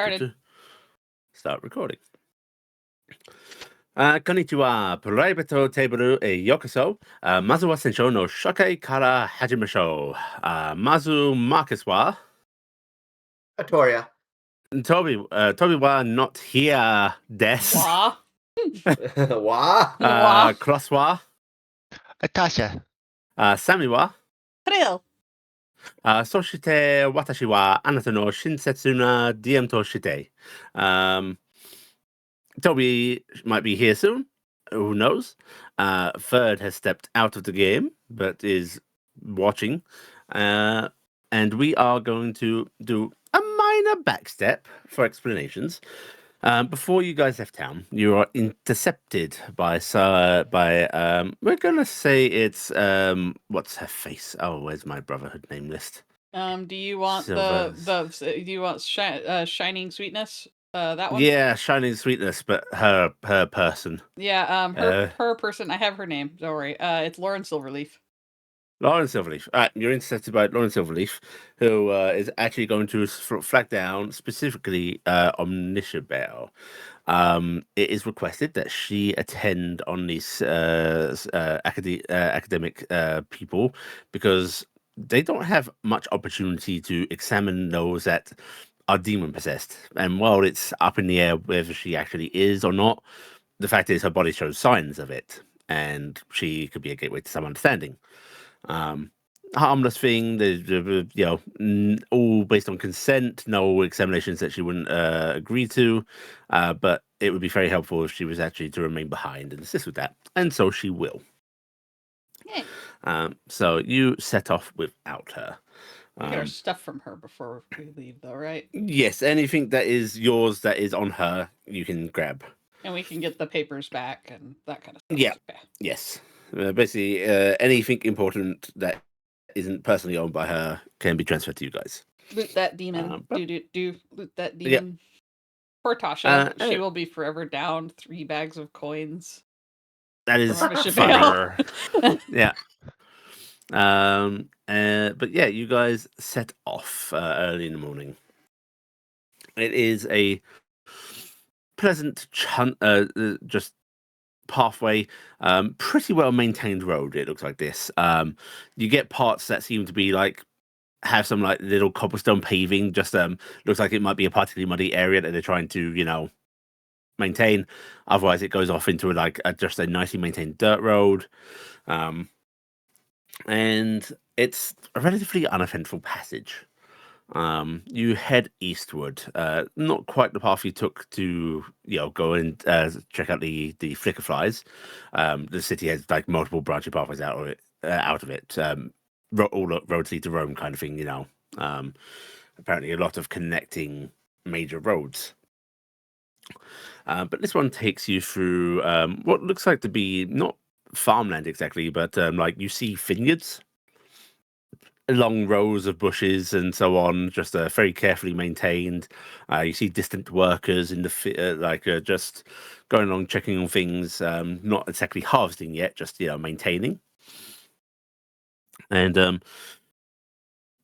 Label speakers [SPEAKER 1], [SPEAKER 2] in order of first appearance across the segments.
[SPEAKER 1] started. Start recording. Konnichiwa, Private Table e Yokoso. Mazu wa sensho no shokai kara hajimashou. Mazu Markus wa
[SPEAKER 2] Atoria.
[SPEAKER 1] Toby wa not here desu.
[SPEAKER 3] Wah.
[SPEAKER 2] Wah.
[SPEAKER 1] Cross wa
[SPEAKER 4] Tasha.
[SPEAKER 1] Sammi wa
[SPEAKER 3] Trihl.
[SPEAKER 1] Soshite watashi wa anata no shinsetsu na diem to shite. Toby might be here soon. Who knows? Third has stepped out of the game, but is watching. And we are going to do a minor backstep for explanations. Before you guys left town, you are intercepted by we're gonna say it's what's her face? Oh, where's my Brotherhood name list?
[SPEAKER 3] Do you want Shining Sweetness? That one?
[SPEAKER 1] Yeah, Shining Sweetness, but her person.
[SPEAKER 3] Yeah, her person. I have her name. Don't worry. It's Lauren Silverleaf.
[SPEAKER 1] Lauren Silverleaf. You're intercepted by Lauren Silverleaf, who is actually going to flag down specifically Omnishabel. It is requested that she attend on these academic people because they don't have much opportunity to examine those that are demon possessed. And while it's up in the air whether she actually is or not, the fact is her body shows signs of it, and she could be a gateway to some understanding. Harmless thing, all based on consent, no examinations that she wouldn't agree to, but it would be very helpful if she was actually to remain behind and assist with that, and so she will.
[SPEAKER 3] Yay.
[SPEAKER 1] So you set off without her.
[SPEAKER 3] We get our stuff from her before we leave, though, right?
[SPEAKER 1] Yes, anything that is yours that is on her, you can grab.
[SPEAKER 3] And we can get the papers back and that kind of stuff.
[SPEAKER 1] Yeah. Yes. Basically, anything important that isn't personally owned by her can be transferred to you guys.
[SPEAKER 3] Loot that demon. Loot that demon. Yeah. Poor Tasha. She will be forever down 3 bags of coins.
[SPEAKER 1] That is funner. Yeah. But yeah, you guys set off early in the morning. It is a pleasant, just pathway, pretty well maintained road. It looks like this. You get parts that seem to be have some little cobblestone paving. Just looks like it might be a particularly muddy area that they're trying to maintain. Otherwise, it goes off into just a nicely maintained dirt road. And it's a relatively uneventful passage. You head eastward, not quite the path you took to go and check out the flicker flies. The city has multiple branching pathways out of it. All roads lead to Rome kind of thing. Apparently a lot of connecting major roads. But this one takes you through what looks like to be not farmland exactly, but you see vineyards, long rows of bushes and so on, just very carefully maintained. You see distant workers in the just going along checking on things, not exactly harvesting yet, just maintaining. And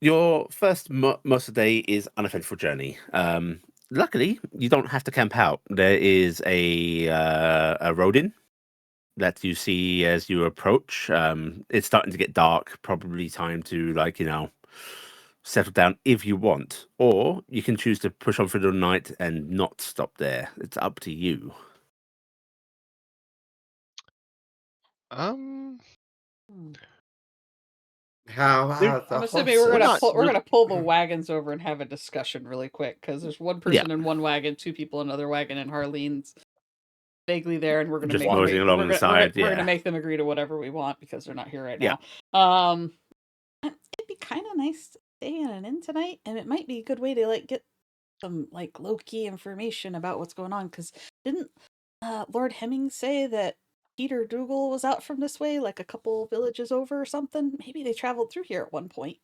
[SPEAKER 1] your first most of the day is uneventful journey. Luckily, you don't have to camp out. There is a road in that you see as you approach. It's starting to get dark, probably time to settle down if you want, or you can choose to push on through the night and not stop there. It's up to you.
[SPEAKER 2] I'm
[SPEAKER 3] assuming we're gonna pull the wagons over and have a discussion really quick, because there's one person in one wagon, 2 people in another wagon, and Harleen's vaguely there, and we're gonna make them agree to whatever we want because they're not here right now. It'd be kind of nice to stay in an inn tonight, and it might be a good way to get some low-key information about what's going on, because didn't Lord Hemming say that Peter Dougal was out from this way, a couple villages over or something? Maybe they traveled through here at one point.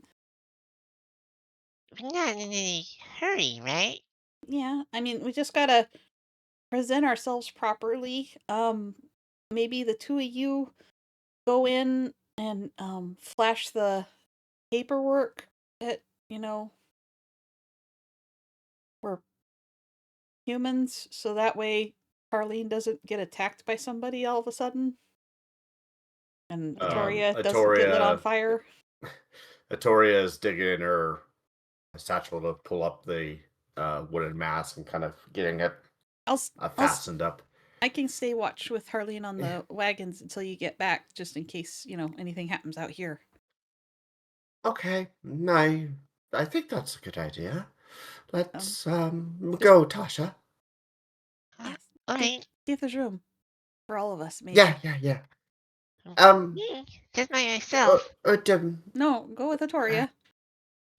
[SPEAKER 4] We're not in any hurry, right?
[SPEAKER 3] Yeah, I mean, we just gotta present ourselves properly. Maybe the 2 of you go in and flash the paperwork that we're humans, so that way Harleen doesn't get attacked by somebody all of a sudden, and Atoria doesn't get lit on fire.
[SPEAKER 2] Atoria is digging in her satchel to pull up the wooden mask and kind of getting it fastened up.
[SPEAKER 3] I can stay watch with Harleen on the wagons until you get back, just in case, anything happens out here.
[SPEAKER 2] Okay, I think that's a good idea. Let's go, Tasha.
[SPEAKER 3] Yes.
[SPEAKER 4] Okay.
[SPEAKER 3] See if there's room for all of us, maybe.
[SPEAKER 2] Yeah.
[SPEAKER 4] Just by myself.
[SPEAKER 3] No, go with Atoria.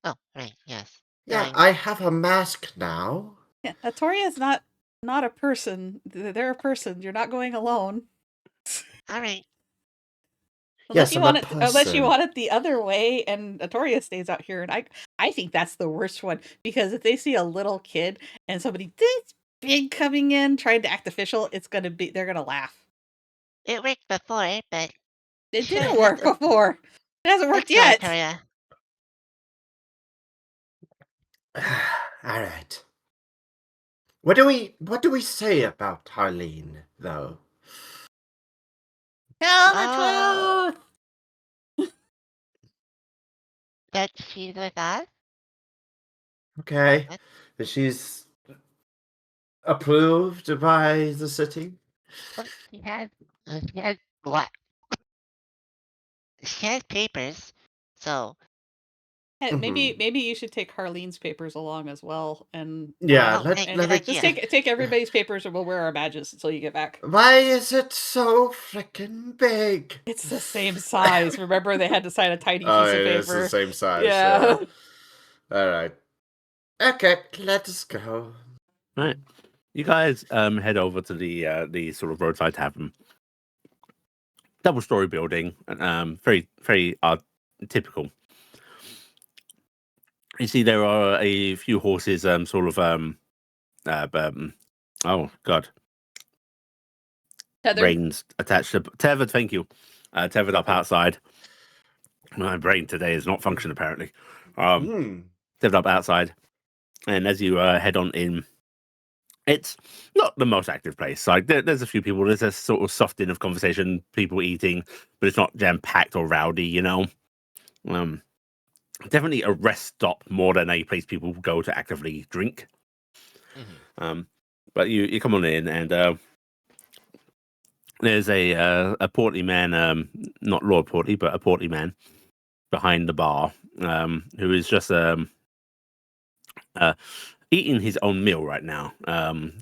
[SPEAKER 4] Oh, right, yes.
[SPEAKER 2] Yeah,
[SPEAKER 4] Going.
[SPEAKER 2] I have a mask now.
[SPEAKER 3] Yeah, Atoria is not a person. They're a person. You're not going alone.
[SPEAKER 4] All right.
[SPEAKER 3] Unless
[SPEAKER 2] Yes,
[SPEAKER 3] unless you want it the other way, and Atoria stays out here, and I think that's the worst one, because if they see a little kid and somebody this big coming in trying to act official, they're gonna laugh.
[SPEAKER 4] It worked before, but
[SPEAKER 3] It didn't work before. It hasn't worked
[SPEAKER 4] let's
[SPEAKER 3] yet.
[SPEAKER 4] go, Atoria.
[SPEAKER 2] All right. What do we say about Harleen, though?
[SPEAKER 3] Tell the truth.
[SPEAKER 4] That she's with us?
[SPEAKER 2] Okay. That she's approved by the city?
[SPEAKER 4] Well, she has what? She has papers, so...
[SPEAKER 3] Maybe you should take Harleen's papers along as well, and
[SPEAKER 2] Yeah,
[SPEAKER 3] just take everybody's papers, and we'll wear our badges until you get back.
[SPEAKER 2] Why is it so freaking big?
[SPEAKER 3] It's the same size. Remember, they had to sign a tiny piece of paper.
[SPEAKER 2] It's the same size.
[SPEAKER 3] Yeah.
[SPEAKER 2] All right. Okay, let's go.
[SPEAKER 1] Right. You guys head over to the sort of roadside tavern. Double-story building, very, very typical. You see, there are a few horses, oh god,
[SPEAKER 3] Tethered?
[SPEAKER 1] reins attached to tethered. Thank you, tethered up outside. My brain today is not functioning apparently. Tethered up outside, and as you head on in, it's not the most active place. Like there's a few people. There's a sort of softening of conversation, people eating, but it's not jam packed or rowdy. Definitely a rest stop more than a place people go to actively drink.
[SPEAKER 4] Mm-hmm.
[SPEAKER 1] But you come on in, and there's a portly man, not Lord Portly, but a portly man behind the bar, who is just eating his own meal right now.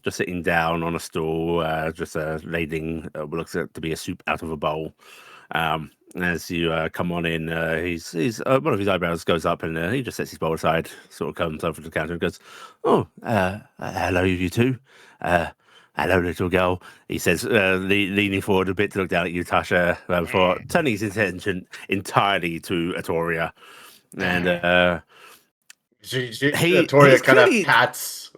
[SPEAKER 1] Just sitting down on a stool, just ladling what looks to be a soup out of a bowl. As you come on in, he's one of his eyebrows goes up, and he just sets his bowl aside, sort of comes over to the counter and goes, "Oh, hello, you two. Hello, little girl," he says, leaning forward a bit to look down at you, Tasha, before turning his attention entirely to Atoria. And
[SPEAKER 2] Atoria kind of pats.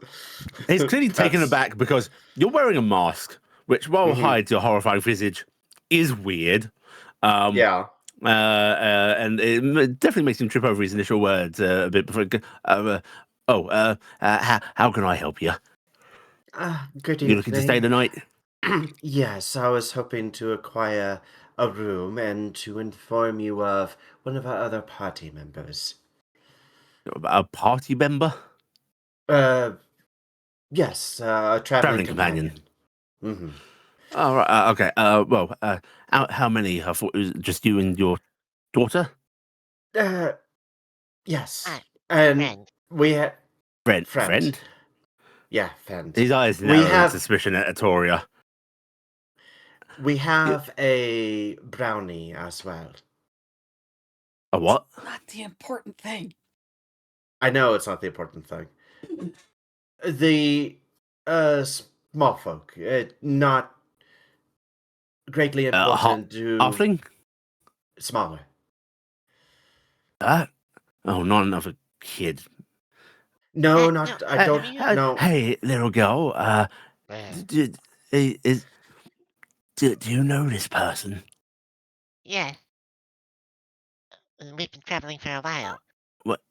[SPEAKER 1] He's clearly taken aback because you're wearing a mask, which, while hides your horrifying visage, is weird. And it definitely makes him trip over his initial words a bit before. How can I help you?
[SPEAKER 2] Good evening.
[SPEAKER 1] You looking to stay the night?
[SPEAKER 2] Yes, I was hoping to acquire a room and to inform you of one of our other party members.
[SPEAKER 1] A party member?
[SPEAKER 2] Yes, a traveling companion.
[SPEAKER 1] Mm-hmm. Oh, right. Okay. How many? I thought it was just you and your daughter.
[SPEAKER 2] Yes, and
[SPEAKER 4] friend.
[SPEAKER 2] We had
[SPEAKER 1] friend.
[SPEAKER 2] Yeah, friend.
[SPEAKER 1] His eyes narrow in suspicion at Atoria.
[SPEAKER 2] We have a brownie as well.
[SPEAKER 1] A what?
[SPEAKER 3] It's not the important thing.
[SPEAKER 2] I know it's not the important thing. The small folk, not greatly important to
[SPEAKER 1] halfling?
[SPEAKER 2] Smaller.
[SPEAKER 1] Oh, not another kid.
[SPEAKER 2] No, not. I don't know.
[SPEAKER 1] Hey, little girl. Do you know this person?
[SPEAKER 4] Yes. We've been traveling for a while.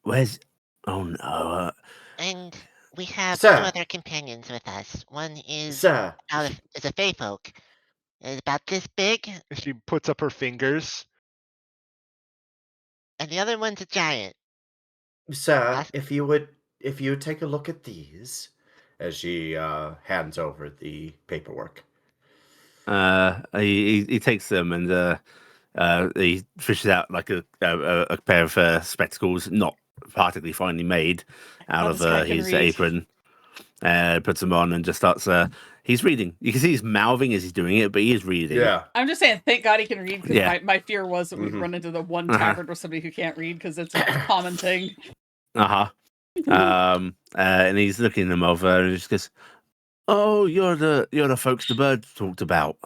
[SPEAKER 1] Where's? Oh no.
[SPEAKER 4] And we have two
[SPEAKER 2] Sir.
[SPEAKER 4] other companions with us. One is
[SPEAKER 2] Sir.
[SPEAKER 4] is a fey folk. Is about this big,
[SPEAKER 5] She puts up her fingers.
[SPEAKER 4] and the other one's a giant.
[SPEAKER 2] Sir,
[SPEAKER 4] That's-
[SPEAKER 2] if you would take a look at these, as she hands over the paperwork.
[SPEAKER 1] He takes them and he fishes out like a pair of spectacles, not particularly finely made, out
[SPEAKER 3] Oh,
[SPEAKER 1] of
[SPEAKER 3] this guy can
[SPEAKER 1] his
[SPEAKER 3] read.
[SPEAKER 1] apron. Puts them on and just starts. He's reading. You can see he's mouthing as he's doing it, but he is reading.
[SPEAKER 2] Yeah.
[SPEAKER 3] I'm just saying, thank God he can read, because
[SPEAKER 1] Yeah.
[SPEAKER 3] my fear was that we'd
[SPEAKER 2] Mhm.
[SPEAKER 3] run into the one
[SPEAKER 1] Uh-huh.
[SPEAKER 3] tavern with somebody who can't read, because it's a common thing.
[SPEAKER 1] And he's looking them over and he just goes, "Oh, you're the folks the bird talked about."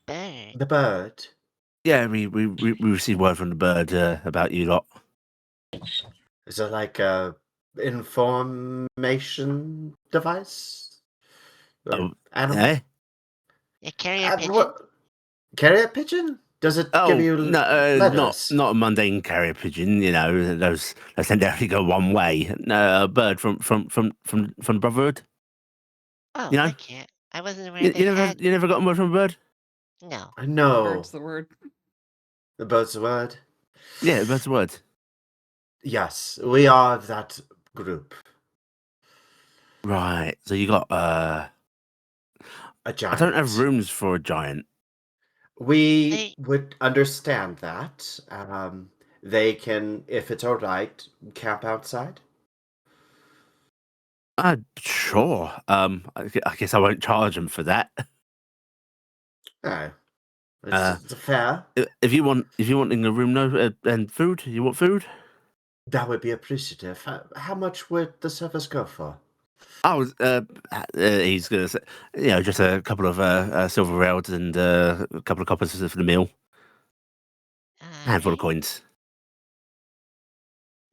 [SPEAKER 4] Bird.
[SPEAKER 2] The bird.
[SPEAKER 1] Yeah, we received word from the bird about you lot.
[SPEAKER 2] Is it like a information device? Or
[SPEAKER 1] Oh,
[SPEAKER 2] animal?
[SPEAKER 1] Eh?
[SPEAKER 4] A carrier pigeon.
[SPEAKER 2] What? Carrier pigeon? Does it
[SPEAKER 1] Oh,
[SPEAKER 2] give you
[SPEAKER 1] no,
[SPEAKER 2] letters?
[SPEAKER 1] not a mundane carrier pigeon. You know, those tend to only go one way. No, a bird from Brotherhood.
[SPEAKER 4] Oh,
[SPEAKER 1] You know?
[SPEAKER 4] okay. I wasn't aware
[SPEAKER 1] You
[SPEAKER 4] they
[SPEAKER 1] never
[SPEAKER 4] had.
[SPEAKER 1] you never got word from a bird?
[SPEAKER 4] No.
[SPEAKER 2] No.
[SPEAKER 3] Bird's the word.
[SPEAKER 2] The bird's the word.
[SPEAKER 1] Yeah, bird's a word.
[SPEAKER 2] Yes, we are that group.
[SPEAKER 1] Right. So you got
[SPEAKER 2] A
[SPEAKER 1] I
[SPEAKER 2] giant.
[SPEAKER 1] don't have rooms for a giant.
[SPEAKER 2] We
[SPEAKER 4] They-
[SPEAKER 2] would understand that. They can, if it's all right, camp outside.
[SPEAKER 1] Sure. I guess I won't charge them for that.
[SPEAKER 2] Oh,
[SPEAKER 1] Uh,
[SPEAKER 2] it's fair.
[SPEAKER 1] If you wanting a room and food, you want food?
[SPEAKER 2] That would be appreciative. How much would the service go for?
[SPEAKER 1] Oh, he's gonna say, just a couple of silver rails and a couple of coppers for the meal, handful of
[SPEAKER 4] Alright.
[SPEAKER 1] coins.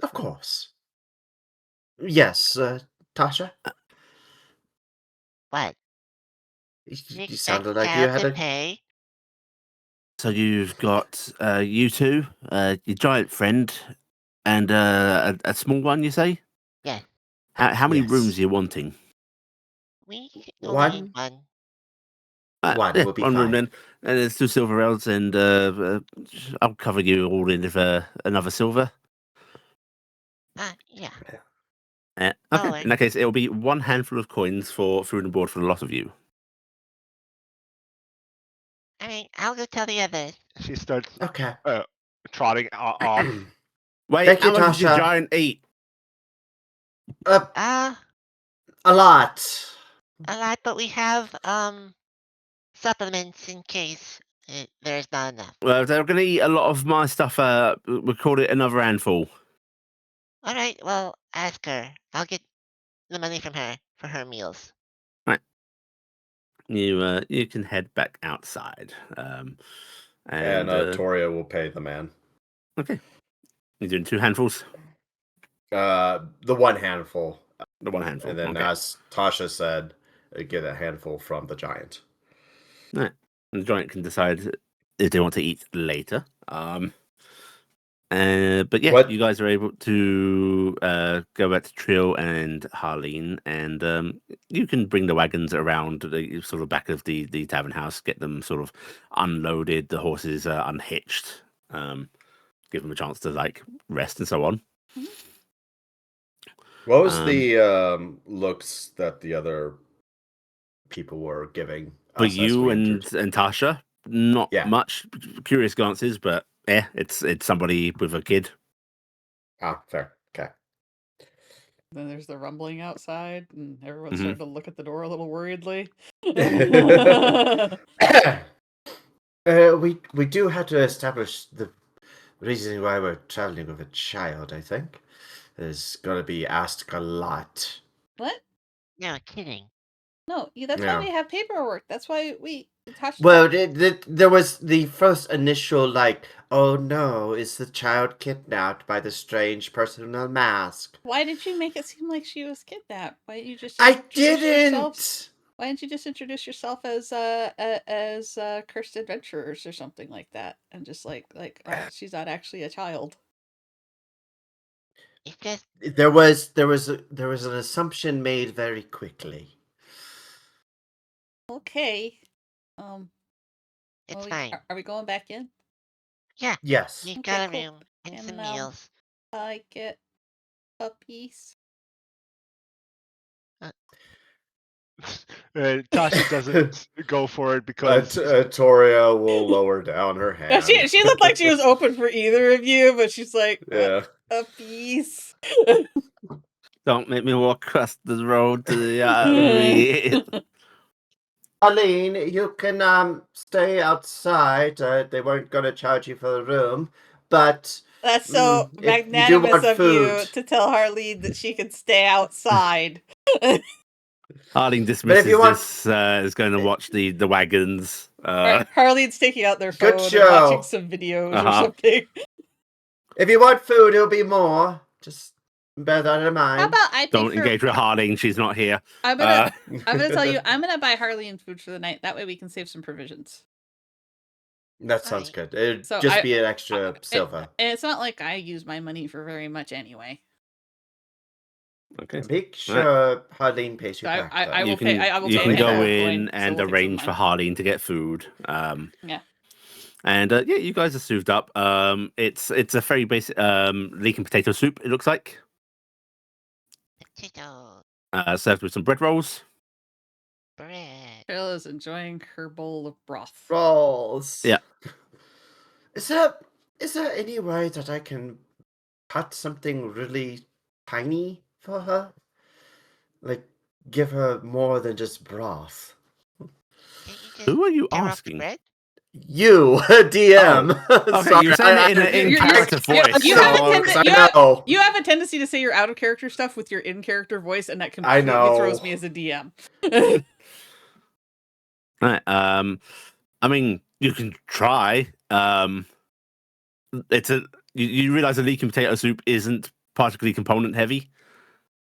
[SPEAKER 2] Of course. Yes, Tasha.
[SPEAKER 4] What?
[SPEAKER 2] You
[SPEAKER 4] You expect
[SPEAKER 2] sounded like you
[SPEAKER 4] child
[SPEAKER 2] had
[SPEAKER 4] to
[SPEAKER 2] a.
[SPEAKER 4] pay?
[SPEAKER 1] So you've got you two, your giant friend, and a small one. You say?
[SPEAKER 4] Yes.
[SPEAKER 1] How many
[SPEAKER 2] Yes.
[SPEAKER 1] rooms are you wanting?
[SPEAKER 4] We only need
[SPEAKER 2] One.
[SPEAKER 4] one.
[SPEAKER 2] One
[SPEAKER 1] Yeah,
[SPEAKER 2] will be
[SPEAKER 1] one room
[SPEAKER 2] fine.
[SPEAKER 1] then, and there's 2 silver rails, and I'll cover you all in with another silver.
[SPEAKER 4] Yeah.
[SPEAKER 1] Okay,
[SPEAKER 4] Alright.
[SPEAKER 1] in that case, it'll be 1 handful of coins for food and board for the lot of you.
[SPEAKER 4] Alright, I'll go tell the others.
[SPEAKER 5] She starts
[SPEAKER 2] Okay.
[SPEAKER 5] trotting off.
[SPEAKER 1] Wait,
[SPEAKER 2] Thank
[SPEAKER 1] how
[SPEAKER 2] you,
[SPEAKER 1] much does your
[SPEAKER 2] Tasha.
[SPEAKER 1] giant eat?
[SPEAKER 2] A lot.
[SPEAKER 4] A lot, but we have supplements in case there's not enough.
[SPEAKER 1] Well, they're going to eat a lot of my stuff. We'll call it another handful.
[SPEAKER 4] Alright, well, ask her. I'll get the money from her for her meals.
[SPEAKER 1] You can head back outside.
[SPEAKER 2] And
[SPEAKER 1] And
[SPEAKER 2] Toria will pay the man.
[SPEAKER 1] okay, you're doing 2 handfuls.
[SPEAKER 2] The one handful.
[SPEAKER 1] The 1 handful.
[SPEAKER 2] And then,
[SPEAKER 1] okay.
[SPEAKER 2] as Tasha said, get a handful from the giant.
[SPEAKER 1] Right. And the giant can decide if they want to eat later. But yeah,
[SPEAKER 2] What?
[SPEAKER 1] you guys are able to go back to Trihl and Harleen, and you can bring the wagons around the sort of back of the tavern house, get them sort of unloaded, the horses unhitched, give them a chance to like rest and so on.
[SPEAKER 2] What was the looks that the other people were giving
[SPEAKER 1] For
[SPEAKER 2] us as
[SPEAKER 1] you
[SPEAKER 2] we
[SPEAKER 1] and Tasha, not
[SPEAKER 2] Yeah.
[SPEAKER 1] much curious glances, but yeah, it's somebody with a kid.
[SPEAKER 2] Ah, fair. Okay.
[SPEAKER 3] Then there's the rumbling outside, and everyone's
[SPEAKER 1] Mhm.
[SPEAKER 3] starting to look at the door a little worriedly.
[SPEAKER 2] We do have to establish the reason why we're traveling with a child, I think. There's gonna be asked a lot.
[SPEAKER 3] What?
[SPEAKER 4] No, kidding.
[SPEAKER 3] No, that's
[SPEAKER 2] Yeah.
[SPEAKER 3] why we have paperwork. That's why we Tasha.
[SPEAKER 2] Well, there was the first initial, like, oh no, is the child kidnapped by the strange personal mask?
[SPEAKER 3] Why did you make it seem like she was kidnapped? Why didn't you just
[SPEAKER 2] I
[SPEAKER 3] introduce yourself?
[SPEAKER 2] didn't!
[SPEAKER 3] Why didn't you just introduce yourself as cursed adventurers or something like that, and just like she's not actually a child.
[SPEAKER 4] It's just
[SPEAKER 2] There was an assumption made very quickly.
[SPEAKER 3] Okay.
[SPEAKER 4] it's
[SPEAKER 3] well,
[SPEAKER 4] fine.
[SPEAKER 3] are we going back in?
[SPEAKER 4] Yeah,
[SPEAKER 2] Yes.
[SPEAKER 4] you
[SPEAKER 3] Okay,
[SPEAKER 4] got a
[SPEAKER 3] cool.
[SPEAKER 4] room and
[SPEAKER 3] And,
[SPEAKER 4] some meals.
[SPEAKER 3] I get a piece.
[SPEAKER 5] Tasha doesn't go for it because
[SPEAKER 2] Atoria will lower down her hand.
[SPEAKER 3] Yeah, she looked like she was open for either of you, but she's like,
[SPEAKER 2] Yeah.
[SPEAKER 3] a piece.
[SPEAKER 1] Don't make me walk across the road to the
[SPEAKER 2] Harleen, you can stay outside. They weren't going to charge you for the room, but
[SPEAKER 3] That's so
[SPEAKER 2] if you do
[SPEAKER 3] magnanimous
[SPEAKER 2] want
[SPEAKER 3] of you
[SPEAKER 2] food,
[SPEAKER 3] to tell Harleen that she can stay outside.
[SPEAKER 1] Harleen
[SPEAKER 2] But if
[SPEAKER 1] dismisses
[SPEAKER 2] you want-
[SPEAKER 1] this, is going to watch the wagons.
[SPEAKER 3] Harleen's taking out their
[SPEAKER 2] Good
[SPEAKER 3] phone and watching
[SPEAKER 2] show.
[SPEAKER 3] some videos or
[SPEAKER 1] Uh-huh.
[SPEAKER 3] something.
[SPEAKER 2] if you want food, it'll be more. Just bear that in mind.
[SPEAKER 3] How about I pay
[SPEAKER 1] Don't
[SPEAKER 3] for...
[SPEAKER 1] engage with Harleen. She's not here.
[SPEAKER 3] I'm gonna tell you, I'm gonna buy Harleen food for the night. That way we can save some provisions.
[SPEAKER 2] That sounds good. It'd
[SPEAKER 3] So
[SPEAKER 2] just be an extra silver.
[SPEAKER 3] And it's not like I use my money for very much anyway.
[SPEAKER 1] Okay.
[SPEAKER 2] Make sure Harleen pays you
[SPEAKER 3] So
[SPEAKER 2] back.
[SPEAKER 3] I
[SPEAKER 2] though.
[SPEAKER 3] will pay. I will
[SPEAKER 1] You
[SPEAKER 3] pay
[SPEAKER 1] can
[SPEAKER 3] an
[SPEAKER 1] go
[SPEAKER 3] extra
[SPEAKER 1] in
[SPEAKER 3] coin, so
[SPEAKER 1] and
[SPEAKER 3] we'll take some
[SPEAKER 1] arrange for
[SPEAKER 3] money.
[SPEAKER 1] Harleen to get food.
[SPEAKER 3] Yeah.
[SPEAKER 1] And yeah, you guys are soothed up. It's a very basic leek and potato soup. It looks like
[SPEAKER 4] Potato
[SPEAKER 1] served with some bread rolls.
[SPEAKER 4] bread.
[SPEAKER 3] Trihl is enjoying her bowl of broth.
[SPEAKER 2] Rolls.
[SPEAKER 1] Yeah.
[SPEAKER 2] Is there any way that I can cut something really tiny for her? Like, give her more than just broth.
[SPEAKER 4] Can't you just
[SPEAKER 1] Who are you
[SPEAKER 4] tear off the
[SPEAKER 1] asking?
[SPEAKER 4] bread?
[SPEAKER 2] You, DM.
[SPEAKER 1] Okay,
[SPEAKER 2] Sorry,
[SPEAKER 1] you're saying it in
[SPEAKER 3] You're-
[SPEAKER 1] character voice.
[SPEAKER 3] you
[SPEAKER 1] so-
[SPEAKER 3] have a
[SPEAKER 2] I
[SPEAKER 3] tend-
[SPEAKER 2] know.
[SPEAKER 3] You have a tendency to say your out of character stuff with your in character voice, and that
[SPEAKER 2] I
[SPEAKER 3] completely
[SPEAKER 2] know.
[SPEAKER 3] throws me as a DM.
[SPEAKER 1] Right. I mean, you can try. It's you realize a leek and potato soup isn't particularly component heavy.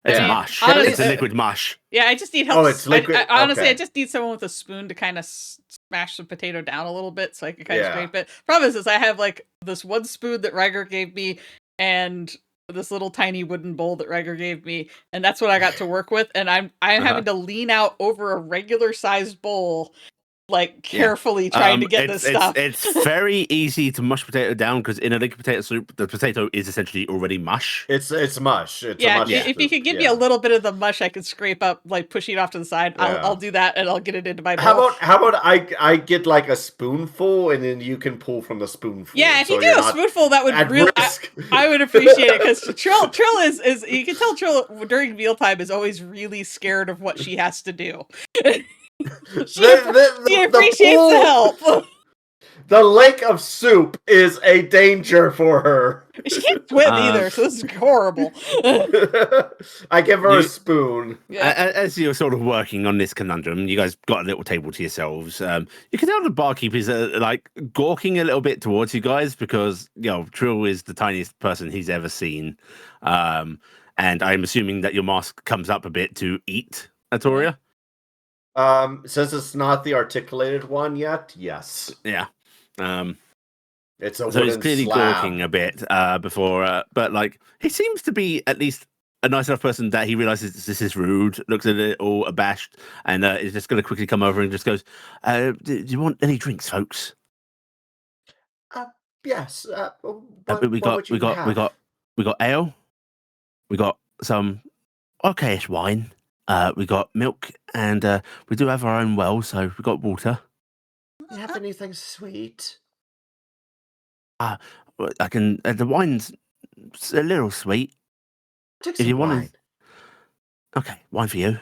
[SPEAKER 1] It's
[SPEAKER 2] Yeah.
[SPEAKER 1] mush.
[SPEAKER 3] Honestly-
[SPEAKER 1] It's a liquid mush.
[SPEAKER 3] Yeah, I just need help.
[SPEAKER 2] Oh, it's liquid?
[SPEAKER 3] Honestly,
[SPEAKER 2] Okay.
[SPEAKER 3] I just need someone with a spoon to kind of smash the potato down a little bit so I can kind of
[SPEAKER 2] Yeah.
[SPEAKER 3] scrape it. Problem is I have like this one spoon that Ryger gave me and this little tiny wooden bowl that Ryger gave me, and that's what I got to work with. And I'm having to lean out over a regular sized bowl, like carefully trying to get this stuff.
[SPEAKER 1] It's very easy to mush potato down because in a liquid potato soup, the potato is essentially already mush.
[SPEAKER 2] It's mush. It's a
[SPEAKER 3] Yeah,
[SPEAKER 2] mush
[SPEAKER 3] if you
[SPEAKER 2] soup,
[SPEAKER 3] could give me a little bit of the mush I could scrape up, like pushing it off to the side,
[SPEAKER 2] Yeah.
[SPEAKER 3] I'll do that and I'll get it into my bowl.
[SPEAKER 2] How about I get like a spoonful and then you can pull from the spoonful.
[SPEAKER 3] Yeah, if
[SPEAKER 2] so
[SPEAKER 3] you do
[SPEAKER 2] you're
[SPEAKER 3] a
[SPEAKER 2] not
[SPEAKER 3] spoonful, that would
[SPEAKER 2] at
[SPEAKER 3] really
[SPEAKER 2] risk.
[SPEAKER 3] I would appreciate it because Trihl is you can tell Trihl during mealtime is always really scared of what she has to do. She appreciates the help.
[SPEAKER 2] The lake of soup is a danger for her.
[SPEAKER 3] She can't swim either, so this is horrible.
[SPEAKER 2] I give her a spoon.
[SPEAKER 1] As you're sort of working on this conundrum, you guys got a little table to yourselves. You can tell the barkeep is like gawking a little bit towards you guys because Trihl is the tiniest person he's ever seen, and I'm assuming that your mask comes up a bit to eat, Atoria.
[SPEAKER 2] Since it's not the articulated one yet, yes.
[SPEAKER 1] Yeah.
[SPEAKER 2] It's a
[SPEAKER 1] So he's
[SPEAKER 2] wooden
[SPEAKER 1] clearly
[SPEAKER 2] slab.
[SPEAKER 1] gawking a bit before, but like he seems to be at least a nice enough person that he realizes this is rude, looks a little abashed, and is just going to quickly come over and just goes, "Do you want any drinks, folks?"
[SPEAKER 2] Yes.
[SPEAKER 1] We got ale, we got some okayish wine, we got milk, and we do have our own well, so we got water.
[SPEAKER 2] Do you have anything sweet?
[SPEAKER 1] I can. The wine's a little sweet.
[SPEAKER 2] Take
[SPEAKER 1] If you
[SPEAKER 2] some
[SPEAKER 1] want
[SPEAKER 2] wine.
[SPEAKER 1] Okay, wine for you.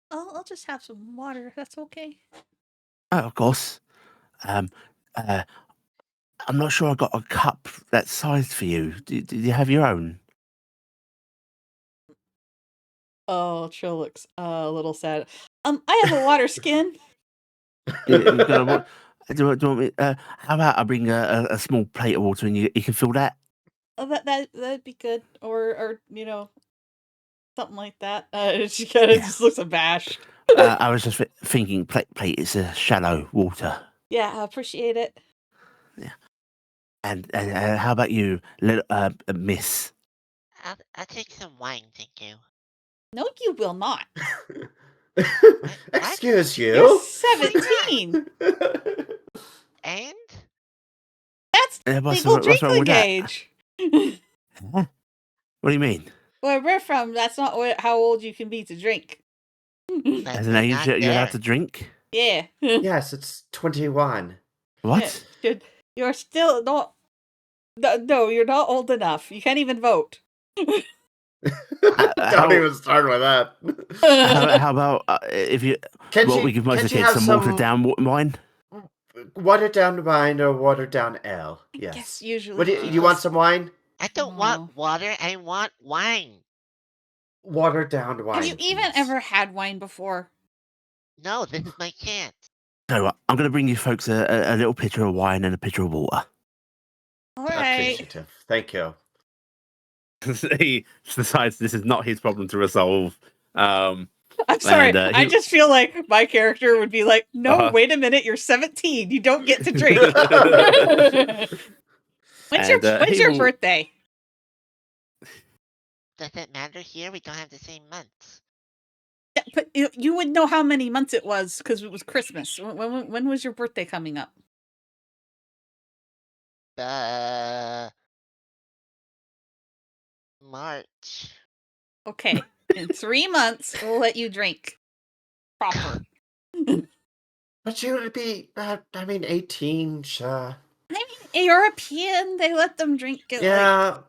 [SPEAKER 3] I'll just have some water if that's okay.
[SPEAKER 1] Oh, of course. I'm not sure I got a cup that size for you. Do you have your own?
[SPEAKER 3] Oh, Trihl looks a little sad. I have a water skin.
[SPEAKER 1] You got a, do you want me? How about I bring a small plate of water and you can fill that?
[SPEAKER 3] Oh, that'd be good, or something like that. She kind of just looks abashed.
[SPEAKER 1] I was just thinking, plate is a shallow water.
[SPEAKER 3] Yeah, I appreciate it.
[SPEAKER 1] Yeah. And how about you, little miss?
[SPEAKER 4] I'll take some wine, thank you.
[SPEAKER 3] No, you will not.
[SPEAKER 2] Excuse
[SPEAKER 3] You're
[SPEAKER 2] you.
[SPEAKER 3] 17.
[SPEAKER 4] And?
[SPEAKER 3] That's
[SPEAKER 1] What's
[SPEAKER 3] legal
[SPEAKER 1] wrong with
[SPEAKER 3] drinking
[SPEAKER 1] that?
[SPEAKER 3] age.
[SPEAKER 1] Huh? What do you mean?
[SPEAKER 3] Where we're from, that's not how old you can be to drink.
[SPEAKER 4] But
[SPEAKER 1] As an
[SPEAKER 4] I'm
[SPEAKER 1] age
[SPEAKER 4] not
[SPEAKER 1] you're allowed
[SPEAKER 4] there.
[SPEAKER 1] to drink?
[SPEAKER 3] Yeah.
[SPEAKER 2] Yes, it's 21.
[SPEAKER 1] What?
[SPEAKER 3] You're still not. No, you're not old enough. You can't even vote.
[SPEAKER 2] Don't
[SPEAKER 1] how-
[SPEAKER 2] even start with that.
[SPEAKER 1] How about if you? We give most of the kids some watered down wine.
[SPEAKER 2] watered down wine or watered down ale?
[SPEAKER 3] I
[SPEAKER 2] Yes.
[SPEAKER 3] guess usually.
[SPEAKER 2] What do you want some wine?
[SPEAKER 4] I don't want water, I want wine.
[SPEAKER 2] Watered down wine.
[SPEAKER 3] Have you even
[SPEAKER 2] please.
[SPEAKER 3] ever had wine before?
[SPEAKER 4] No, this is my chance.
[SPEAKER 1] So I'm going to bring you folks a little pitcher of wine and a pitcher of water.
[SPEAKER 3] All right.
[SPEAKER 2] Appreciative. Thank you.
[SPEAKER 1] He decides this is not his problem to resolve.
[SPEAKER 3] I'm sorry.
[SPEAKER 1] And,
[SPEAKER 3] I just feel like my character would be like, no, wait a minute. You're 17. You don't get to drink. When's your birthday?
[SPEAKER 4] Does it matter here? We don't have the same months.
[SPEAKER 3] Yeah, but you would know how many months it was because it was Christmas. When was your birthday coming up?
[SPEAKER 4] March.
[SPEAKER 3] Okay. In 3 months, we'll let you drink. Proper.
[SPEAKER 2] But you would be, 18, sure.
[SPEAKER 3] I mean, European, they let them drink it.
[SPEAKER 2] Yeah.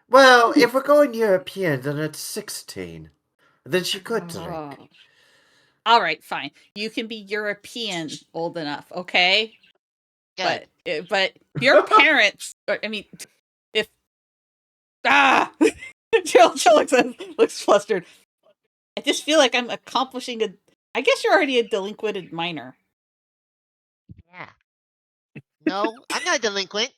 [SPEAKER 2] Well, if we're going European, then it's 16. Then she could drink.
[SPEAKER 3] Oh. All right, fine. You can be European old enough, okay?
[SPEAKER 4] Good.
[SPEAKER 3] But your parents, if Jill looks flustered. I just feel like I'm accomplishing I guess you're already a delinquent minor.
[SPEAKER 4] Yeah. No, I'm not a delinquent.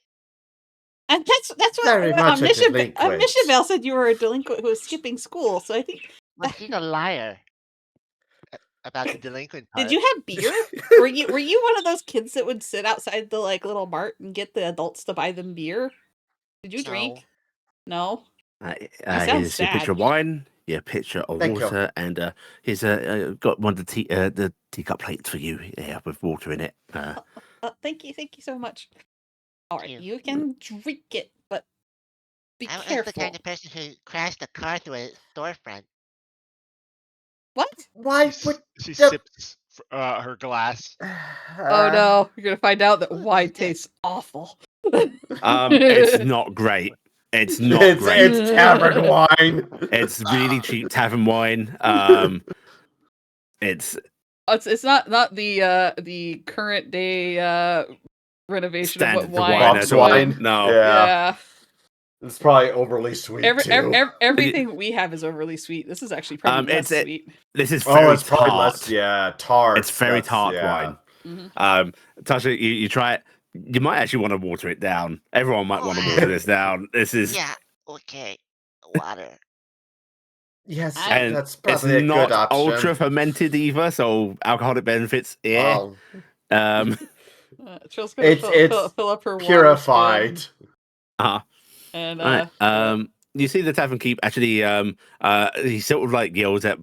[SPEAKER 3] And that's what
[SPEAKER 2] Very much a delinquent.
[SPEAKER 3] Mishabel said you were a delinquent who was skipping school. So I think
[SPEAKER 4] Well, she's a liar about the delinquent part.
[SPEAKER 3] Did you have beer? were you one of those kids that would sit outside the little mart and get the adults to buy them beer? Did you drink? No.
[SPEAKER 1] Here's your pitcher of wine, your pitcher of water, and here's got one of the teacup plates for you. Yeah, with water in it.
[SPEAKER 3] Thank you so much. All right, you can drink it, but be careful.
[SPEAKER 4] I'm the kind of person who crashed a car through a storefront.
[SPEAKER 3] What?
[SPEAKER 2] Why
[SPEAKER 5] would she sips her glass?
[SPEAKER 3] Oh no, you're gonna find out that wine tastes awful.
[SPEAKER 1] It's not great. It's not great.
[SPEAKER 2] It's tavern wine.
[SPEAKER 1] It's really cheap tavern wine. It's
[SPEAKER 3] not the current day renovation
[SPEAKER 1] standard
[SPEAKER 3] of what
[SPEAKER 2] wine.
[SPEAKER 1] No.
[SPEAKER 3] Yeah.
[SPEAKER 2] It's probably overly sweet too.
[SPEAKER 3] Everything we have is overly sweet. This is actually probably less sweet.
[SPEAKER 1] This is very
[SPEAKER 2] it's probably
[SPEAKER 1] tart.
[SPEAKER 2] less. Yeah, tart.
[SPEAKER 1] It's very tart wine.
[SPEAKER 3] Mm-hmm.
[SPEAKER 1] Tasha, you try it. You might actually want to water it down. Everyone might want to water this down. This is
[SPEAKER 4] okay. Water.
[SPEAKER 2] Yes,
[SPEAKER 1] and
[SPEAKER 2] that's probably a
[SPEAKER 1] not
[SPEAKER 2] good option.
[SPEAKER 1] ultra fermented either, so alcoholic benefits. Yeah.
[SPEAKER 3] Trill's gonna fill up her
[SPEAKER 2] purified.
[SPEAKER 3] And
[SPEAKER 1] you see the tavern keep actually. He sort of like yells at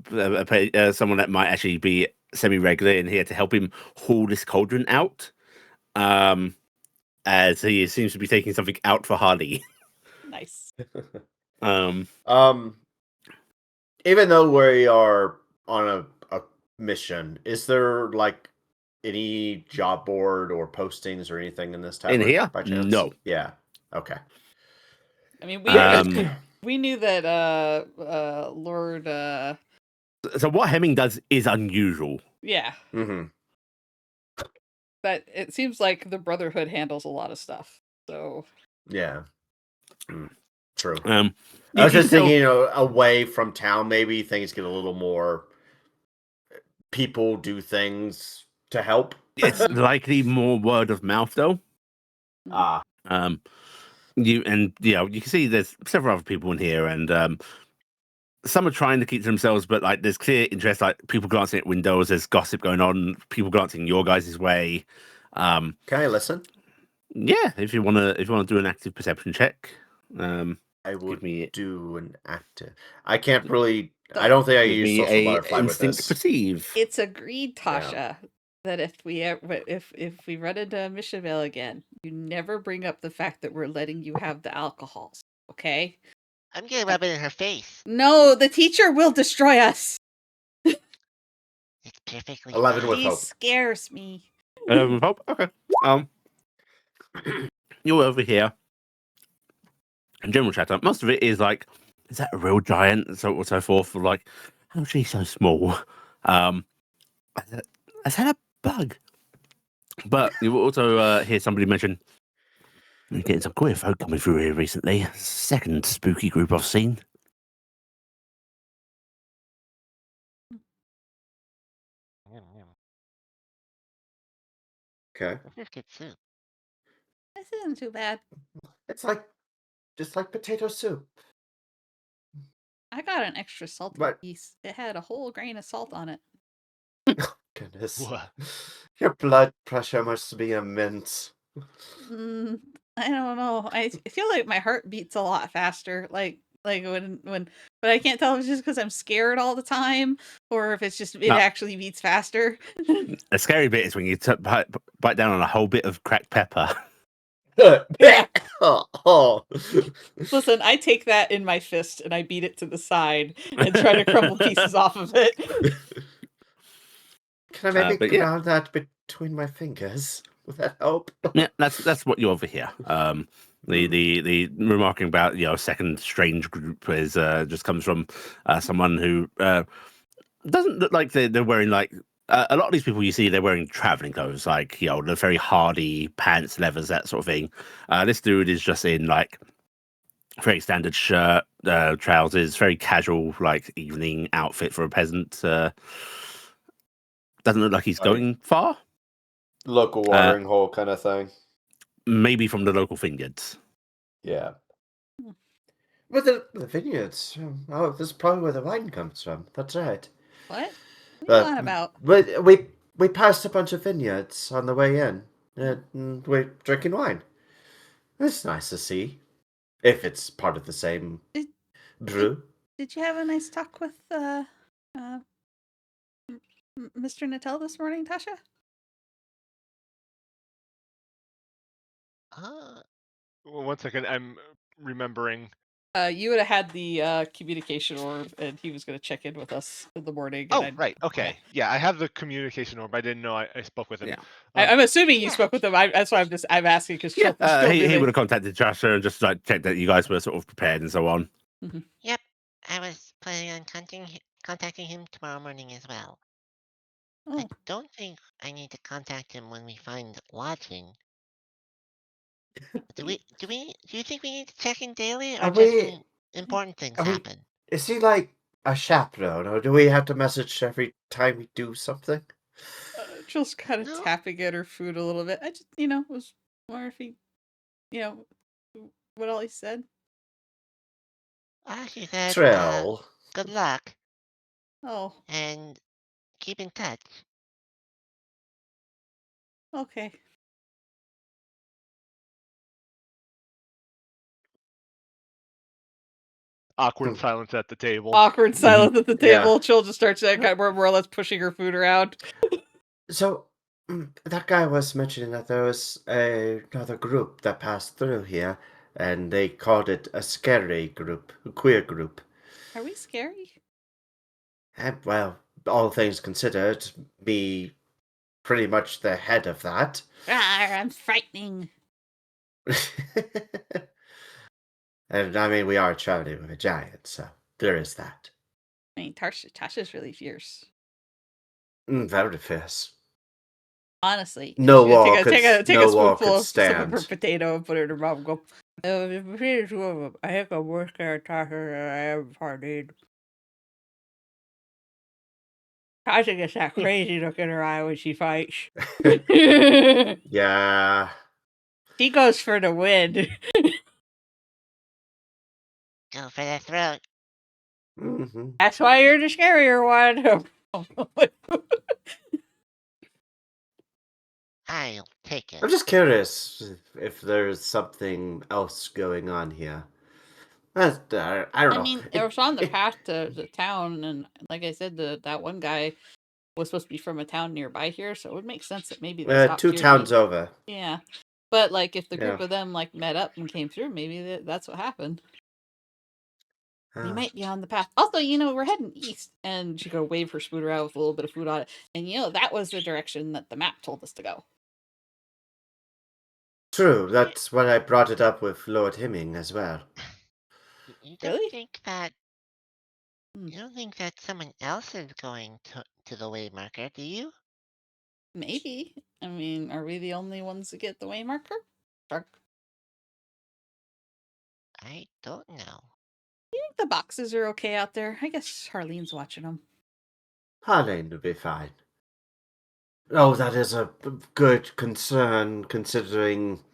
[SPEAKER 1] someone that might actually be semi-regular in here to help him haul this cauldron out. As he seems to be taking something out for Harley.
[SPEAKER 3] Nice.
[SPEAKER 2] Even though we are on a mission, is there like any job board or postings or anything in this tavern?
[SPEAKER 1] In here?
[SPEAKER 2] By chance?
[SPEAKER 1] No.
[SPEAKER 2] Yeah. Okay.
[SPEAKER 3] I mean, we knew that Lord.
[SPEAKER 1] So what Hemming does is unusual.
[SPEAKER 3] Yeah.
[SPEAKER 2] Mm-hmm.
[SPEAKER 3] But it seems like the Brotherhood handles a lot of stuff. So.
[SPEAKER 2] Yeah. True.
[SPEAKER 1] I
[SPEAKER 2] was just thinking, away from town, maybe things get a little more. People do things to help.
[SPEAKER 1] It's likely more word of mouth, though. You can see there's several other people in here, and some are trying to keep to themselves, but like there's clear interest, like people glancing at windows, there's gossip going on, people glancing your guys' way.
[SPEAKER 2] Can I listen?
[SPEAKER 1] Yeah, if you wanna do an active perception check.
[SPEAKER 2] I would
[SPEAKER 1] me
[SPEAKER 2] do an active. I can't really. I don't think I
[SPEAKER 1] give
[SPEAKER 2] use
[SPEAKER 1] me
[SPEAKER 2] social
[SPEAKER 1] a
[SPEAKER 2] butterfly with
[SPEAKER 1] instinct
[SPEAKER 2] this.
[SPEAKER 1] perceive.
[SPEAKER 3] It's agreed,
[SPEAKER 2] Yeah.
[SPEAKER 3] Tasha, that if we run into Mishabel again, you never bring up the fact that we're letting you have the alcohols. Okay?
[SPEAKER 4] I'm gonna rub it in her face.
[SPEAKER 3] No, the teacher will destroy us.
[SPEAKER 4] It's perfectly
[SPEAKER 2] 11 with
[SPEAKER 4] fine.
[SPEAKER 3] He
[SPEAKER 2] hope.
[SPEAKER 3] scares me.
[SPEAKER 1] Hope. Okay. You're over here. In general chatter, most of it is like, is that a real giant? So on and so forth. Like, how's she so small? Is that a bug? But you will also hear somebody mention, you're getting some queer folk coming through here recently. Second spooky group I've seen.
[SPEAKER 2] Okay.
[SPEAKER 4] This is good soup.
[SPEAKER 3] This isn't too bad.
[SPEAKER 2] It's like just like potato soup.
[SPEAKER 3] I got an extra salty
[SPEAKER 2] But
[SPEAKER 3] piece. It had a whole grain of salt on it.
[SPEAKER 2] goodness,
[SPEAKER 5] What?
[SPEAKER 2] your blood pressure must be immense.
[SPEAKER 3] I don't know. I feel like my heart beats a lot faster. Like when, but I can't tell if it's just because I'm scared all the time, or if it's just it
[SPEAKER 1] No.
[SPEAKER 3] actually beats faster.
[SPEAKER 1] The scary bit is when you bite down on a whole bit of cracked pepper.
[SPEAKER 2] Oh.
[SPEAKER 3] Listen, I take that in my fist and I beat it to the side and try to crumble pieces off of it.
[SPEAKER 2] Can I maybe
[SPEAKER 1] but yeah.
[SPEAKER 2] ground that between my fingers? Would that help?
[SPEAKER 1] Yeah, that's what you overhear. The remarking about second strange group is just comes from someone who doesn't look like they're wearing like a lot of these people you see they're wearing traveling clothes like the very hardy pants, leathers, that sort of thing. This dude is just in like very standard shirt, trousers, very casual like evening outfit for a peasant. Doesn't look like he's going far.
[SPEAKER 2] Local watering hole kind of thing.
[SPEAKER 1] Maybe from the local vineyards.
[SPEAKER 2] Yeah. But the vineyards. Oh, this is probably where the wine comes from. That's right.
[SPEAKER 3] What? What are you on about?
[SPEAKER 2] We passed a bunch of vineyards on the way in. And we're drinking wine. It's nice to see. If it's part of the same brew.
[SPEAKER 3] Did you have a nice talk with Mr. Natel this morning, Tasha?
[SPEAKER 5] Well, 1 second. I'm remembering.
[SPEAKER 3] You would have had the communication orb, and he was going to check in with us in the morning.
[SPEAKER 5] Oh,
[SPEAKER 3] And
[SPEAKER 5] right. Okay. Yeah, I have the communication orb. I didn't know I spoke with him.
[SPEAKER 1] Yeah.
[SPEAKER 3] I'm assuming you spoke with him. That's why I'm asking because
[SPEAKER 1] He would have contacted Tasha and just like checked that you guys were sort of prepared and so on.
[SPEAKER 3] Mm-hmm.
[SPEAKER 4] Yep, I was planning on contacting him tomorrow morning as well. I don't think I need to contact him when we find lodging. Do you think we need to check in daily, or just when important things happen?
[SPEAKER 2] Is he like a chaperone, or do we have to message every time we do something?
[SPEAKER 3] Jill's kind of tapping at her food a little bit. I just, was wondering if he, what all he said.
[SPEAKER 4] He said,
[SPEAKER 2] Trihl.
[SPEAKER 4] good luck.
[SPEAKER 3] Oh.
[SPEAKER 4] And keep in touch.
[SPEAKER 3] Okay.
[SPEAKER 5] Awkward silence at the table.
[SPEAKER 3] Awkward silence at the table. Yeah. Jill just starts kind of more or less pushing her food around.
[SPEAKER 2] So, that guy was mentioning that there was another group that passed through here, and they called it a scary group, a queer group.
[SPEAKER 3] Are we scary?
[SPEAKER 2] Well, all things considered, me pretty much the head of that.
[SPEAKER 3] I'm frightening.
[SPEAKER 2] And I mean, we are traveling with a giant, so there is that.
[SPEAKER 3] I mean, Tasha's really fierce.
[SPEAKER 2] Very fierce.
[SPEAKER 3] Honestly,
[SPEAKER 2] no wall
[SPEAKER 3] take a spoonful of some of her potato and put it in her mouth and go. I think I'm worse at Tasha than I am Harleen. Tasha gets that crazy look in her eye when she fights.
[SPEAKER 2] Yeah.
[SPEAKER 3] She goes for the win.
[SPEAKER 4] Go for the throat.
[SPEAKER 2] Mm-hmm.
[SPEAKER 3] That's why you're the scarier one.
[SPEAKER 4] I'll take it.
[SPEAKER 2] I'm just curious if there's something else going on here. I don't
[SPEAKER 3] I
[SPEAKER 2] know.
[SPEAKER 3] mean, it was on the path to the town, and like I said, that one guy was supposed to be from a town nearby here, so it would make sense that maybe they stopped
[SPEAKER 2] 2
[SPEAKER 3] here.
[SPEAKER 2] towns over.
[SPEAKER 3] Yeah, but like if the
[SPEAKER 2] Yeah.
[SPEAKER 3] group of them like met up and came through, maybe that's what happened. They might be on the path. Also, we're heading east, and she go wave her scooter out with a little bit of food on it, and that was the direction that the map told us to go.
[SPEAKER 2] True, that's when I brought it up with Lord Hemming as well.
[SPEAKER 4] You don't
[SPEAKER 3] Really?
[SPEAKER 4] think that
[SPEAKER 3] Hmm.
[SPEAKER 4] you don't think that someone else is going to the way marker, do you?
[SPEAKER 3] Maybe. I mean, are we the only ones that get the way marker? Dark.
[SPEAKER 4] I don't know.
[SPEAKER 3] You think the boxes are okay out there? I guess Harleen's watching them.
[SPEAKER 2] Harleen will be fine. Oh, that is a good concern, considering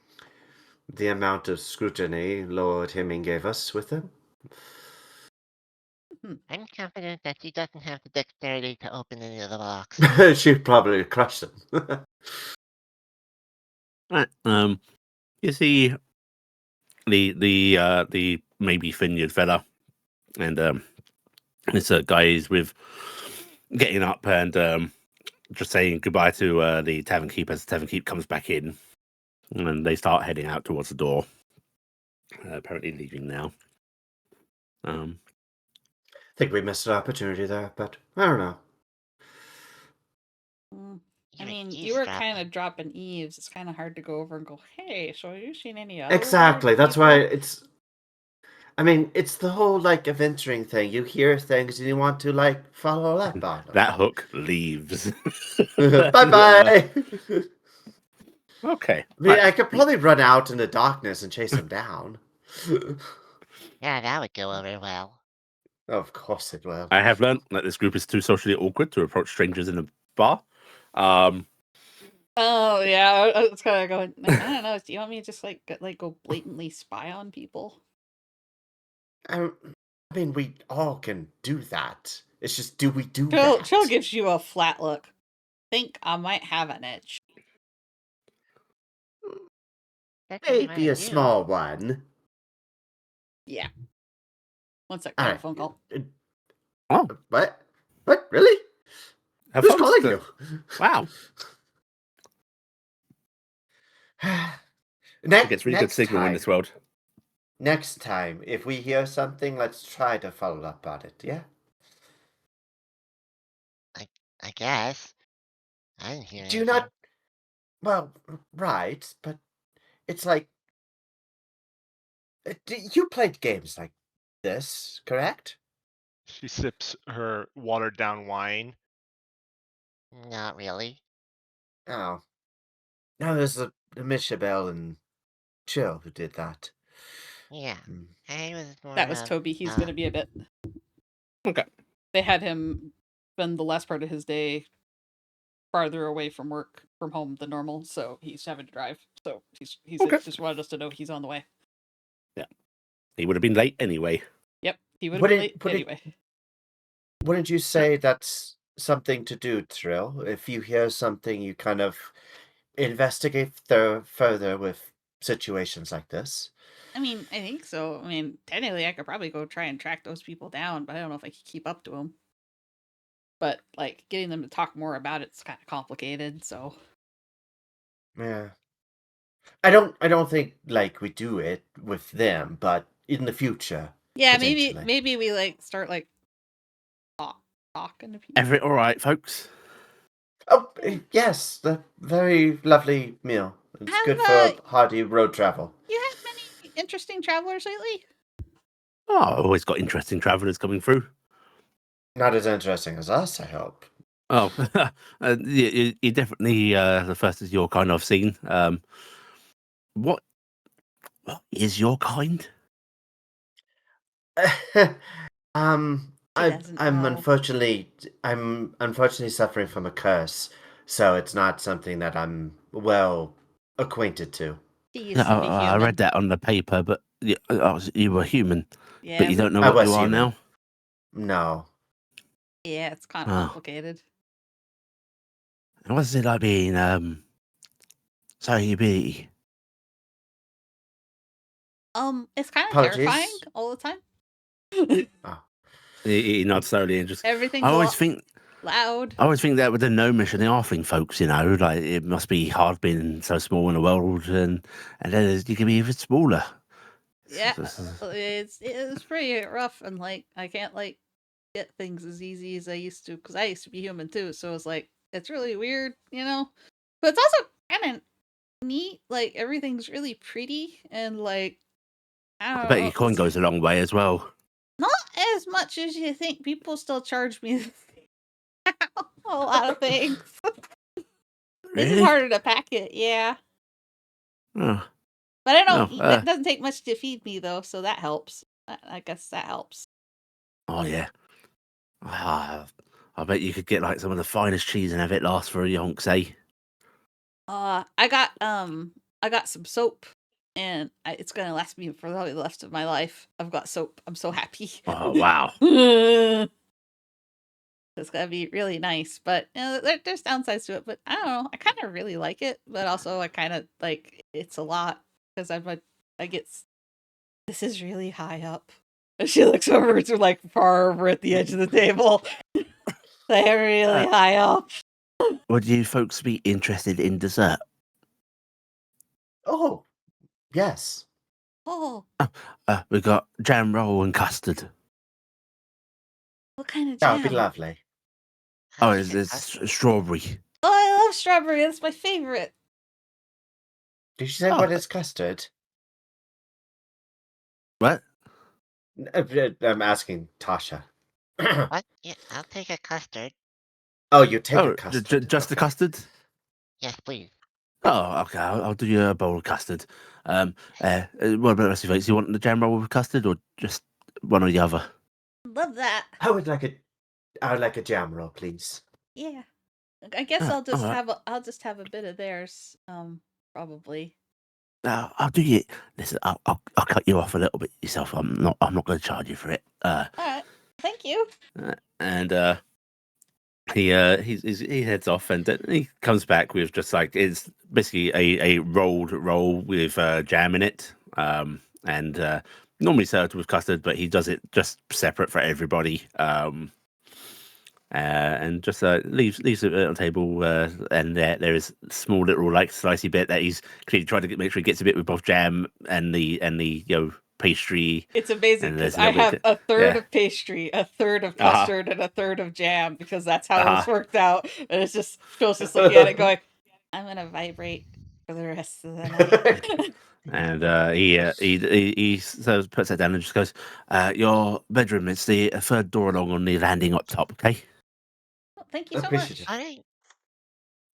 [SPEAKER 2] the amount of scrutiny Lord Hemming gave us with him.
[SPEAKER 4] I'm confident that she doesn't have the dexterity to open any of the boxes.
[SPEAKER 2] She'd probably crush them.
[SPEAKER 1] Right. You see the maybe Finnered fella, and this guy is with getting up and just saying goodbye to the tavern keep as the tavern keep comes back in, and they start heading out towards the door. Apparently leaving now.
[SPEAKER 2] I think we missed an opportunity there, but I don't know.
[SPEAKER 3] I
[SPEAKER 4] You're
[SPEAKER 3] mean, you were
[SPEAKER 4] eavesdropping.
[SPEAKER 3] kind of dropping eaves. It's kind of hard to go over and go, hey, so have you seen any other
[SPEAKER 2] Exactly,
[SPEAKER 3] weird
[SPEAKER 2] that's why
[SPEAKER 3] people?"
[SPEAKER 2] it's the whole, like, adventuring thing. You hear things and you want to, like, follow up on them.
[SPEAKER 1] That hook leaves.
[SPEAKER 2] Bye-bye!
[SPEAKER 1] Okay.
[SPEAKER 2] I mean,
[SPEAKER 1] right.
[SPEAKER 2] I could probably run out in the darkness and chase him down.
[SPEAKER 4] Yeah, that would go over well.
[SPEAKER 2] Of course it will.
[SPEAKER 1] I have learned that this group is too socially awkward to approach strangers in a bar.
[SPEAKER 3] Oh, yeah. I was kind of going, I don't know. Do you want me to just, go blatantly spy on people?
[SPEAKER 2] I mean, we all can do that. It's just, do we do
[SPEAKER 3] Trihl
[SPEAKER 2] that?
[SPEAKER 3] gives you a flat look. Think I might have an itch.
[SPEAKER 4] That's what you
[SPEAKER 2] Maybe a
[SPEAKER 4] wanna do.
[SPEAKER 2] small one.
[SPEAKER 3] Yeah. One sec, I have a
[SPEAKER 2] Alright.
[SPEAKER 3] phone call.
[SPEAKER 1] Oh,
[SPEAKER 2] What? What? Really?
[SPEAKER 1] her
[SPEAKER 2] Who's
[SPEAKER 1] phone's
[SPEAKER 2] calling
[SPEAKER 1] still-
[SPEAKER 2] you?
[SPEAKER 1] Wow. It gets really good signal in this world.
[SPEAKER 2] Next time, if we hear something, let's try to follow up on it, yeah?
[SPEAKER 4] I guess. I didn't hear
[SPEAKER 2] Do you
[SPEAKER 4] anything.
[SPEAKER 2] not... Well, right, but it's like... You played games like this, correct?
[SPEAKER 5] She sips her watered down wine.
[SPEAKER 4] Not really.
[SPEAKER 2] Oh. No, there's the Mishabel and Chill who did that.
[SPEAKER 4] Yeah.
[SPEAKER 2] Mm.
[SPEAKER 4] I was more
[SPEAKER 3] That was
[SPEAKER 4] of,
[SPEAKER 3] Toby. He's going to be a bit.
[SPEAKER 1] Okay.
[SPEAKER 3] They had him spend the last part of his day farther away from home than normal, so he's having to drive. So he's
[SPEAKER 1] Okay.
[SPEAKER 3] just wanted us to know he's on the way.
[SPEAKER 1] Yeah. He would have been late anyway.
[SPEAKER 3] Yep, he would have been late anyway.
[SPEAKER 2] Wouldn't you say that's something to do, Trihl? If you hear something, you kind of investigate further with situations like this?
[SPEAKER 3] I mean, I think so. I mean, technically, I could probably go try and track those people down, but I don't know if I could keep up to them. But like getting them to talk more about it's kind of complicated. So
[SPEAKER 2] Yeah. I don't think like we do it with them, but in the future.
[SPEAKER 3] yeah,
[SPEAKER 2] potentially.
[SPEAKER 3] maybe we start talking to people.
[SPEAKER 1] Everything all right, folks?
[SPEAKER 2] Oh yes, the very lovely meal. It's good for hardy road travel.
[SPEAKER 3] You had many interesting travelers lately?
[SPEAKER 1] Oh, I've always got interesting travellers coming through.
[SPEAKER 2] Not as interesting as us, I hope.
[SPEAKER 1] Oh, you're definitely the first of your kind I've seen. What is your kind?
[SPEAKER 2] I'm
[SPEAKER 3] doesn't know.
[SPEAKER 2] unfortunately suffering from a curse, so it's not something that I'm well acquainted to.
[SPEAKER 3] He used to be
[SPEAKER 1] I
[SPEAKER 3] human.
[SPEAKER 1] read that on the paper, but you were human.
[SPEAKER 3] Yeah,
[SPEAKER 1] But you don't know
[SPEAKER 2] I
[SPEAKER 1] what
[SPEAKER 2] was
[SPEAKER 1] you are
[SPEAKER 2] human.
[SPEAKER 1] now?
[SPEAKER 2] No.
[SPEAKER 3] Yeah, it's kind of
[SPEAKER 1] Oh.
[SPEAKER 3] complicated.
[SPEAKER 1] What's it like being so you be?
[SPEAKER 3] It's kind of
[SPEAKER 2] Apologies.
[SPEAKER 3] terrifying all the time.
[SPEAKER 2] Oh.
[SPEAKER 1] He nods slowly and just.
[SPEAKER 3] Everything's
[SPEAKER 1] I always think
[SPEAKER 3] loud.
[SPEAKER 1] I always think that with the gnomish and the halfling folks, like it must be hard being so small in the world, and then you can be even smaller.
[SPEAKER 3] Yeah, it's pretty rough, and like I can't like get things as easy as I used to because I used to be human too. So it's like it's really weird, but it's also kind of neat. Like everything's really pretty and like I
[SPEAKER 1] I
[SPEAKER 3] don't
[SPEAKER 1] bet
[SPEAKER 3] know,
[SPEAKER 1] your coin goes a long way as well.
[SPEAKER 3] not as much as you think. People still charge me a lot of things. It's just
[SPEAKER 1] Really?
[SPEAKER 3] harder to pack it, yeah.
[SPEAKER 1] Oh,
[SPEAKER 3] But I don't.
[SPEAKER 1] no.
[SPEAKER 3] That doesn't take much to feed me though, so that helps. I guess that helps.
[SPEAKER 1] Oh yeah. I bet you could get like some of the finest cheese and have it last for a yonks, eh?
[SPEAKER 3] I got some soap, and it's gonna last me for the rest of my life. I've got soap. I'm so happy.
[SPEAKER 1] Oh wow.
[SPEAKER 3] It's gonna be really nice, but there's downsides to it. But I don't know. I kind of really like it, but also I kind of like it's a lot because I get this is really high up. And she looks over to like far over at the edge of the table. They're really high up.
[SPEAKER 1] Would you folks be interested in dessert?
[SPEAKER 2] Oh, yes.
[SPEAKER 3] Oh,
[SPEAKER 1] We got jam roll and custard.
[SPEAKER 3] what kind of
[SPEAKER 2] That
[SPEAKER 3] jam?
[SPEAKER 2] would be lovely.
[SPEAKER 1] Oh,
[SPEAKER 4] How is it
[SPEAKER 1] it's
[SPEAKER 4] custard?
[SPEAKER 1] strawberry.
[SPEAKER 3] Oh, I love strawberry. That's my favorite.
[SPEAKER 2] Did you say
[SPEAKER 1] Oh.
[SPEAKER 2] what is custard?
[SPEAKER 1] What?
[SPEAKER 2] I'm asking Tasha.
[SPEAKER 4] What? Yeah, I'll take a custard.
[SPEAKER 2] Oh, you take
[SPEAKER 1] Oh,
[SPEAKER 2] a custard.
[SPEAKER 1] just the
[SPEAKER 2] Okay.
[SPEAKER 1] custard?
[SPEAKER 4] Yes, please.
[SPEAKER 1] Oh, okay. I'll do you a bowl of custard. What about the rest of you folks? You want the jam roll with custard or just one or the other?
[SPEAKER 3] Love that.
[SPEAKER 2] I would like a jam roll, please.
[SPEAKER 3] Yeah. I guess
[SPEAKER 1] Ah,
[SPEAKER 3] I'll
[SPEAKER 1] alright.
[SPEAKER 3] just have a bit of theirs. Probably.
[SPEAKER 1] I'll do you. Listen, I'll cut you off a little bit yourself. I'm not going to charge you for it.
[SPEAKER 3] All right. Thank you.
[SPEAKER 1] And he heads off and then he comes back with just like it's basically a rolled roll with jam in it. And normally served with custard, but he does it just separate for everybody. And just leaves it on the table, and there is a small little like slicey bit that he's clearly trying to make sure he gets a bit with both jam and the pastry.
[SPEAKER 3] It's amazing
[SPEAKER 1] And
[SPEAKER 3] because
[SPEAKER 1] there's a
[SPEAKER 3] I
[SPEAKER 1] little
[SPEAKER 3] have
[SPEAKER 1] bit-
[SPEAKER 3] a third
[SPEAKER 1] yeah.
[SPEAKER 3] of pastry, a third of
[SPEAKER 1] Uh-huh.
[SPEAKER 3] custard, and a third of jam because that's how it's
[SPEAKER 1] Uh-huh.
[SPEAKER 3] worked out. And it's just Phil's just looking at it going, "I'm gonna vibrate for the rest of the night."
[SPEAKER 1] And he sort of puts it down and just goes, "Your bedroom. It's the third door along on the landing up top. Okay.
[SPEAKER 3] Thank you so
[SPEAKER 2] Appreciate
[SPEAKER 3] much.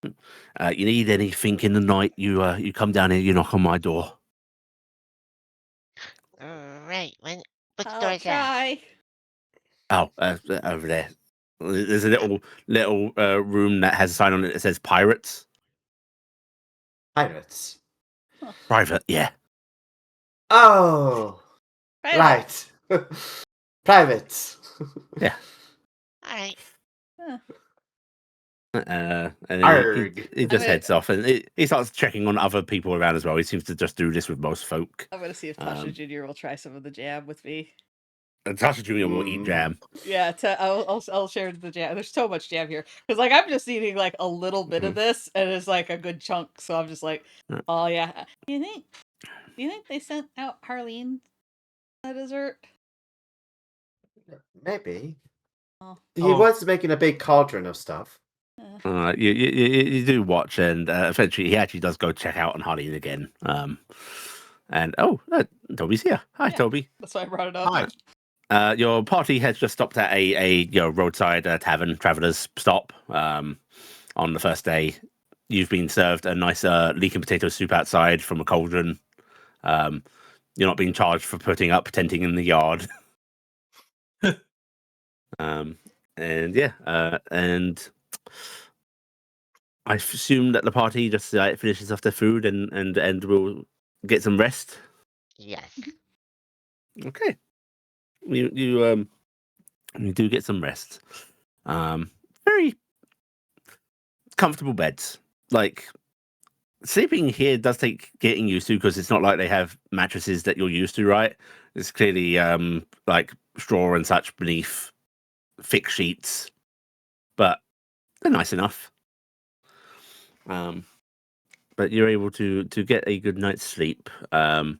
[SPEAKER 2] it.
[SPEAKER 4] All right.
[SPEAKER 1] You need anything in the night? You come down here. You knock on my door.
[SPEAKER 4] Right. Which door
[SPEAKER 3] I'll
[SPEAKER 4] is that?
[SPEAKER 3] try.
[SPEAKER 1] Oh, over there. There's a little room that has a sign on it that says pirates.
[SPEAKER 2] Pirates.
[SPEAKER 1] Private, yeah.
[SPEAKER 2] Oh, right. Privates.
[SPEAKER 1] Yeah.
[SPEAKER 4] All right.
[SPEAKER 1] And then
[SPEAKER 2] Arg.
[SPEAKER 1] he just
[SPEAKER 3] Okay.
[SPEAKER 1] heads off and he starts checking on other people around as well. He seems to just do this with most folk.
[SPEAKER 3] I'm gonna see if Tasha
[SPEAKER 1] Um,
[SPEAKER 3] Jr. will try some of the jam with me.
[SPEAKER 1] And Tasha Jr. will eat jam.
[SPEAKER 3] Yeah, I'll share the jam. There's so much jam here because like I'm just eating like a little bit of this, and it's like a good chunk. So I'm just like, oh yeah. Do you think they sent out Harleen a dessert?
[SPEAKER 2] Maybe.
[SPEAKER 3] Oh.
[SPEAKER 2] He was making a big cauldron of stuff.
[SPEAKER 1] You do watch, and eventually he actually does go check out on Harleen again. And Toby's here. Hi,
[SPEAKER 3] Yeah.
[SPEAKER 1] Toby.
[SPEAKER 3] That's why I brought it up.
[SPEAKER 2] Hi.
[SPEAKER 1] Your party has just stopped at a roadside tavern, travelers stop. On the first day, you've been served a nice leek and potato soup outside from a cauldron. You're not being charged for putting up tenting in the yard. And I assume that the party just finishes off their food and will get some rest.
[SPEAKER 4] Yes.
[SPEAKER 1] Okay, you do get some rest. Very comfortable beds, like sleeping here does take getting used to because it's not like they have mattresses that you're used to, right? It's clearly like straw and such beneath thick sheets, but they're nice enough. But you're able to get a good night's sleep. And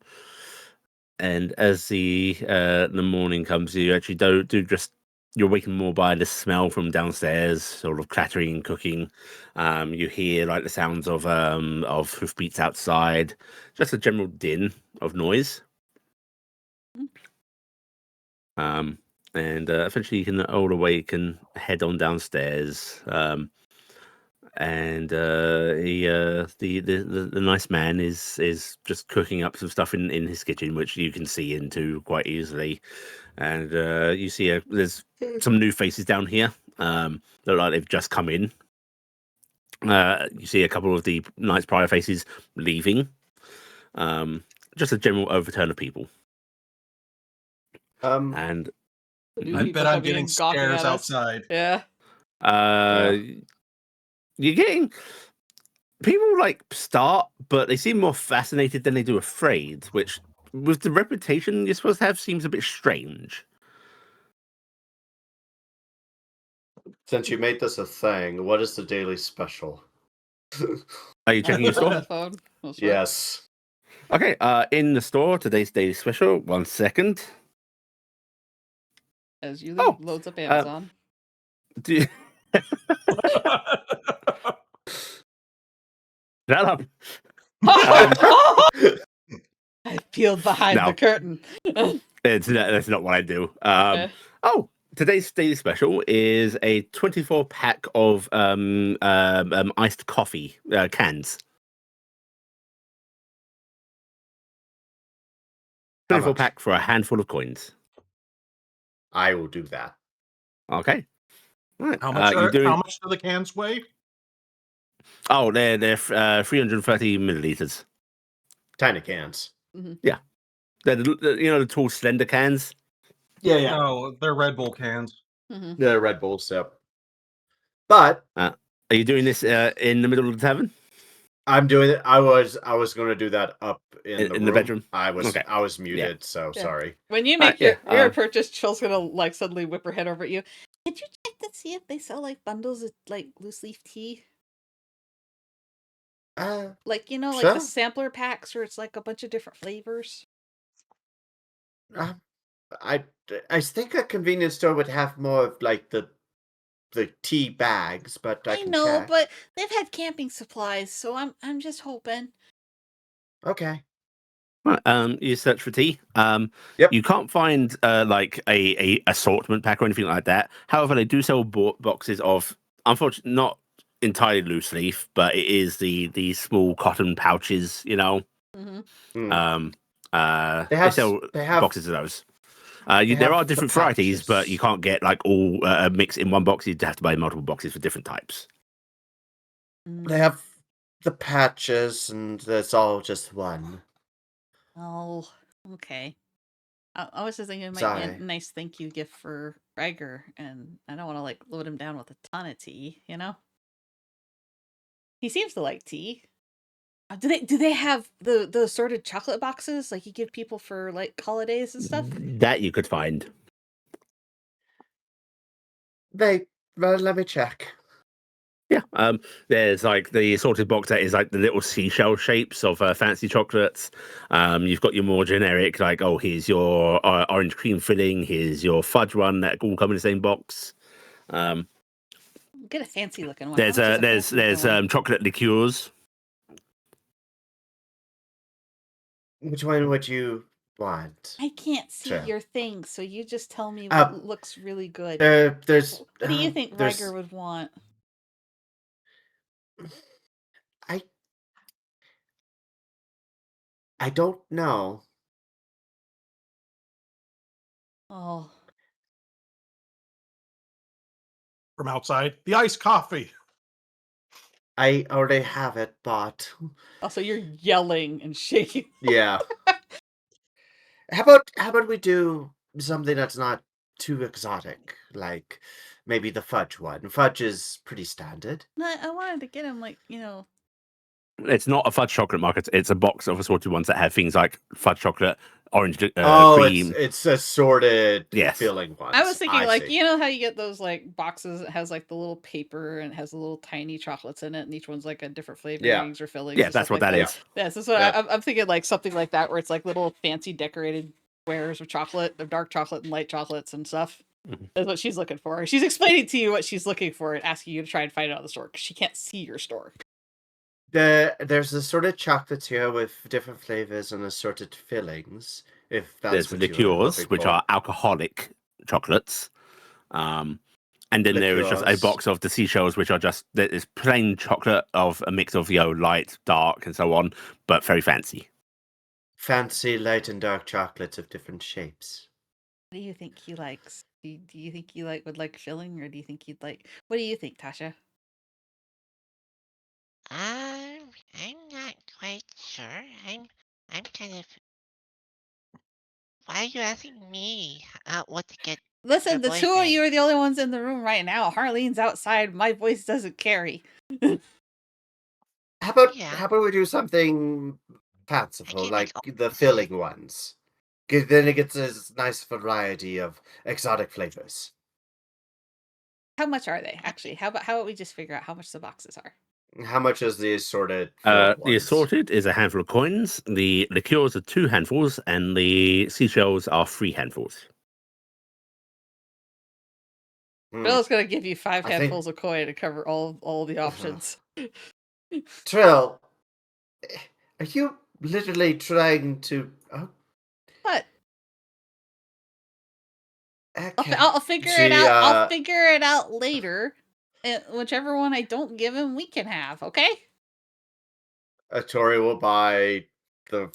[SPEAKER 1] as the morning comes, you actually do just you're wakened more by the smell from downstairs, sort of clattering and cooking. You hear like the sounds of hoofbeats outside, just a general din of noise. And eventually you can all awake and head on downstairs. And the nice man is just cooking up some stuff in his kitchen, which you can see into quite easily. And you see there's some new faces down here. Look like they've just come in. You see a couple of the night's prior faces leaving. Just a general overturn of people. And
[SPEAKER 6] I bet I'm getting scares outside.
[SPEAKER 3] Yeah.
[SPEAKER 1] You're getting people like start, but they seem more fascinated than they do afraid, which with the reputation you're supposed to have seems a bit strange.
[SPEAKER 2] Since you made this a thing, what is the daily special?
[SPEAKER 1] Are you checking your store?
[SPEAKER 2] Yes.
[SPEAKER 1] Okay, in the store, today's daily special, 1 second.
[SPEAKER 3] As Yuli loads up Amazon.
[SPEAKER 1] Do you... Shut up.
[SPEAKER 3] I peeled behind the curtain.
[SPEAKER 1] That's not what I do. Oh, today's daily special is a 24-pack of iced coffee cans. 24-pack for a handful of coins.
[SPEAKER 2] I will do that.
[SPEAKER 1] Okay. Right.
[SPEAKER 6] How much do the cans weigh?
[SPEAKER 1] Oh, they're 330 milliliters.
[SPEAKER 2] Tiny cans.
[SPEAKER 3] Mm-hmm.
[SPEAKER 1] Yeah. They're the tall, slender cans.
[SPEAKER 2] Yeah.
[SPEAKER 6] No, they're Red Bull cans.
[SPEAKER 3] Mm-hmm.
[SPEAKER 2] They're Red Bulls, yep. But
[SPEAKER 1] are you doing this in the middle of the tavern?
[SPEAKER 2] I'm doing it. I was going to do that up in
[SPEAKER 1] the bedroom.
[SPEAKER 2] I was muted, so sorry.
[SPEAKER 3] When you make your purchase, Chill's gonna like suddenly whip her head over at you. Did you check to see if they sell like bundles of like loose leaf tea? Like like the sampler packs where it's like a bunch of different flavors.
[SPEAKER 2] I think a convenience store would have more of like the tea bags, but I can
[SPEAKER 3] know,
[SPEAKER 2] check.
[SPEAKER 3] but they've had camping supplies, so I'm just hoping.
[SPEAKER 2] Okay.
[SPEAKER 1] Right, you search for tea.
[SPEAKER 2] Yep.
[SPEAKER 1] You can't find like a assortment pack or anything like that. However, they do sell boxes of, unfortunately, not entirely loose leaf, but it is the small cotton pouches.
[SPEAKER 3] Mm-hmm.
[SPEAKER 1] They have boxes of those. There are different varieties, but you can't get like all mixed in one box. You'd have to buy multiple boxes for different types.
[SPEAKER 2] They have the patches, and it's all just one.
[SPEAKER 3] Oh, okay. I was just thinking it might be a nice thank you gift for Riker, and I don't want to like load him down with a ton of tea, He seems to like tea. Do they have the assorted chocolate boxes like you give people for like holidays and stuff?
[SPEAKER 1] That you could find.
[SPEAKER 2] Well, let me check.
[SPEAKER 1] Yeah, there's like the assorted box that is like the little seashell shapes of fancy chocolates. You've got your more generic, like, oh, here's your orange cream filling, here's your fudge one that all come in the same box.
[SPEAKER 3] Get a fancy looking one.
[SPEAKER 1] There's chocolate liqueurs.
[SPEAKER 2] Which one would you want?
[SPEAKER 3] I can't see your thing, so you just tell me what looks really good. What do you think Riker would want?
[SPEAKER 2] I don't know.
[SPEAKER 3] Oh.
[SPEAKER 6] From outside, the iced coffee.
[SPEAKER 2] I already have it bought.
[SPEAKER 3] Oh, so you're yelling and shaking.
[SPEAKER 2] Yeah. How about we do something that's not too exotic, like maybe the fudge one. Fudge is pretty standard.
[SPEAKER 3] No, I wanted to get him like,
[SPEAKER 1] It's not a fudge chocolate, Margaret. It's a box of assorted ones that have things like fudge chocolate, orange cream.
[SPEAKER 2] It's assorted
[SPEAKER 1] Yes.
[SPEAKER 2] filling ones.
[SPEAKER 3] I was thinking, like,
[SPEAKER 2] see.
[SPEAKER 3] you know how you get those like boxes that has like the little paper and has the little tiny chocolates in it, and each one's like a different flavorings or fillings.
[SPEAKER 1] Yeah,
[SPEAKER 3] and
[SPEAKER 1] that's
[SPEAKER 3] stuff
[SPEAKER 1] what
[SPEAKER 3] like
[SPEAKER 1] that is.
[SPEAKER 3] Yeah, so I'm thinking like something like that, where it's like little fancy decorated squares of chocolate, of dark chocolate and light chocolates and stuff.
[SPEAKER 1] Mhm.
[SPEAKER 3] That's what she's looking for. She's explaining to you what she's looking for and asking you to try and find it on the store because she can't see your store.
[SPEAKER 2] There's assorted chocolates here with different flavors and assorted fillings. If that's
[SPEAKER 1] There's
[SPEAKER 2] what you were
[SPEAKER 1] liqueurs,
[SPEAKER 2] hoping
[SPEAKER 1] which
[SPEAKER 2] for.
[SPEAKER 1] are alcoholic chocolates. And then there is just a box of the seashells, which are just it's plain chocolate of a mix of light, dark, and so on, but very fancy.
[SPEAKER 2] Fancy light and dark chocolates of different shapes.
[SPEAKER 3] What do you think he likes? Do you think he would like filling, or do you think he'd like? What do you think, Tasha?
[SPEAKER 4] I'm not quite sure. I'm kind of. Why are you asking me what to get?
[SPEAKER 3] Listen,
[SPEAKER 4] your
[SPEAKER 3] the two of
[SPEAKER 4] boyfriend?
[SPEAKER 3] you are the only ones in the room right now. Harleen's outside. My voice doesn't carry.
[SPEAKER 2] How about
[SPEAKER 4] Yeah.
[SPEAKER 2] we do something fanciful,
[SPEAKER 4] can't
[SPEAKER 2] like
[SPEAKER 4] make
[SPEAKER 2] the filling ones? Then it gets a nice variety of exotic flavors.
[SPEAKER 3] How much are they actually? How about we just figure out how much the boxes are?
[SPEAKER 2] How much is the assorted?
[SPEAKER 1] The
[SPEAKER 2] ones?
[SPEAKER 1] assorted is a handful of coins. The liqueurs are 2 handfuls, and the seashells are 3 handfuls.
[SPEAKER 3] Bill's gonna give you 5
[SPEAKER 2] I think-
[SPEAKER 3] handfuls of coin to cover all the options.
[SPEAKER 2] Trihl, are you literally trying to? Oh,
[SPEAKER 3] What?
[SPEAKER 2] okay.
[SPEAKER 3] I'll figure it out. I'll figure it out later. And whichever one I don't give him, we can have. Okay?
[SPEAKER 2] Atoria will buy the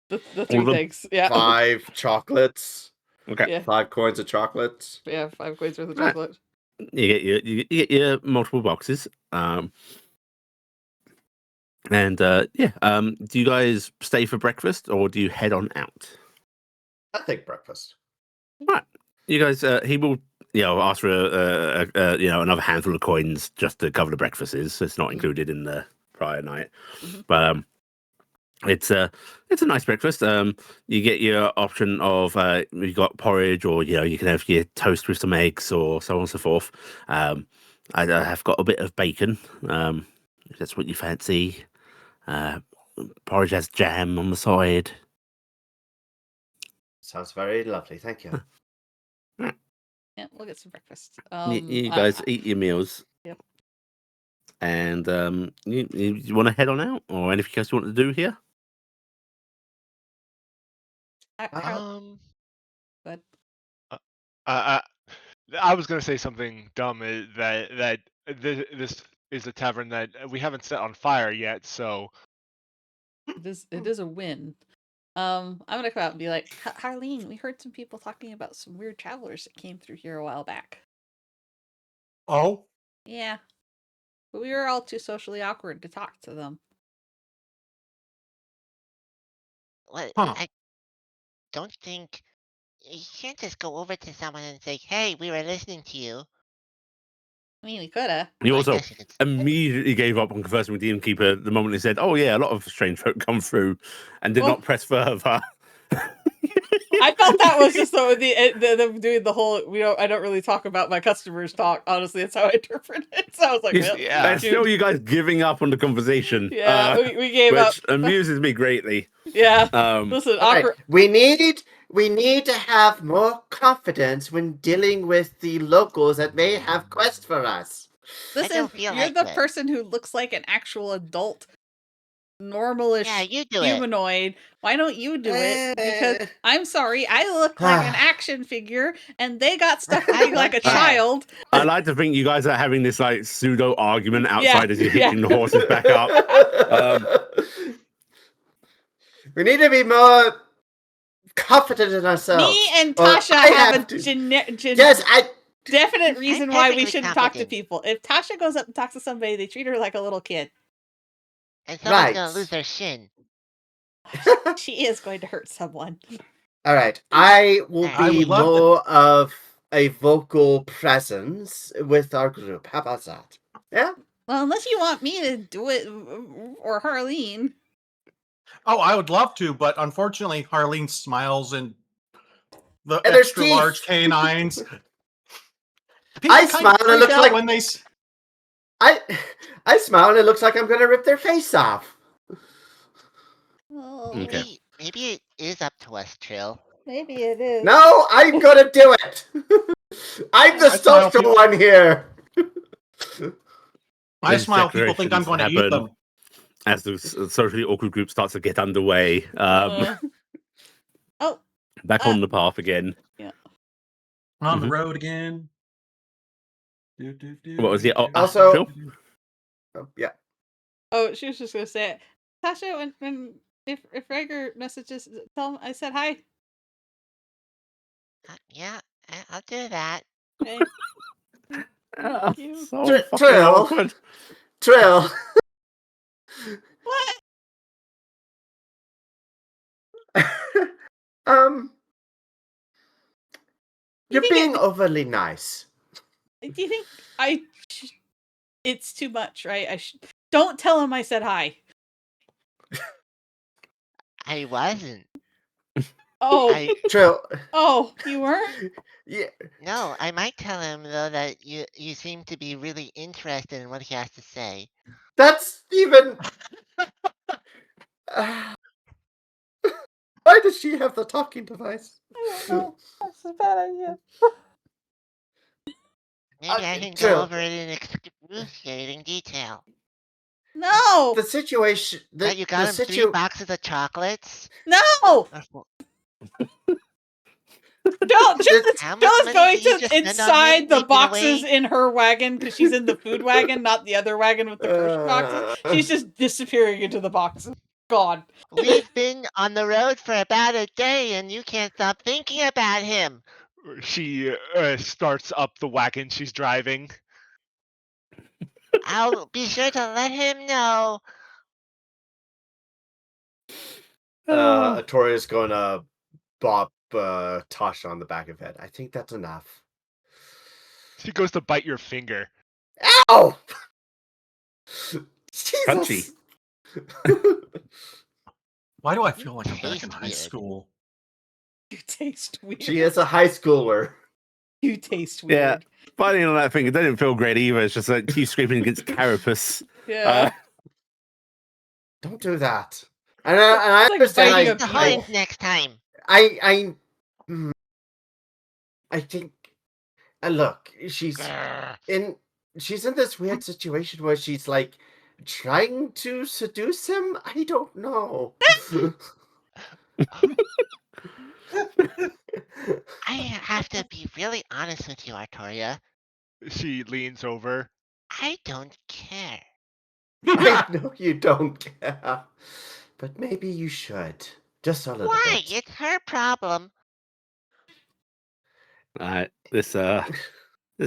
[SPEAKER 3] The 3 things. Yeah.
[SPEAKER 2] 5 chocolates.
[SPEAKER 1] Okay.
[SPEAKER 3] Yeah.
[SPEAKER 2] 5 coins of chocolates.
[SPEAKER 3] Yeah. 5 coins worth of
[SPEAKER 1] Right.
[SPEAKER 3] chocolate.
[SPEAKER 1] You get your multiple boxes. And do you guys stay for breakfast or do you head on out?
[SPEAKER 2] I think breakfast.
[SPEAKER 1] Right. You guys, he will, ask for another handful of coins just to cover the breakfasts. It's not included in the prior night, but it's a nice breakfast. You get your option of you got porridge, or you can have your toast with some eggs, or so on and so forth. I have got a bit of bacon. If that's what you fancy. Porridge has jam on the side.
[SPEAKER 2] Sounds very lovely. Thank you.
[SPEAKER 3] Yeah, we'll get some breakfast.
[SPEAKER 1] You guys eat your meals.
[SPEAKER 3] Yep.
[SPEAKER 1] And you want to head on out, or anything else you want to do here?
[SPEAKER 3] But
[SPEAKER 5] I was gonna say something dumb. That this is a tavern that we haven't set on fire yet, so
[SPEAKER 3] it is a win. I'm gonna come out and be like, Harleen, we heard some people talking about some weird travelers that came through here a while back.
[SPEAKER 6] Oh?
[SPEAKER 3] Yeah. But we were all too socially awkward to talk to them.
[SPEAKER 4] Well,
[SPEAKER 6] Huh.
[SPEAKER 4] I don't think you can't just go over to someone and say, "Hey, we were listening to you."
[SPEAKER 3] I mean, we coulda.
[SPEAKER 1] You
[SPEAKER 4] Well, I
[SPEAKER 1] also
[SPEAKER 4] guess you could-
[SPEAKER 1] immediately gave up on conversing with the innkeeper the moment he said, "Oh yeah, a lot of strange folk come through," and did not press further.
[SPEAKER 3] I felt that was just them doing the whole. I don't really talk about my customers talk. Honestly, that's how I interpret it. So I was like, well,
[SPEAKER 1] I still you guys giving up on the conversation.
[SPEAKER 3] Yeah, we gave up.
[SPEAKER 1] Which amuses me greatly.
[SPEAKER 3] Yeah. Listen, awkward.
[SPEAKER 2] Right. We need to have more confidence when dealing with the locals that may have quests for us.
[SPEAKER 3] Listen,
[SPEAKER 4] feel
[SPEAKER 3] you're
[SPEAKER 4] like
[SPEAKER 3] the
[SPEAKER 4] it.
[SPEAKER 3] person who looks like an actual adult, normalish
[SPEAKER 4] Yeah, you do it.
[SPEAKER 3] humanoid. Why don't you do it? Because I'm sorry, I look like an action figure, and they got stuck looking like a child.
[SPEAKER 1] I like to think you guys are having this like pseudo argument outside as you're hitching the horses back up.
[SPEAKER 2] We need to be more confident in ourselves.
[SPEAKER 3] Me and Tasha have a definite reason why we shouldn't talk to people. If Tasha goes up and talks to somebody, they treat her like a little kid.
[SPEAKER 4] And someone's gonna lose their shin.
[SPEAKER 3] She is going to hurt someone.
[SPEAKER 2] All right, I will be more of a vocal presence with our group. How about that? Yeah.
[SPEAKER 3] Well, unless you want me to do it, or Harleen.
[SPEAKER 6] Oh, I would love to, but unfortunately, Harleen smiles and the
[SPEAKER 2] And there's
[SPEAKER 6] extra large
[SPEAKER 2] teeth.
[SPEAKER 6] canines.
[SPEAKER 2] I
[SPEAKER 6] People kind
[SPEAKER 2] smile
[SPEAKER 6] of
[SPEAKER 2] and it
[SPEAKER 6] freak
[SPEAKER 2] looks
[SPEAKER 6] out
[SPEAKER 2] like
[SPEAKER 6] when they.
[SPEAKER 2] I smile and it looks like I'm gonna rip their face off.
[SPEAKER 3] Oh,
[SPEAKER 1] Okay.
[SPEAKER 4] Maybe it is up to us, Trihl.
[SPEAKER 3] maybe it is.
[SPEAKER 2] No, I'm gonna do it. I'm the
[SPEAKER 6] I smile,
[SPEAKER 2] social
[SPEAKER 6] people-
[SPEAKER 2] one here.
[SPEAKER 6] I
[SPEAKER 1] These
[SPEAKER 6] smile. People think I'm
[SPEAKER 1] declarations
[SPEAKER 6] going to eat
[SPEAKER 1] happen
[SPEAKER 6] them.
[SPEAKER 1] as the socially awkward group starts to get underway.
[SPEAKER 3] Oh,
[SPEAKER 1] Back on the path again.
[SPEAKER 6] On the
[SPEAKER 1] Mhm.
[SPEAKER 6] road again.
[SPEAKER 1] What was it? Oh,
[SPEAKER 2] Also-
[SPEAKER 1] Phil?
[SPEAKER 2] Yeah.
[SPEAKER 3] oh, she was just gonna say it. Tasha, when if Rager messages, tell him I said hi.
[SPEAKER 4] Yeah, I'll do that.
[SPEAKER 3] Okay.
[SPEAKER 1] Ah,
[SPEAKER 3] you.
[SPEAKER 1] so
[SPEAKER 2] Trihl.
[SPEAKER 1] fucking awkward.
[SPEAKER 2] Trill.
[SPEAKER 3] What?
[SPEAKER 2] You're
[SPEAKER 3] think
[SPEAKER 2] being overly nice.
[SPEAKER 3] Do you think it's too much, right? Don't tell him I said hi.
[SPEAKER 4] I wasn't.
[SPEAKER 3] Oh,
[SPEAKER 2] Trill.
[SPEAKER 3] oh, you weren't?
[SPEAKER 2] Yeah.
[SPEAKER 4] No, I might tell him though that you seem to be really interested in what he has to say.
[SPEAKER 2] That's even. Why does she have the talking device?
[SPEAKER 3] I don't know. That's a bad idea.
[SPEAKER 4] Maybe I can
[SPEAKER 2] Trill.
[SPEAKER 4] go over it in excruciating detail.
[SPEAKER 3] No,
[SPEAKER 2] The situation.
[SPEAKER 4] That you got him 3 boxes of chocolates.
[SPEAKER 3] no. Jill's
[SPEAKER 4] How much
[SPEAKER 3] going
[SPEAKER 4] money did you
[SPEAKER 3] to
[SPEAKER 4] just spend on
[SPEAKER 3] inside
[SPEAKER 4] him
[SPEAKER 3] the
[SPEAKER 4] taking
[SPEAKER 3] boxes
[SPEAKER 4] away?
[SPEAKER 3] in her wagon because she's in the food wagon, not the other wagon with the first boxes. She's just disappearing into the boxes. God.
[SPEAKER 4] We've been on the road for about a day and you can't stop thinking about him.
[SPEAKER 5] She starts up the wagon she's driving.
[SPEAKER 4] I'll be sure to let him know.
[SPEAKER 2] Atoria's gonna bop Tasha on the back of the head. I think that's enough.
[SPEAKER 5] She goes to bite your finger.
[SPEAKER 2] Ow! Jesus.
[SPEAKER 1] Crunchy.
[SPEAKER 6] Why do I feel like I'm back
[SPEAKER 4] Taste
[SPEAKER 6] in high
[SPEAKER 4] weird.
[SPEAKER 6] school?
[SPEAKER 3] You taste weird.
[SPEAKER 2] She is a high schooler.
[SPEAKER 3] You taste
[SPEAKER 1] Yeah.
[SPEAKER 3] weird.
[SPEAKER 1] Biting on that finger didn't feel great either. It's just like you scraping against carapace.
[SPEAKER 3] Yeah.
[SPEAKER 2] Don't do that. And I
[SPEAKER 3] It's like
[SPEAKER 2] understand.
[SPEAKER 3] biting a
[SPEAKER 4] The
[SPEAKER 3] beetle.
[SPEAKER 4] horns next time.
[SPEAKER 2] I think. And look, she's
[SPEAKER 4] Grr.
[SPEAKER 2] in this weird situation where she's like trying to seduce him. I don't know.
[SPEAKER 4] I have to be really honest with you, Atoria.
[SPEAKER 5] She leans over.
[SPEAKER 4] I don't care.
[SPEAKER 2] I know you don't care, but maybe you should. Just a little
[SPEAKER 4] Why?
[SPEAKER 2] bit.
[SPEAKER 4] It's her problem.
[SPEAKER 1] This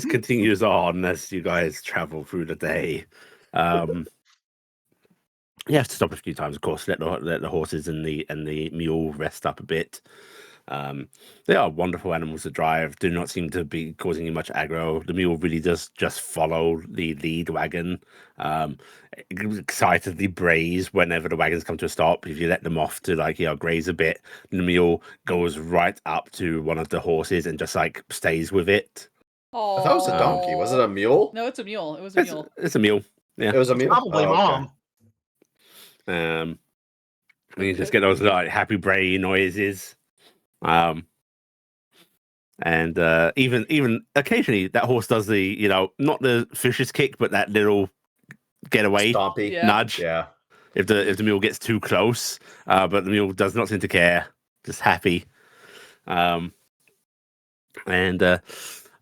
[SPEAKER 1] continues on as you guys travel through the day. You have to stop a few times, of course. Let the horses and the mule rest up a bit. They are wonderful animals to drive. Do not seem to be causing you much aggro. The mule really does just follow the lead wagon. Excitedly brays whenever the wagons come to a stop. If you let them off to graze a bit, the mule goes right up to one of the horses and just stays with it.
[SPEAKER 2] I thought it was a donkey. Was it a mule?
[SPEAKER 3] No, it's a mule. It was a mule.
[SPEAKER 1] It's a mule. Yeah.
[SPEAKER 2] It was a mule.
[SPEAKER 6] Probably
[SPEAKER 2] Oh, okay.
[SPEAKER 6] mom.
[SPEAKER 1] And you just get those happy bray noises. And even occasionally that horse does the not the vicious kick, but that little getaway
[SPEAKER 2] Stompy.
[SPEAKER 3] Yeah.
[SPEAKER 1] nudge.
[SPEAKER 2] Yeah.
[SPEAKER 1] If the mule gets too close, but the mule does not seem to care, just happy. And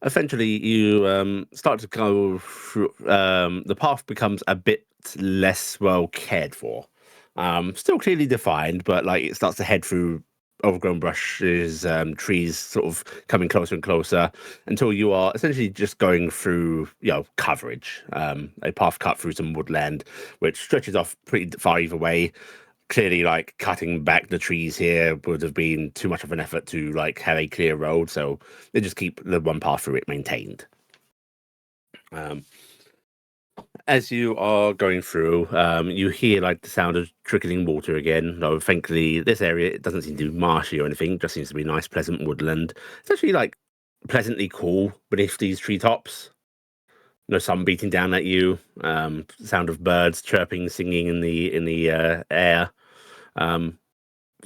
[SPEAKER 1] eventually you start to go through. The path becomes a bit less well cared for. Still clearly defined, but it starts to head through overgrown brushes, trees sort of coming closer and closer until you are essentially just going through, coverage. A path cut through some woodland, which stretches off pretty far either way. Clearly, cutting back the trees here would have been too much of an effort to have a clear road, so they just keep the one path through it maintained. As you are going through, you hear like the sound of trickling water again. Though thankfully, this area it doesn't seem to be marshy or anything. It just seems to be nice, pleasant woodland. It's actually like pleasantly cool beneath these treetops. No sun beating down at you. Sound of birds chirping, singing in the air.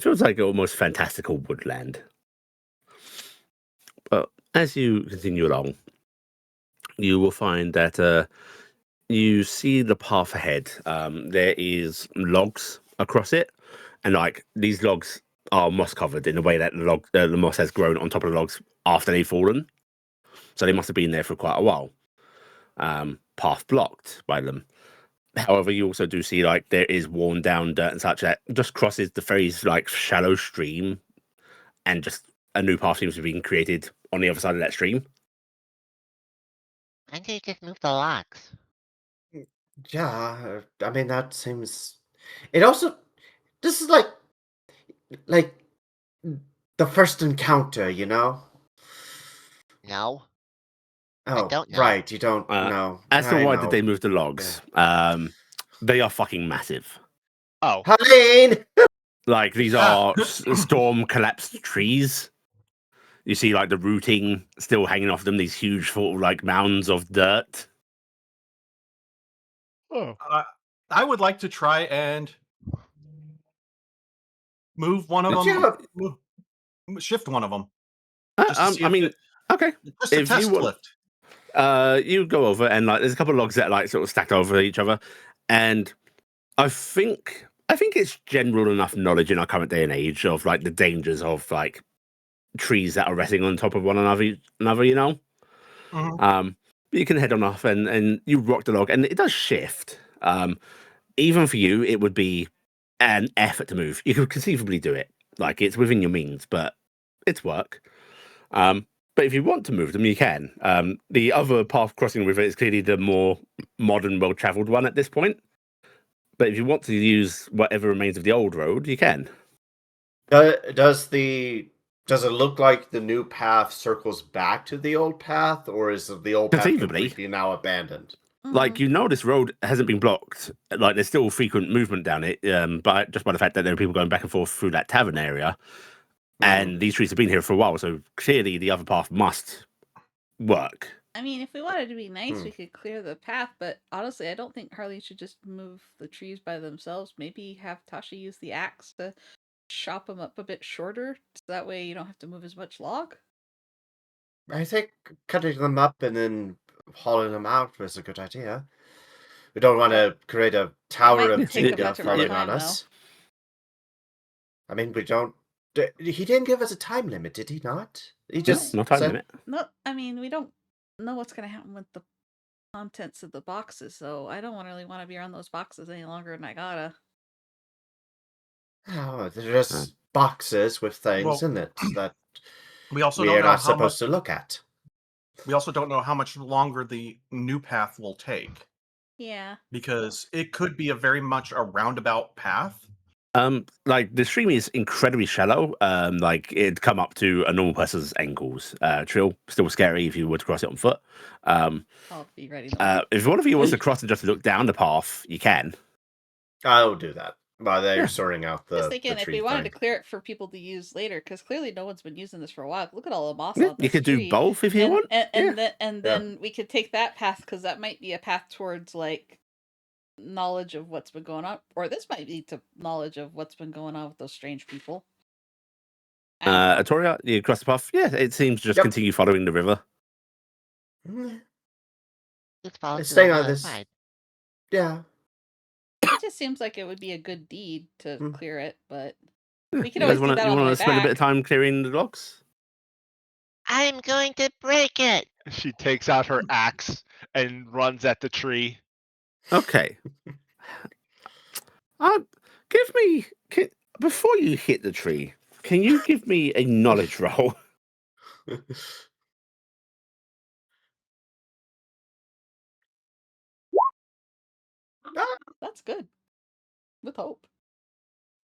[SPEAKER 1] Feels like almost fantastical woodland. But as you continue along, you will find that you see the path ahead. There is logs across it, and like these logs are moss covered in the way that the moss has grown on top of the logs after they've fallen. So they must have been there for quite a while. Path blocked by them. However, you also do see like there is worn down dirt and such that just crosses the very like shallow stream, and just a new path seems to be being created on the other side of that stream.
[SPEAKER 4] Why don't you just move the logs?
[SPEAKER 2] Yeah, I mean that seems. It also. This is like the first encounter, you know.
[SPEAKER 4] No.
[SPEAKER 2] Oh,
[SPEAKER 4] don't know.
[SPEAKER 2] right. You don't know.
[SPEAKER 1] As to
[SPEAKER 2] I
[SPEAKER 1] why
[SPEAKER 2] know.
[SPEAKER 1] did they move the logs? They are fucking massive.
[SPEAKER 5] Oh,
[SPEAKER 2] Harleen!
[SPEAKER 1] Like these are storm collapsed trees. You see like the rooting still hanging off them, these huge sort of like mounds of dirt.
[SPEAKER 5] oh.
[SPEAKER 6] I would like to try and move one of
[SPEAKER 2] Did you
[SPEAKER 6] them.
[SPEAKER 2] have
[SPEAKER 6] Shift one of them. Just to see
[SPEAKER 1] I
[SPEAKER 6] if
[SPEAKER 1] mean, okay.
[SPEAKER 6] just a
[SPEAKER 1] If
[SPEAKER 6] test
[SPEAKER 1] you want,
[SPEAKER 6] lift.
[SPEAKER 1] you go over and like there's a couple of logs that are, like sort of stacked over each other, and I think it's general enough knowledge in our current day and age of like the dangers of like trees that are resting on top of one another, you know.
[SPEAKER 6] Mhm.
[SPEAKER 1] But you can head on off and you rock the log and it does shift. Even for you, it would be an effort to move. You could conceivably do it, like it's within your means, but it's work. But if you want to move them, you can. The other path crossing the river is clearly the more modern, well-traveled one at this point. But if you want to use whatever remains of the old road, you can.
[SPEAKER 2] Does it look like the new path circles back to the old path, or is the old path
[SPEAKER 1] Conceivably.
[SPEAKER 2] completely now abandoned?
[SPEAKER 1] Like, you know, this road hasn't been blocked. Like, there's still frequent movement down it, but just by the fact that there are people going back and forth through that tavern area, and these trees have been here for a while, so clearly the other path must work.
[SPEAKER 3] I mean, if we wanted to be nice, we could clear the path, but honestly, I don't think Harleen should just move the trees by themselves. Maybe have Tasha use the axe to chop them up a bit shorter, so that way you don't have to move as much log.
[SPEAKER 2] I think cutting them up and then hauling them out was a good idea. We don't want to create a tower
[SPEAKER 3] might
[SPEAKER 2] of
[SPEAKER 3] take a
[SPEAKER 2] Jenga
[SPEAKER 3] bunch of our
[SPEAKER 2] falling
[SPEAKER 3] time,
[SPEAKER 2] on us. I mean, we don't. He didn't give us a time limit, did he not? He just
[SPEAKER 1] No time
[SPEAKER 2] said,
[SPEAKER 1] limit.
[SPEAKER 3] No, I mean, we don't know what's going to happen with the contents of the boxes, so I don't really want to be around those boxes any longer than I gotta.
[SPEAKER 2] "Oh, they're just boxes with things in it that
[SPEAKER 6] We also
[SPEAKER 2] we
[SPEAKER 6] don't
[SPEAKER 2] are
[SPEAKER 6] know
[SPEAKER 2] not
[SPEAKER 6] how
[SPEAKER 2] supposed
[SPEAKER 6] much.
[SPEAKER 2] to look at."
[SPEAKER 6] We also don't know how much longer the new path will take,
[SPEAKER 3] Yeah.
[SPEAKER 6] because it could be a very much a roundabout path.
[SPEAKER 1] Like the stream is incredibly shallow. Like it'd come up to a normal person's ankles. Trihl, still scary if you were to cross it on foot.
[SPEAKER 3] I'll be ready.
[SPEAKER 1] If one of you wants to cross and just look down the path, you can.
[SPEAKER 2] I'll do that while they're sorting out the
[SPEAKER 3] Just thinking, if
[SPEAKER 2] tree
[SPEAKER 3] we wanted
[SPEAKER 2] thing.
[SPEAKER 3] to clear it for people to use later, because clearly no one's been using this for a while. Look at all the moss
[SPEAKER 1] Yeah,
[SPEAKER 3] on this
[SPEAKER 1] you could
[SPEAKER 3] tree.
[SPEAKER 1] do both if you want.
[SPEAKER 3] And then we could take that path, because that might be a path towards like knowledge of what's been going on, or this might be to knowledge of what's been going on with those strange people.
[SPEAKER 1] Atoria, you cross the path. Yeah, it seems to just continue following the river.
[SPEAKER 4] Just follow
[SPEAKER 2] It's
[SPEAKER 4] to
[SPEAKER 2] staying
[SPEAKER 4] the
[SPEAKER 2] on
[SPEAKER 4] other
[SPEAKER 2] this.
[SPEAKER 4] side.
[SPEAKER 2] Yeah.
[SPEAKER 3] It just seems like it would be a good deed to clear it, but we can
[SPEAKER 1] You
[SPEAKER 3] always
[SPEAKER 1] guys
[SPEAKER 3] do that
[SPEAKER 1] you
[SPEAKER 3] on the
[SPEAKER 1] want
[SPEAKER 3] way
[SPEAKER 1] to spend a
[SPEAKER 3] back.
[SPEAKER 1] bit of time clearing the logs?
[SPEAKER 4] I'm going to break it.
[SPEAKER 5] She takes out her axe and runs at the tree.
[SPEAKER 1] Okay. Before you hit the tree, can you give me a knowledge roll?
[SPEAKER 3] That's good. With hope.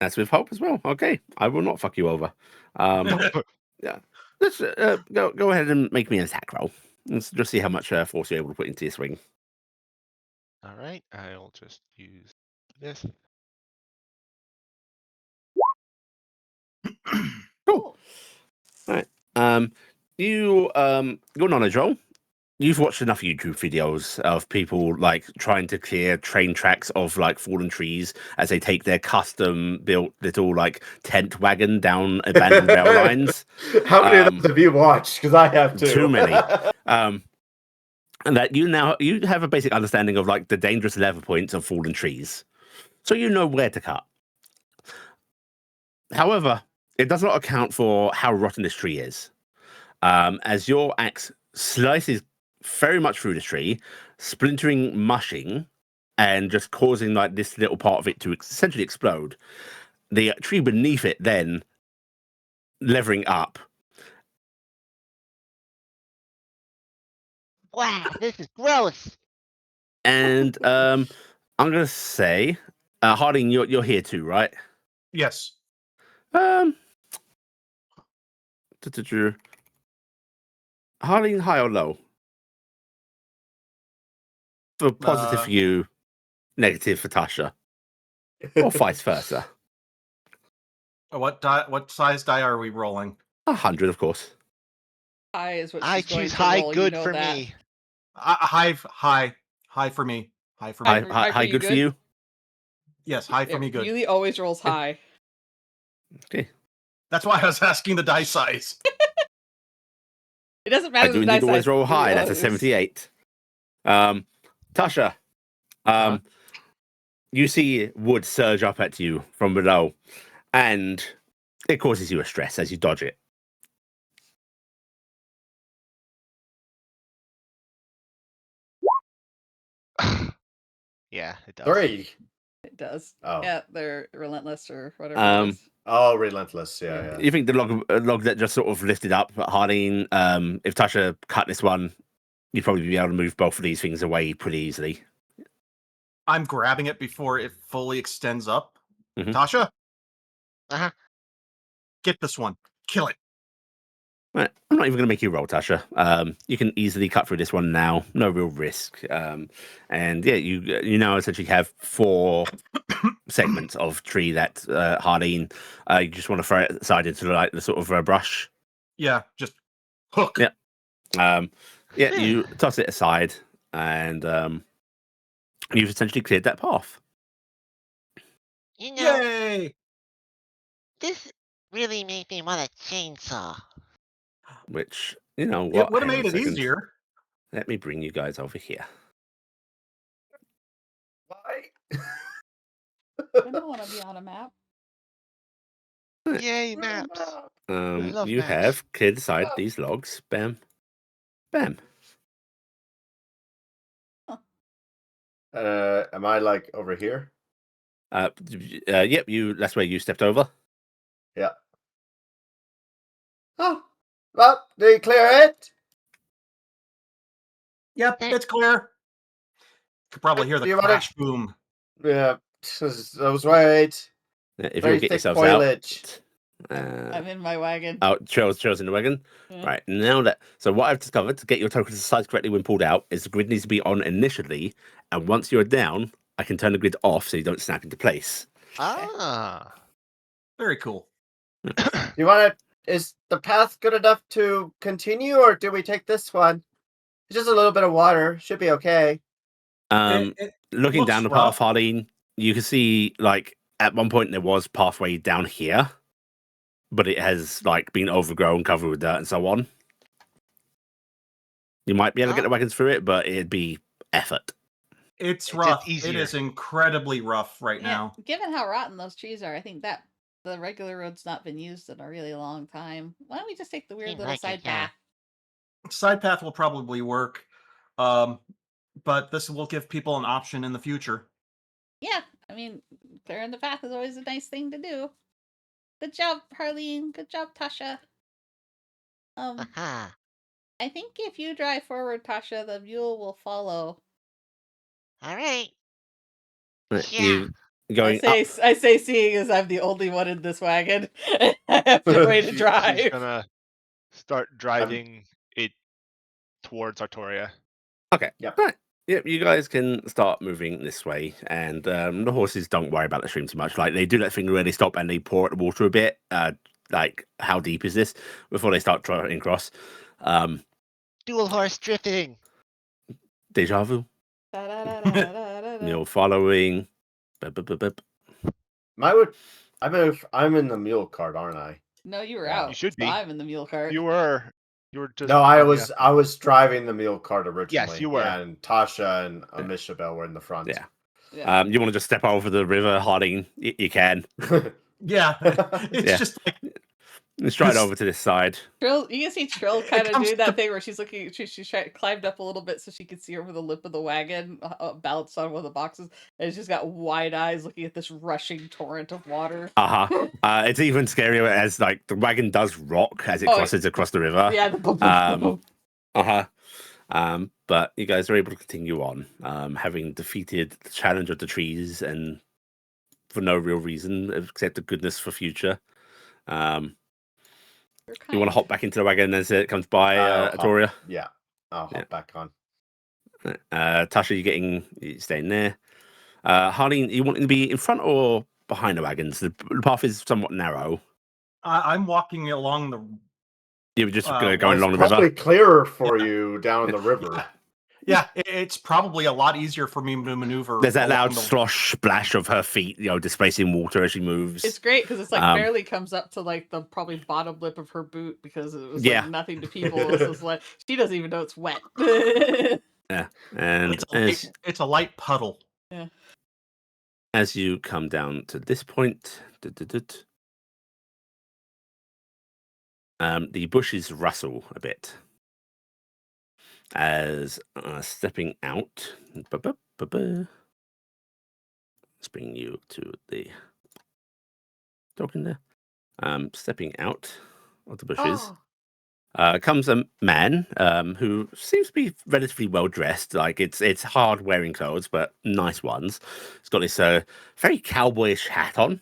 [SPEAKER 1] That's with hope as well. Okay, I will not fuck you over. Yeah, let's go ahead and make me an attack roll. Let's just see how much force you're able to put into your swing.
[SPEAKER 5] All right, I'll just use this.
[SPEAKER 1] Cool. Right. You're knowledge roll. You've watched enough YouTube videos of people like trying to clear train tracks of like fallen trees as they take their custom built little like tent wagon down abandoned rail lines.
[SPEAKER 2] How many of those have you watched? Because I have too.
[SPEAKER 1] Too many. And that you have a basic understanding of like the dangerous lever points of fallen trees, so you know where to cut. However, it does not account for how rotten this tree is. As your axe slices very much through the tree, splintering, mushing, and just causing like this little part of it to essentially explode. The tree beneath it then levering up.
[SPEAKER 4] Wow, this is gross.
[SPEAKER 1] And I'm gonna say, Harleen, you're here too, right?
[SPEAKER 6] Yes.
[SPEAKER 1] Harleen, high or low? For positive for you, negative for Tasha, or vice versa.
[SPEAKER 6] What size die are we rolling?
[SPEAKER 1] 100, of course.
[SPEAKER 3] High is what she's
[SPEAKER 5] I
[SPEAKER 3] going
[SPEAKER 5] choose
[SPEAKER 3] to
[SPEAKER 5] high.
[SPEAKER 3] roll,
[SPEAKER 5] Good
[SPEAKER 3] you know
[SPEAKER 5] for
[SPEAKER 3] that.
[SPEAKER 5] me.
[SPEAKER 6] High for me. High for me.
[SPEAKER 3] High for
[SPEAKER 1] High
[SPEAKER 3] you,
[SPEAKER 1] good for you.
[SPEAKER 6] Yes, high for me. Good.
[SPEAKER 3] Yuli always rolls high.
[SPEAKER 1] Okay.
[SPEAKER 6] That's why I was asking the die size.
[SPEAKER 3] It doesn't
[SPEAKER 1] I
[SPEAKER 3] matter
[SPEAKER 1] do
[SPEAKER 3] the die
[SPEAKER 1] indeed always
[SPEAKER 3] size.
[SPEAKER 1] roll
[SPEAKER 3] Yuli
[SPEAKER 1] high. That's a
[SPEAKER 3] always-
[SPEAKER 1] 78. Tasha, you see wood surge up at you from below, and it causes you a stress as you dodge it.
[SPEAKER 5] Yeah, it does.
[SPEAKER 2] 3.
[SPEAKER 3] It does.
[SPEAKER 2] Oh.
[SPEAKER 3] Yeah, they're relentless or whatever it is.
[SPEAKER 2] Oh, relentless. Yeah.
[SPEAKER 1] You think the log that just sort of lifted up, Harleen, if Tasha cut this one, you'd probably be able to move both of these things away pretty easily.
[SPEAKER 6] I'm grabbing it before it fully extends up.
[SPEAKER 1] Mhm.
[SPEAKER 6] Tasha,
[SPEAKER 4] Uh-huh.
[SPEAKER 6] get this one. Kill it.
[SPEAKER 1] Right. I'm not even going to make you roll, Tasha. You can easily cut through this one now. No real risk. And yeah, you now essentially have 4 segments of tree that Harleen, you just want to throw it aside into like the sort of brush.
[SPEAKER 6] Yeah, just hook.
[SPEAKER 1] Yeah. You toss it aside, and you've essentially cleared that path.
[SPEAKER 4] You know,
[SPEAKER 6] Yay!
[SPEAKER 4] this really made me want a chainsaw.
[SPEAKER 1] Which, you know
[SPEAKER 6] It
[SPEAKER 1] what?
[SPEAKER 6] would have
[SPEAKER 1] Hang on
[SPEAKER 6] made
[SPEAKER 1] a
[SPEAKER 6] it
[SPEAKER 1] second.
[SPEAKER 6] easier.
[SPEAKER 1] Let me bring you guys over here.
[SPEAKER 2] Why?
[SPEAKER 3] I don't want to be on a map.
[SPEAKER 5] Yay, maps. love
[SPEAKER 1] You
[SPEAKER 5] maps.
[SPEAKER 1] have cleared aside these logs. Bam. Bam.
[SPEAKER 2] Am I like over here?
[SPEAKER 1] Yep, that's where you stepped over.
[SPEAKER 2] Yeah. Oh, well, did you clear it?
[SPEAKER 6] Yep, it's clear. Could probably hear
[SPEAKER 2] Do
[SPEAKER 6] the
[SPEAKER 2] you wanna-
[SPEAKER 6] crash boom.
[SPEAKER 2] Yeah, I was right.
[SPEAKER 1] If
[SPEAKER 2] Very
[SPEAKER 1] you'll get
[SPEAKER 2] thick
[SPEAKER 1] yourselves
[SPEAKER 2] foliage.
[SPEAKER 1] out.
[SPEAKER 3] I'm in my wagon.
[SPEAKER 1] Oh, Trail's in the wagon.
[SPEAKER 3] Yeah.
[SPEAKER 1] Right, now so what I've discovered to get your tokens sized correctly when pulled out is the grid needs to be on initially, and once you're down, I can turn the grid off so you don't snap into place.
[SPEAKER 5] Ah.
[SPEAKER 6] Very cool.
[SPEAKER 2] You want to? Is the path good enough to continue, or do we take this one? It's just a little bit of water. Should be okay.
[SPEAKER 6] It
[SPEAKER 1] Looking
[SPEAKER 6] looks
[SPEAKER 1] down the
[SPEAKER 6] rough.
[SPEAKER 1] path, Harleen, you can see like at one point there was pathway down here, but it has like been overgrown, covered with dirt and so on. You might be able to get the wagons through it, but it'd be effort.
[SPEAKER 6] It's
[SPEAKER 5] It's
[SPEAKER 6] rough. It
[SPEAKER 5] easier.
[SPEAKER 6] is incredibly rough right
[SPEAKER 3] Yeah,
[SPEAKER 6] now.
[SPEAKER 3] given how rotten those trees are, I think that the regular road's not been used in a really long time. Why don't we just take the weird
[SPEAKER 4] Seems
[SPEAKER 3] little
[SPEAKER 4] like it,
[SPEAKER 3] side
[SPEAKER 4] yeah.
[SPEAKER 3] path?
[SPEAKER 6] Side path will probably work, but this will give people an option in the future.
[SPEAKER 3] Yeah, I mean, clearing the path is always a nice thing to do. Good job, Harleen. Good job, Tasha.
[SPEAKER 4] Aha.
[SPEAKER 3] I think if you drive forward, Tasha, the mule will follow.
[SPEAKER 4] All right.
[SPEAKER 1] You going
[SPEAKER 3] I
[SPEAKER 1] up?
[SPEAKER 3] say, seeing as I'm the only one in this wagon, I have no way to
[SPEAKER 5] She's
[SPEAKER 3] drive.
[SPEAKER 5] gonna start driving it towards Atoria.
[SPEAKER 1] Okay.
[SPEAKER 2] Yep.
[SPEAKER 1] Right. Yep, you guys can start moving this way, and the horses don't worry about the stream too much. Like they do that thing where they stop and they pour out the water a bit. Like how deep is this before they start trotting across?
[SPEAKER 4] Dual horse drifting.
[SPEAKER 1] Deja vu.
[SPEAKER 3] Da-da-da-da-da-da-da.
[SPEAKER 1] You're following. Bup.
[SPEAKER 2] I'm in the mule cart, aren't I?
[SPEAKER 3] No, you were
[SPEAKER 2] Yeah.
[SPEAKER 3] out.
[SPEAKER 5] You should
[SPEAKER 3] so
[SPEAKER 5] be.
[SPEAKER 3] I'm in the mule cart.
[SPEAKER 5] You were just.
[SPEAKER 2] No, I was driving the mule cart originally.
[SPEAKER 5] Yes, you were.
[SPEAKER 2] And Tasha and Amishabel were in the front.
[SPEAKER 1] Yeah.
[SPEAKER 3] Yeah.
[SPEAKER 1] You want to just step over the river, Harleen? You can.
[SPEAKER 6] Yeah, it's
[SPEAKER 1] Yeah.
[SPEAKER 6] just like
[SPEAKER 1] Straight
[SPEAKER 6] This-
[SPEAKER 1] over to this side.
[SPEAKER 3] Trill, you can see Trill kind of
[SPEAKER 6] comes
[SPEAKER 3] do that
[SPEAKER 6] to-
[SPEAKER 3] thing where she's looking. She climbed up a little bit so she could see over the lip of the wagon, balanced on one of the boxes, and she's got wide eyes looking at this rushing torrent of water.
[SPEAKER 1] It's even scarier as like the wagon does rock as it
[SPEAKER 3] Oh,
[SPEAKER 1] crosses across the river.
[SPEAKER 3] Yeah. The
[SPEAKER 1] But you guys are able to continue on, having defeated the challenge of the trees, and for no real reason except the goodness for future. You want to hop back into the wagon as it comes by, Atoria?
[SPEAKER 2] Yeah, I'll hop back on.
[SPEAKER 1] Tasha, you're staying there. Harleen, you wanting to be in front or behind the wagons? The path is somewhat narrow.
[SPEAKER 6] I'm walking along the.
[SPEAKER 1] You were just
[SPEAKER 6] Well,
[SPEAKER 1] going along the
[SPEAKER 2] Probably
[SPEAKER 1] river.
[SPEAKER 2] clearer for you down the river.
[SPEAKER 6] Yeah, it's probably a lot easier for me to maneuver.
[SPEAKER 1] There's that
[SPEAKER 6] along
[SPEAKER 1] loud
[SPEAKER 6] the-
[SPEAKER 1] slosh splash of her feet, displacing water as she moves.
[SPEAKER 3] It's great because it's like
[SPEAKER 1] Um,
[SPEAKER 3] barely comes up to like the probably bottom lip of her boot because it was
[SPEAKER 1] Yeah.
[SPEAKER 3] like nothing to people. It's just like she doesn't even know it's wet.
[SPEAKER 1] And
[SPEAKER 6] It's a light puddle.
[SPEAKER 1] as you come down to this point, the bushes rustle a bit as stepping out. Let's bring you to the dog in there. Stepping out of the bushes comes a man who seems to be relatively well dressed. Like it's hard wearing clothes, but nice ones. He's got this very cowboyish hat on.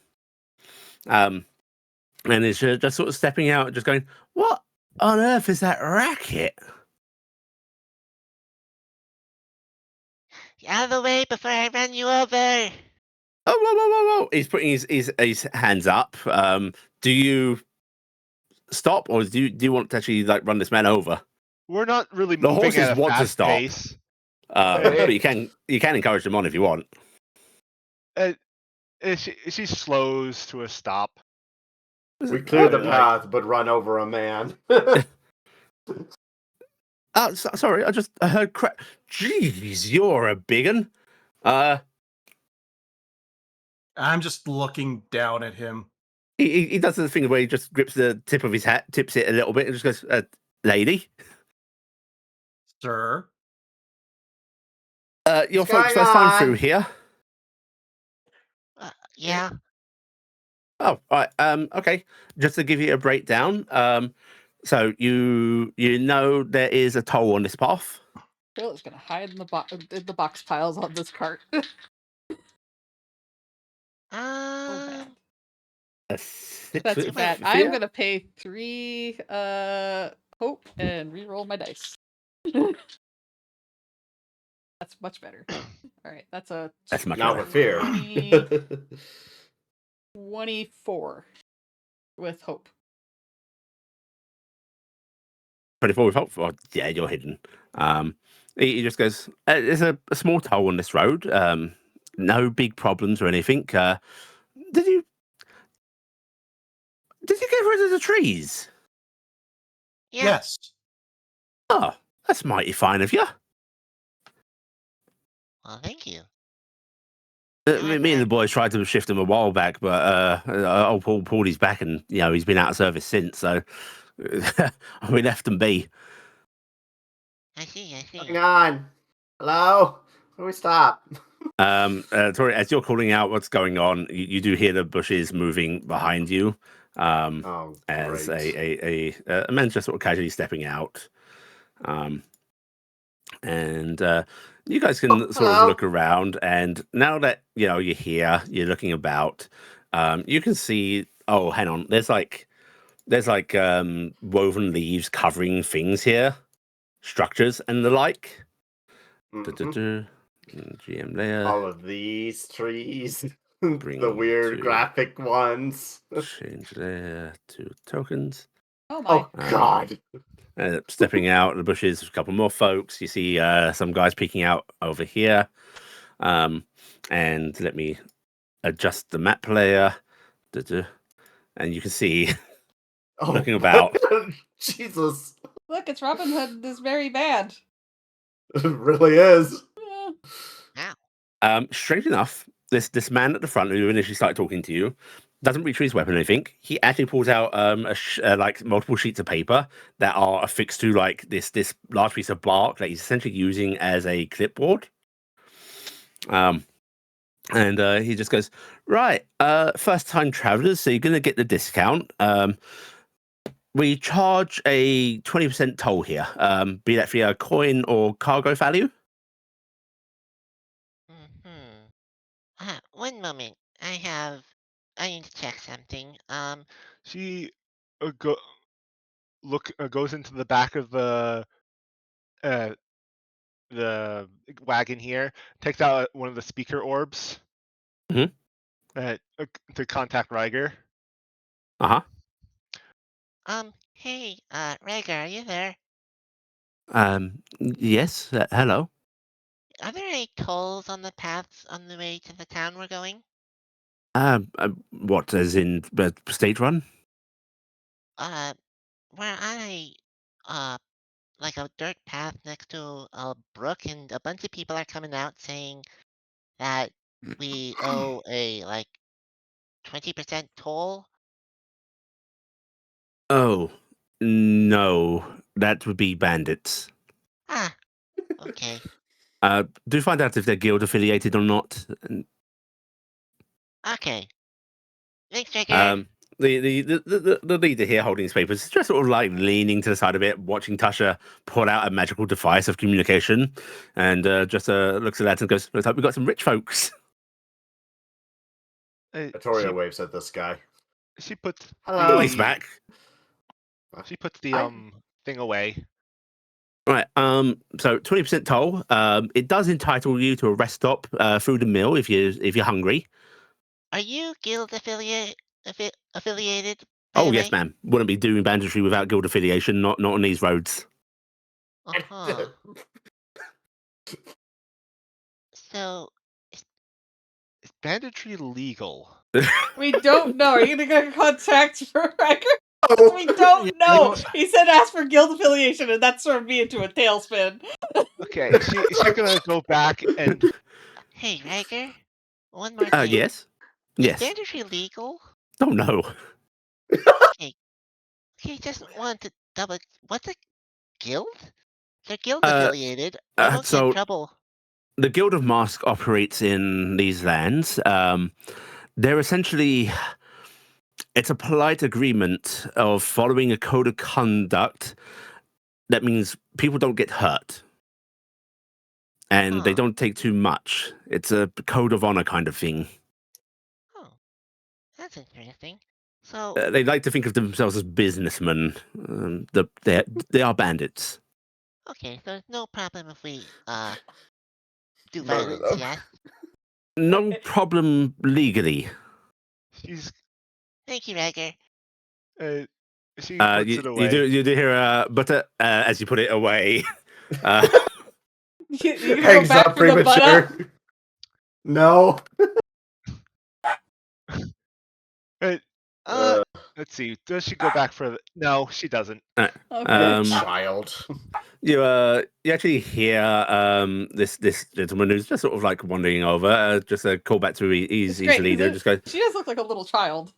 [SPEAKER 1] And is just sort of stepping out, just going, "What on earth is that racket?"
[SPEAKER 4] Out of the way before I run you over.
[SPEAKER 1] Oh, whoa! He's putting his hands up. Do you stop, or do you want to actually like run this man over?
[SPEAKER 5] We're not really
[SPEAKER 1] The
[SPEAKER 5] moving
[SPEAKER 1] horses
[SPEAKER 5] at a
[SPEAKER 1] want to
[SPEAKER 5] fast
[SPEAKER 1] stop.
[SPEAKER 5] pace.
[SPEAKER 1] But you can encourage them on if you want.
[SPEAKER 5] She slows to a stop.
[SPEAKER 2] We clear the
[SPEAKER 5] Like-
[SPEAKER 2] path, but run over a man.
[SPEAKER 1] Sorry, I just heard crap. Jeez, you're a big un.
[SPEAKER 6] I'm just looking down at him.
[SPEAKER 1] He does the thing where he just grips the tip of his hat, tips it a little bit, and just goes, "Lady,
[SPEAKER 6] Sir.
[SPEAKER 1] your
[SPEAKER 2] What's
[SPEAKER 1] folks'
[SPEAKER 2] going
[SPEAKER 1] first time
[SPEAKER 2] on?
[SPEAKER 1] through here."
[SPEAKER 4] Yeah.
[SPEAKER 1] Oh, right. Okay. Just to give you a breakdown. So you know there is a toll on this path.
[SPEAKER 3] Trill is gonna hide in the box piles on this cart.
[SPEAKER 4] Uh,
[SPEAKER 1] A 6
[SPEAKER 3] That's
[SPEAKER 1] foot
[SPEAKER 3] bad.
[SPEAKER 1] fear?
[SPEAKER 3] I'm gonna pay 3 hope and re-roll my dice. That's much better. All right, that's
[SPEAKER 1] That's much
[SPEAKER 2] Not
[SPEAKER 1] better.
[SPEAKER 2] with fear.
[SPEAKER 3] 24 with hope.
[SPEAKER 1] 24 with hope. Oh, yeah, you're hidden. He just goes, there's a small toll on this road. No big problems or anything. Did you get rid of the trees?
[SPEAKER 4] yeah.
[SPEAKER 6] Yes.
[SPEAKER 1] Oh, that's mighty fine of you.
[SPEAKER 4] Well, thank you.
[SPEAKER 1] Me and the boys tried to shift him a while back, but old Paul pulled his back, and he's been out of service since. So we left him be.
[SPEAKER 4] I see.
[SPEAKER 2] Hang on. Hello? Where we stop?
[SPEAKER 1] Tori, as you're calling out what's going on, you do hear the bushes moving behind you.
[SPEAKER 2] Oh,
[SPEAKER 1] As
[SPEAKER 2] great.
[SPEAKER 1] a man's just sort of casually stepping out. And you guys can sort of
[SPEAKER 2] hello.
[SPEAKER 1] look around, and now that you're here, you're looking about. You can see. Oh, hang on. There's like woven leaves covering things here, structures and the like.
[SPEAKER 2] Mhm.
[SPEAKER 1] GM layer.
[SPEAKER 2] All of these trees,
[SPEAKER 1] Bring
[SPEAKER 2] the weird
[SPEAKER 1] to
[SPEAKER 2] graphic ones.
[SPEAKER 1] change layer to tokens.
[SPEAKER 3] Oh my.
[SPEAKER 2] Oh God!
[SPEAKER 1] Stepping out of the bushes, a couple more folks. You see some guys peeking out over here. And let me adjust the map layer. And you can see
[SPEAKER 2] Oh,
[SPEAKER 1] looking about.
[SPEAKER 2] Jesus,
[SPEAKER 3] Look, it's Robin Hood this very bad.
[SPEAKER 2] it really is.
[SPEAKER 4] Ow.
[SPEAKER 1] Strange enough, this man at the front who initially started talking to you doesn't retrieve his weapon or anything. He actually pulls out like multiple sheets of paper that are affixed to like this large piece of bark that he's essentially using as a clipboard. And he just goes, right, first time travelers, so you're gonna get the discount. We charge a 20% toll here, be that via coin or cargo value.
[SPEAKER 4] One moment. I need to check something.
[SPEAKER 5] She goes into the back of the wagon here, takes out one of the speaker orbs
[SPEAKER 1] Mhm.
[SPEAKER 5] To contact Riger.
[SPEAKER 1] Uh-huh.
[SPEAKER 4] Hey, Rager, are you there?
[SPEAKER 1] Yes, hello.
[SPEAKER 4] Are there any tolls on the paths on the way to the town we're going?
[SPEAKER 1] What, as in stage run?
[SPEAKER 4] We're on like a dirt path next to a brook, and a bunch of people are coming out saying that we owe a, 20% toll.
[SPEAKER 1] Oh, no, that would be bandits.
[SPEAKER 4] Ah, okay.
[SPEAKER 1] Do find out if they're guild affiliated or not.
[SPEAKER 4] Okay. Thanks, Rager.
[SPEAKER 1] The leader here holding his papers is just sort of like leaning to the side a bit, watching Tasha pull out a magical device of communication, and just looks at that and goes, "Looks like we've got some rich folks."
[SPEAKER 2] Atoria waves at this guy.
[SPEAKER 5] She puts
[SPEAKER 2] Hello.
[SPEAKER 1] He's back.
[SPEAKER 5] She puts the
[SPEAKER 2] I-
[SPEAKER 5] thing away.
[SPEAKER 1] Right. So 20% toll. It does entitle you to a rest stop, food and meal if you're hungry.
[SPEAKER 4] Are you guild affiliated, by
[SPEAKER 1] Oh
[SPEAKER 4] the
[SPEAKER 1] yes,
[SPEAKER 4] way?
[SPEAKER 1] ma'am. Wouldn't be doing banditry without guild affiliation. Not on these roads.
[SPEAKER 4] Uh-huh. So,
[SPEAKER 5] Is banditry legal?
[SPEAKER 3] We don't know. Are you gonna get contact for Riker?
[SPEAKER 2] Oh,
[SPEAKER 3] We don't
[SPEAKER 5] I
[SPEAKER 3] know.
[SPEAKER 5] don't-
[SPEAKER 3] He said ask for guild affiliation, and that threw me into a tailspin.
[SPEAKER 5] Okay, she's gonna go back and
[SPEAKER 4] hey, Rager, one more thing.
[SPEAKER 1] Yes.
[SPEAKER 4] Is
[SPEAKER 1] Yes.
[SPEAKER 4] banditry legal?
[SPEAKER 1] Oh no.
[SPEAKER 4] Okay, just want to double. What's a guild? They're guild
[SPEAKER 1] Uh,
[SPEAKER 4] affiliated. We won't get in
[SPEAKER 1] so
[SPEAKER 4] trouble.
[SPEAKER 1] the Guild of Mask operates in these lands. They're essentially, it's a polite agreement of following a code of conduct. That means people don't get hurt and they
[SPEAKER 4] Huh.
[SPEAKER 1] don't take too much. It's a code of honor kind of thing.
[SPEAKER 4] Oh, that's interesting. So,
[SPEAKER 1] They like to think of themselves as businessmen. They are bandits.
[SPEAKER 4] okay, so there's no problem if we do
[SPEAKER 2] Murder
[SPEAKER 4] violence,
[SPEAKER 2] them.
[SPEAKER 4] yes?
[SPEAKER 1] No problem legally.
[SPEAKER 5] she's
[SPEAKER 4] Thank you, Rager.
[SPEAKER 5] she puts
[SPEAKER 1] You,
[SPEAKER 5] it away.
[SPEAKER 1] you do hear butter as you put it away. Uh,
[SPEAKER 3] You're gonna go
[SPEAKER 2] hangs
[SPEAKER 3] back
[SPEAKER 2] up
[SPEAKER 3] for the butter?
[SPEAKER 2] premature. No.
[SPEAKER 5] Let's see. Does she go back for? No, she doesn't.
[SPEAKER 3] Okay.
[SPEAKER 2] Child.
[SPEAKER 1] You actually hear this gentleman who's just sort of like wandering over. Just a call back to he's
[SPEAKER 3] It's great,
[SPEAKER 1] the leader.
[SPEAKER 3] 'cause
[SPEAKER 1] Just goes,
[SPEAKER 3] She does look like a little child.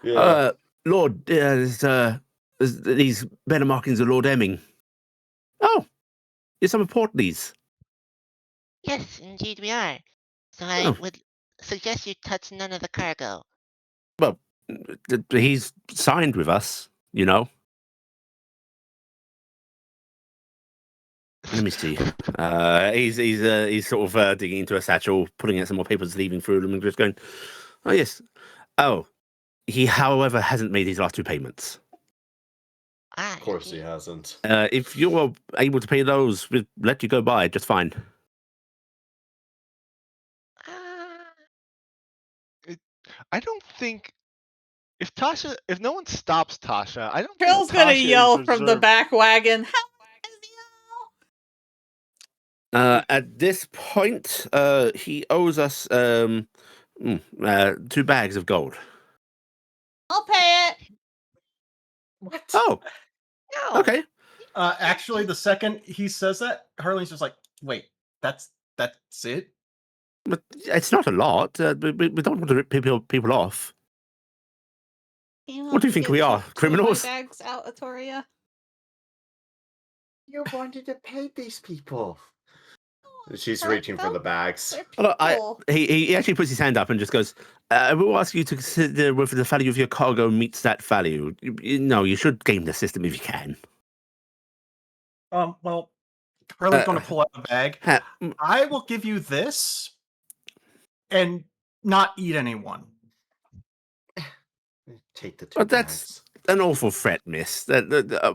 [SPEAKER 2] Yeah.
[SPEAKER 1] Lord, there's these banner markings of Lord Emming. Oh, you're some of Portleys.
[SPEAKER 4] Yes, indeed we are. So I
[SPEAKER 1] Oh.
[SPEAKER 4] would suggest you touch none of the cargo.
[SPEAKER 1] Well, he's signed with us, you know. Let me see. He's sort of digging into a satchel, pulling out some more papers, leaving through them, and just going, "Oh yes. Oh, he, however, hasn't made his last two payments."
[SPEAKER 2] Of course he hasn't.
[SPEAKER 1] If you're able to pay those, we'll let you go by just fine.
[SPEAKER 5] I don't think if no one stops Tasha, I don't
[SPEAKER 3] Trill's
[SPEAKER 5] think
[SPEAKER 3] gonna
[SPEAKER 5] Tasha
[SPEAKER 3] yell
[SPEAKER 5] is
[SPEAKER 3] from the
[SPEAKER 5] reserved.
[SPEAKER 3] back wagon. How is yell?
[SPEAKER 1] At this point, he owes us 2 bags of gold.
[SPEAKER 3] I'll pay it.
[SPEAKER 2] What?
[SPEAKER 1] Oh,
[SPEAKER 4] No.
[SPEAKER 1] okay.
[SPEAKER 6] Actually, the second he says that, Harleen's just like, "Wait, that's it."
[SPEAKER 1] But it's not a lot. We don't want to rip people off. What do you think we are, criminals?
[SPEAKER 3] My bags out, Atoria.
[SPEAKER 2] You wanted to pay these people. She's
[SPEAKER 3] hurt
[SPEAKER 2] reaching for
[SPEAKER 3] them.
[SPEAKER 2] the bags.
[SPEAKER 3] They're
[SPEAKER 1] Well,
[SPEAKER 3] people.
[SPEAKER 1] he actually puts his hand up and just goes, we'll ask you to consider whether the value of your cargo meets that value. You should game the system if you can.
[SPEAKER 6] Well, Harleen's going to pull out a bag.
[SPEAKER 1] Mm.
[SPEAKER 6] I will give you this, and not eat anyone.
[SPEAKER 2] Take the 2
[SPEAKER 1] But that's
[SPEAKER 2] bags.
[SPEAKER 1] an awful threat, miss.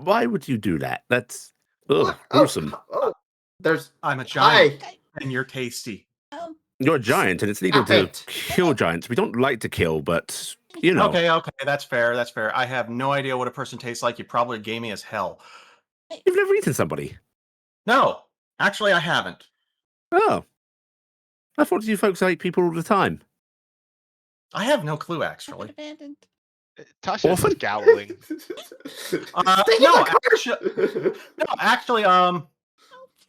[SPEAKER 1] Why would you do that? That's
[SPEAKER 2] What?
[SPEAKER 1] gruesome.
[SPEAKER 2] Oh, there's.
[SPEAKER 6] I'm a giant,
[SPEAKER 2] Hi.
[SPEAKER 6] and you're tasty.
[SPEAKER 1] You're a giant, and it's legal
[SPEAKER 2] Stop
[SPEAKER 1] to
[SPEAKER 2] it.
[SPEAKER 1] kill giants. We don't like to kill, but you know.
[SPEAKER 6] Okay, that's fair. That's fair. I have no idea what a person tastes like. You probably gave me as hell.
[SPEAKER 1] You've never eaten somebody.
[SPEAKER 6] No, actually, I haven't.
[SPEAKER 1] Oh. I thought you folks ate people all the time.
[SPEAKER 6] I have no clue, actually.
[SPEAKER 3] Abandoned.
[SPEAKER 5] Tasha's
[SPEAKER 1] Orphan?
[SPEAKER 5] scowling.
[SPEAKER 6] No, actually,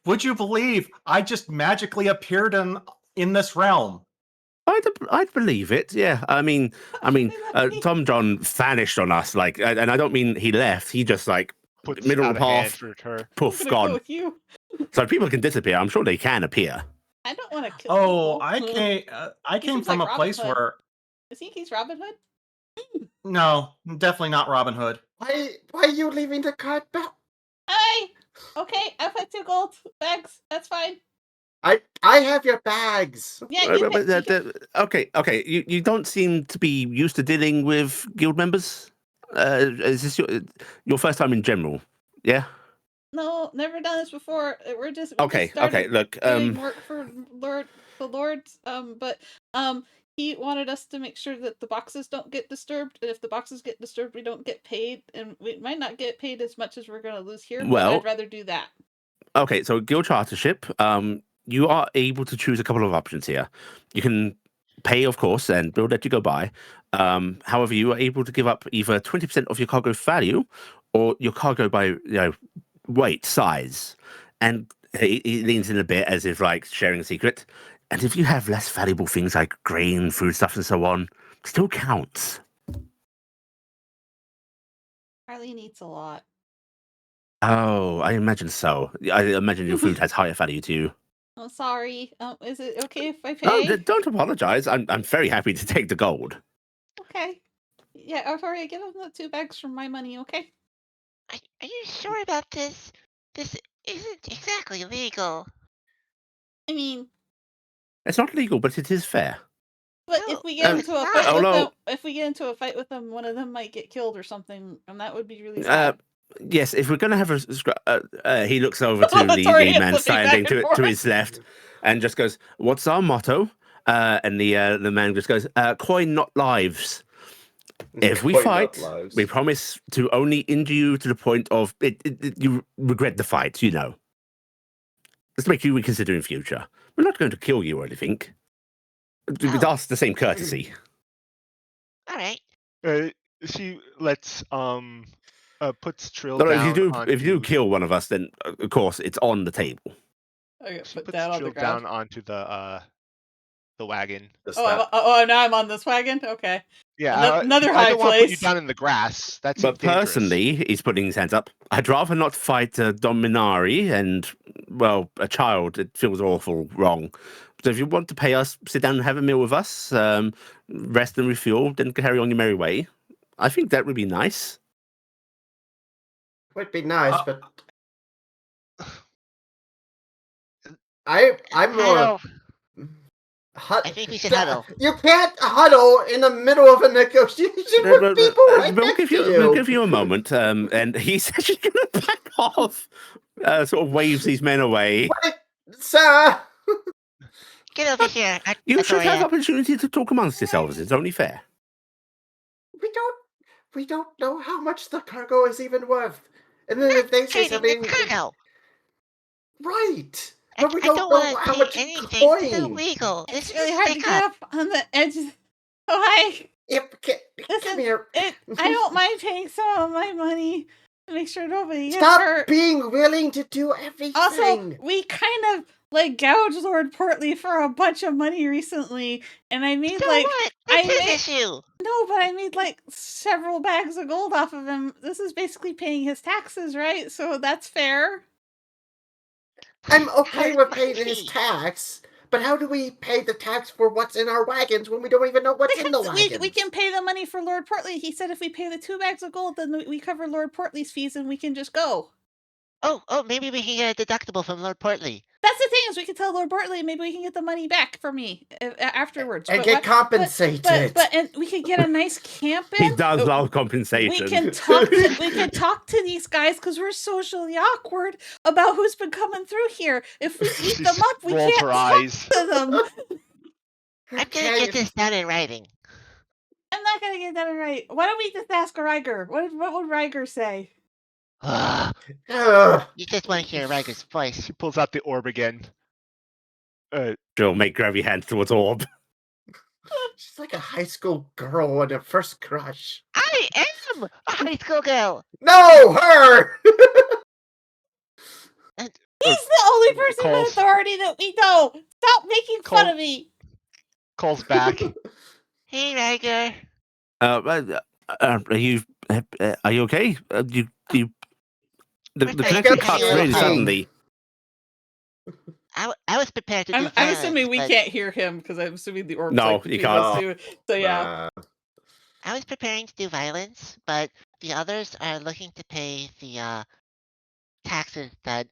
[SPEAKER 6] would you believe I just magically appeared in this realm?
[SPEAKER 1] I'd believe it. Yeah. I mean, Tom John vanished on us, and I don't mean he left. He just
[SPEAKER 5] Puts
[SPEAKER 1] middle
[SPEAKER 5] out
[SPEAKER 1] of
[SPEAKER 5] a hand
[SPEAKER 1] path,
[SPEAKER 5] for her.
[SPEAKER 1] poof,
[SPEAKER 3] I'm gonna
[SPEAKER 1] gone.
[SPEAKER 3] go with you.
[SPEAKER 1] So people can disappear. I'm sure they can appear.
[SPEAKER 3] I don't want to kill
[SPEAKER 6] Oh,
[SPEAKER 3] people.
[SPEAKER 6] I came
[SPEAKER 3] seems
[SPEAKER 6] from
[SPEAKER 3] like
[SPEAKER 6] a place
[SPEAKER 3] Robin Hood.
[SPEAKER 6] where
[SPEAKER 3] Is he Robin Hood?
[SPEAKER 6] no, definitely not Robin Hood.
[SPEAKER 2] Why are you leaving the cart back?
[SPEAKER 3] Hey! Okay, I put 2 gold bags. That's fine.
[SPEAKER 2] I have your bags.
[SPEAKER 3] Yeah, you
[SPEAKER 1] Okay. You don't seem to be used to dealing with guild members. Is this your first time in general? Yeah.
[SPEAKER 3] No, never done this before. We just
[SPEAKER 1] Okay.
[SPEAKER 3] started
[SPEAKER 1] Look.
[SPEAKER 3] doing work for the Lord. But he wanted us to make sure that the boxes don't get disturbed, and if the boxes get disturbed, we don't get paid, and we might not get paid as much as we're going to lose here.
[SPEAKER 1] Well,
[SPEAKER 3] but I'd rather do that.
[SPEAKER 1] Okay. So guild chartership. You are able to choose a couple of options here. You can pay, of course, and we'll let you go by. However, you are able to give up either 20% of your cargo value or your cargo by weight, size. And he leans in a bit as if sharing a secret. And if you have less valuable things like grain, foodstuffs, and so on, still counts.
[SPEAKER 3] Harleen eats a lot.
[SPEAKER 1] Oh, I imagine so. I imagine your food has higher value to you.
[SPEAKER 3] Oh, sorry. Is it okay if I pay?
[SPEAKER 1] Oh, don't apologize. I'm very happy to take the gold.
[SPEAKER 3] Okay. Yeah, Atoria, give him the 2 bags from my money, okay?
[SPEAKER 4] Are you sure about this? This isn't exactly legal.
[SPEAKER 3] I mean,
[SPEAKER 1] It's not legal, but it is fair.
[SPEAKER 3] but
[SPEAKER 4] No,
[SPEAKER 3] if we get
[SPEAKER 4] it's
[SPEAKER 3] into a
[SPEAKER 4] not.
[SPEAKER 3] fight with
[SPEAKER 1] no.
[SPEAKER 3] them, one of them might get killed or something, and that would be really sad.
[SPEAKER 1] Yes, if we're going to have he looks over to the
[SPEAKER 3] Toria's
[SPEAKER 1] man
[SPEAKER 3] flipping
[SPEAKER 1] standing
[SPEAKER 3] back and
[SPEAKER 1] to his left and just goes, "What's our motto?" And the man just goes, "Coin, not lives." If we
[SPEAKER 2] Coin, not
[SPEAKER 1] fight,
[SPEAKER 2] lives.
[SPEAKER 1] we promise to only injure you to the point of you regret the fight, Just to make you reconsider in future. We're not going to kill you or anything. We'd ask the same courtesy.
[SPEAKER 4] All right.
[SPEAKER 5] She lets puts Trihl
[SPEAKER 1] No,
[SPEAKER 5] down.
[SPEAKER 1] if you do kill one of us, then of course it's on the table.
[SPEAKER 3] I got
[SPEAKER 5] She
[SPEAKER 3] put
[SPEAKER 5] puts
[SPEAKER 3] down on the
[SPEAKER 5] Trihl
[SPEAKER 3] ground.
[SPEAKER 5] down onto the wagon.
[SPEAKER 3] Now I'm on this wagon? Okay.
[SPEAKER 5] Yeah,
[SPEAKER 3] Another
[SPEAKER 5] I
[SPEAKER 3] high
[SPEAKER 5] don't want to put you
[SPEAKER 3] place.
[SPEAKER 5] down in the grass. That's
[SPEAKER 1] But
[SPEAKER 5] dangerous.
[SPEAKER 1] personally, he's putting his hands up. I'd rather not fight a Dominari and, well, a child. It feels awful wrong. So if you want to pay us, sit down and have a meal with us, rest and refuel, then carry on your merry way. I think that would be nice.
[SPEAKER 2] Would be nice, but I'm more. Hut-
[SPEAKER 4] I think we should huddle.
[SPEAKER 2] You can't huddle in the middle of a negotiation with people right
[SPEAKER 1] we'll
[SPEAKER 2] next
[SPEAKER 1] give
[SPEAKER 2] to
[SPEAKER 1] you
[SPEAKER 2] you.
[SPEAKER 1] we'll give you a moment. And he's actually going to back off. Sort of waves these men away.
[SPEAKER 2] What? Sir!
[SPEAKER 4] Get over here,
[SPEAKER 1] You should have
[SPEAKER 4] Atoria.
[SPEAKER 1] opportunity to talk amongst yourselves. It's only fair.
[SPEAKER 2] We don't know how much the cargo is even worth. And then if they say
[SPEAKER 4] Trading
[SPEAKER 2] something,
[SPEAKER 4] the cargo.
[SPEAKER 2] right?
[SPEAKER 4] I,
[SPEAKER 2] But we
[SPEAKER 4] I
[SPEAKER 2] don't
[SPEAKER 4] don't
[SPEAKER 2] know
[SPEAKER 4] want to
[SPEAKER 2] how
[SPEAKER 4] pay
[SPEAKER 2] much
[SPEAKER 4] anything. This is
[SPEAKER 2] coin.
[SPEAKER 4] illegal.
[SPEAKER 3] It's
[SPEAKER 4] This
[SPEAKER 3] really
[SPEAKER 4] is
[SPEAKER 3] hard to
[SPEAKER 4] stick
[SPEAKER 3] get
[SPEAKER 4] up.
[SPEAKER 3] up on the edge. Oh, hi.
[SPEAKER 2] Come
[SPEAKER 3] Listen,
[SPEAKER 2] here.
[SPEAKER 3] I don't mind paying some of my money to make sure nobody gets
[SPEAKER 2] Stop
[SPEAKER 3] hurt.
[SPEAKER 2] being willing to do everything.
[SPEAKER 3] Also, we kind of like gouged Lord Portly for a bunch of money recently, and I made
[SPEAKER 4] So
[SPEAKER 3] like
[SPEAKER 4] what? That's
[SPEAKER 3] I
[SPEAKER 4] his
[SPEAKER 3] made
[SPEAKER 4] issue.
[SPEAKER 3] no, but I made like several bags of gold off of him. This is basically paying his taxes, right? So that's fair.
[SPEAKER 2] I'm okay with
[SPEAKER 4] My
[SPEAKER 2] paying his
[SPEAKER 4] fee.
[SPEAKER 2] tax, but how do we pay the tax for what's in our wagons when we don't even know what's in the
[SPEAKER 3] Because
[SPEAKER 2] wagons?
[SPEAKER 3] we can pay the money for Lord Portly. He said if we pay the 2 bags of gold, then we cover Lord Portly's fees and we can just go.
[SPEAKER 4] Oh, maybe we can get a deductible from Lord Portly.
[SPEAKER 3] That's the thing is we can tell Lord Portly maybe we can get the money back for me afterwards.
[SPEAKER 2] And
[SPEAKER 3] But
[SPEAKER 2] get
[SPEAKER 3] what-
[SPEAKER 2] compensated.
[SPEAKER 3] But and we could get a nice camp in.
[SPEAKER 1] He does love compensation.
[SPEAKER 3] We can talk to these guys because we're socially awkward about who's been coming through here. If we beat them up, we
[SPEAKER 5] Rolls
[SPEAKER 3] can't
[SPEAKER 5] her
[SPEAKER 3] talk
[SPEAKER 5] eyes.
[SPEAKER 3] to them.
[SPEAKER 4] I'm gonna
[SPEAKER 2] Okay,
[SPEAKER 4] get this done in writing.
[SPEAKER 3] I'm not gonna get that right. Why don't we just ask Ryger? What would Ryger say?
[SPEAKER 2] Ugh.
[SPEAKER 4] You just want to hear Riker's voice.
[SPEAKER 5] She pulls out the orb again.
[SPEAKER 1] She'll make grab your hand towards Orb.
[SPEAKER 2] She's like a high school girl on her first crush.
[SPEAKER 4] I am a high school girl.
[SPEAKER 2] No, her!
[SPEAKER 3] He's the only person in
[SPEAKER 5] calls-
[SPEAKER 3] authority that we know. Stop making fun
[SPEAKER 5] Call-
[SPEAKER 3] of me.
[SPEAKER 5] Calls back.
[SPEAKER 4] Hey, Riker.
[SPEAKER 1] Are you okay? The
[SPEAKER 4] We're
[SPEAKER 1] connection
[SPEAKER 4] fine.
[SPEAKER 1] cut
[SPEAKER 4] You're
[SPEAKER 1] really
[SPEAKER 4] okay.
[SPEAKER 1] suddenly.
[SPEAKER 4] I was prepared to do
[SPEAKER 3] I'm
[SPEAKER 4] violence,
[SPEAKER 3] assuming we
[SPEAKER 4] but
[SPEAKER 3] can't hear him because I'm assuming the orb's
[SPEAKER 1] No,
[SPEAKER 3] like
[SPEAKER 1] you
[SPEAKER 3] between
[SPEAKER 1] can't.
[SPEAKER 3] us two. So yeah.
[SPEAKER 4] I was preparing to do violence, but the others are looking to pay the taxes that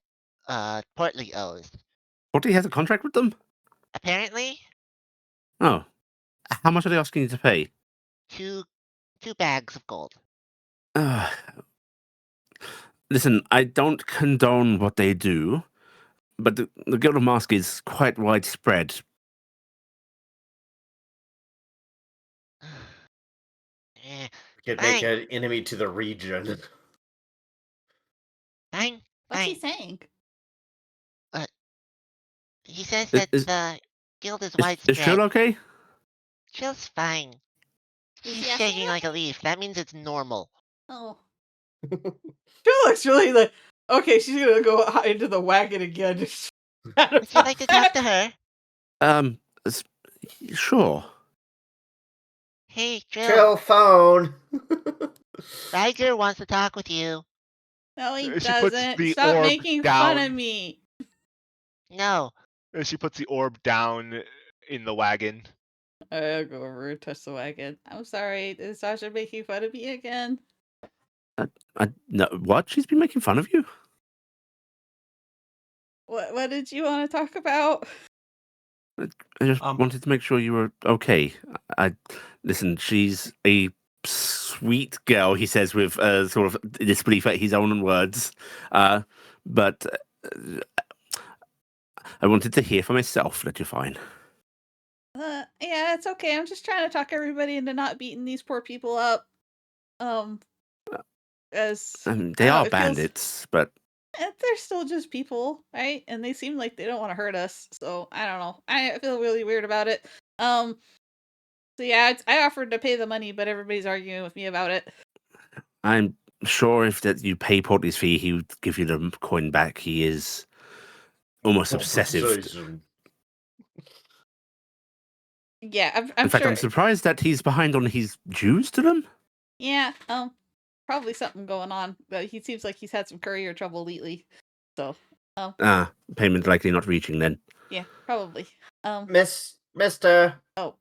[SPEAKER 4] Portly owes.
[SPEAKER 1] Portly has a contract with them?
[SPEAKER 4] Apparently,
[SPEAKER 1] Oh. How much are they asking you to pay?
[SPEAKER 4] two bags of gold.
[SPEAKER 1] Listen, I don't condone what they do, but the Guild of Mask is quite widespread.
[SPEAKER 4] Eh,
[SPEAKER 2] Could make
[SPEAKER 4] Fine.
[SPEAKER 2] an enemy to the region.
[SPEAKER 4] fine.
[SPEAKER 3] What's he
[SPEAKER 4] Fine.
[SPEAKER 3] saying?
[SPEAKER 4] He says
[SPEAKER 1] Is-
[SPEAKER 4] that
[SPEAKER 1] is-
[SPEAKER 4] the guild is
[SPEAKER 1] Is
[SPEAKER 4] widespread.
[SPEAKER 1] Trihl okay?
[SPEAKER 4] Trill's fine.
[SPEAKER 3] Is
[SPEAKER 4] She's
[SPEAKER 3] he asking
[SPEAKER 4] shaking
[SPEAKER 3] that?
[SPEAKER 4] like a leaf. That means it's normal.
[SPEAKER 3] Oh. She looks really like okay. She's gonna go into the wagon again.
[SPEAKER 4] Would you like to talk to her?
[SPEAKER 1] S- Sure.
[SPEAKER 4] Hey, Trill.
[SPEAKER 2] Trill phone.
[SPEAKER 4] Riker wants to talk with you.
[SPEAKER 3] No, he
[SPEAKER 5] She puts
[SPEAKER 3] doesn't.
[SPEAKER 5] the
[SPEAKER 3] Stop
[SPEAKER 5] orb
[SPEAKER 3] making fun of
[SPEAKER 5] down.
[SPEAKER 3] me.
[SPEAKER 4] No.
[SPEAKER 5] She puts the orb down in the wagon.
[SPEAKER 3] I'll go over and touch the wagon. I'm sorry. Is Tasha making fun of me again?
[SPEAKER 1] No, what? She's been making fun of you?
[SPEAKER 3] What did you want to talk about?
[SPEAKER 1] I just wanted to make sure you were okay. Listen, she's a sweet girl, he says with sort of disbelief at his own words. But I wanted to hear for myself that you're fine.
[SPEAKER 3] Yeah, it's okay. I'm just trying to talk everybody into not beating these poor people up. As
[SPEAKER 1] They are bandits, but
[SPEAKER 3] they're still just people, right? And they seem like they don't want to hurt us. So I don't know. I feel really weird about it. So yeah, I offered to pay the money, but everybody's arguing with me about it.
[SPEAKER 1] I'm sure if that you pay Portly's fee, he would give you the coin back. He is almost obsessive.
[SPEAKER 3] Yeah, I'm
[SPEAKER 1] In fact,
[SPEAKER 3] sure.
[SPEAKER 1] I'm surprised that he's behind on his dues to them.
[SPEAKER 3] Yeah, probably something going on. But he seems like he's had some courier trouble lately. So,
[SPEAKER 1] Payment likely not reaching then.
[SPEAKER 3] yeah, probably.
[SPEAKER 2] Mister.
[SPEAKER 1] Oh,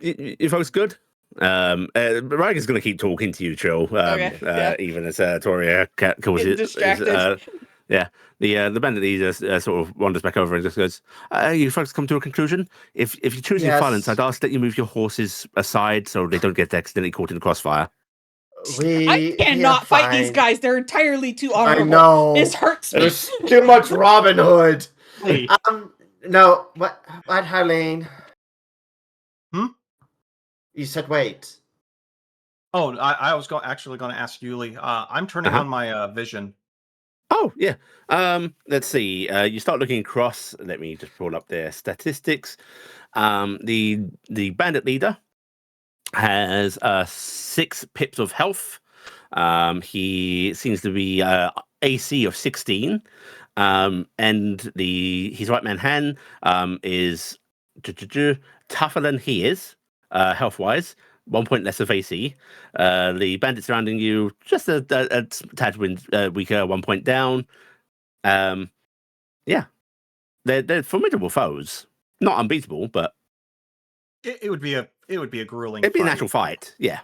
[SPEAKER 1] you folks good? Riker's going to keep talking to you, Trill.
[SPEAKER 3] Okay, yeah.
[SPEAKER 1] Even as Atoria calls
[SPEAKER 3] Getting
[SPEAKER 1] it.
[SPEAKER 3] distracted.
[SPEAKER 1] The bandit leader sort of wanders back over and just goes, "You folks come to a conclusion. If you're choosing violence,
[SPEAKER 2] Yes.
[SPEAKER 1] I'd ask that you move your horses aside so they don't get accidentally caught in the crossfire."
[SPEAKER 3] I cannot fight these guys. They're entirely too
[SPEAKER 2] I
[SPEAKER 3] honorable.
[SPEAKER 2] know.
[SPEAKER 3] This hurts me.
[SPEAKER 2] There's too much Robin Hood.
[SPEAKER 6] Hey,
[SPEAKER 2] No, what, Harleen?
[SPEAKER 6] Hmm?
[SPEAKER 2] You said wait.
[SPEAKER 6] oh, I was actually going to ask Yuli. I'm turning on my vision.
[SPEAKER 1] Oh, yeah. Let's see. You start looking across. Let me just pull up their statistics. The bandit leader has 6 pips of health. He seems to be AC of 16. And his right man Han is tougher than he is, health wise. 1 point less of AC. The bandits surrounding you just a tad weaker, 1 point down. Yeah, they're formidable foes. Not unbeatable, but
[SPEAKER 6] It would be a grueling.
[SPEAKER 1] it'd be a
[SPEAKER 6] fight.
[SPEAKER 1] natural fight. Yeah.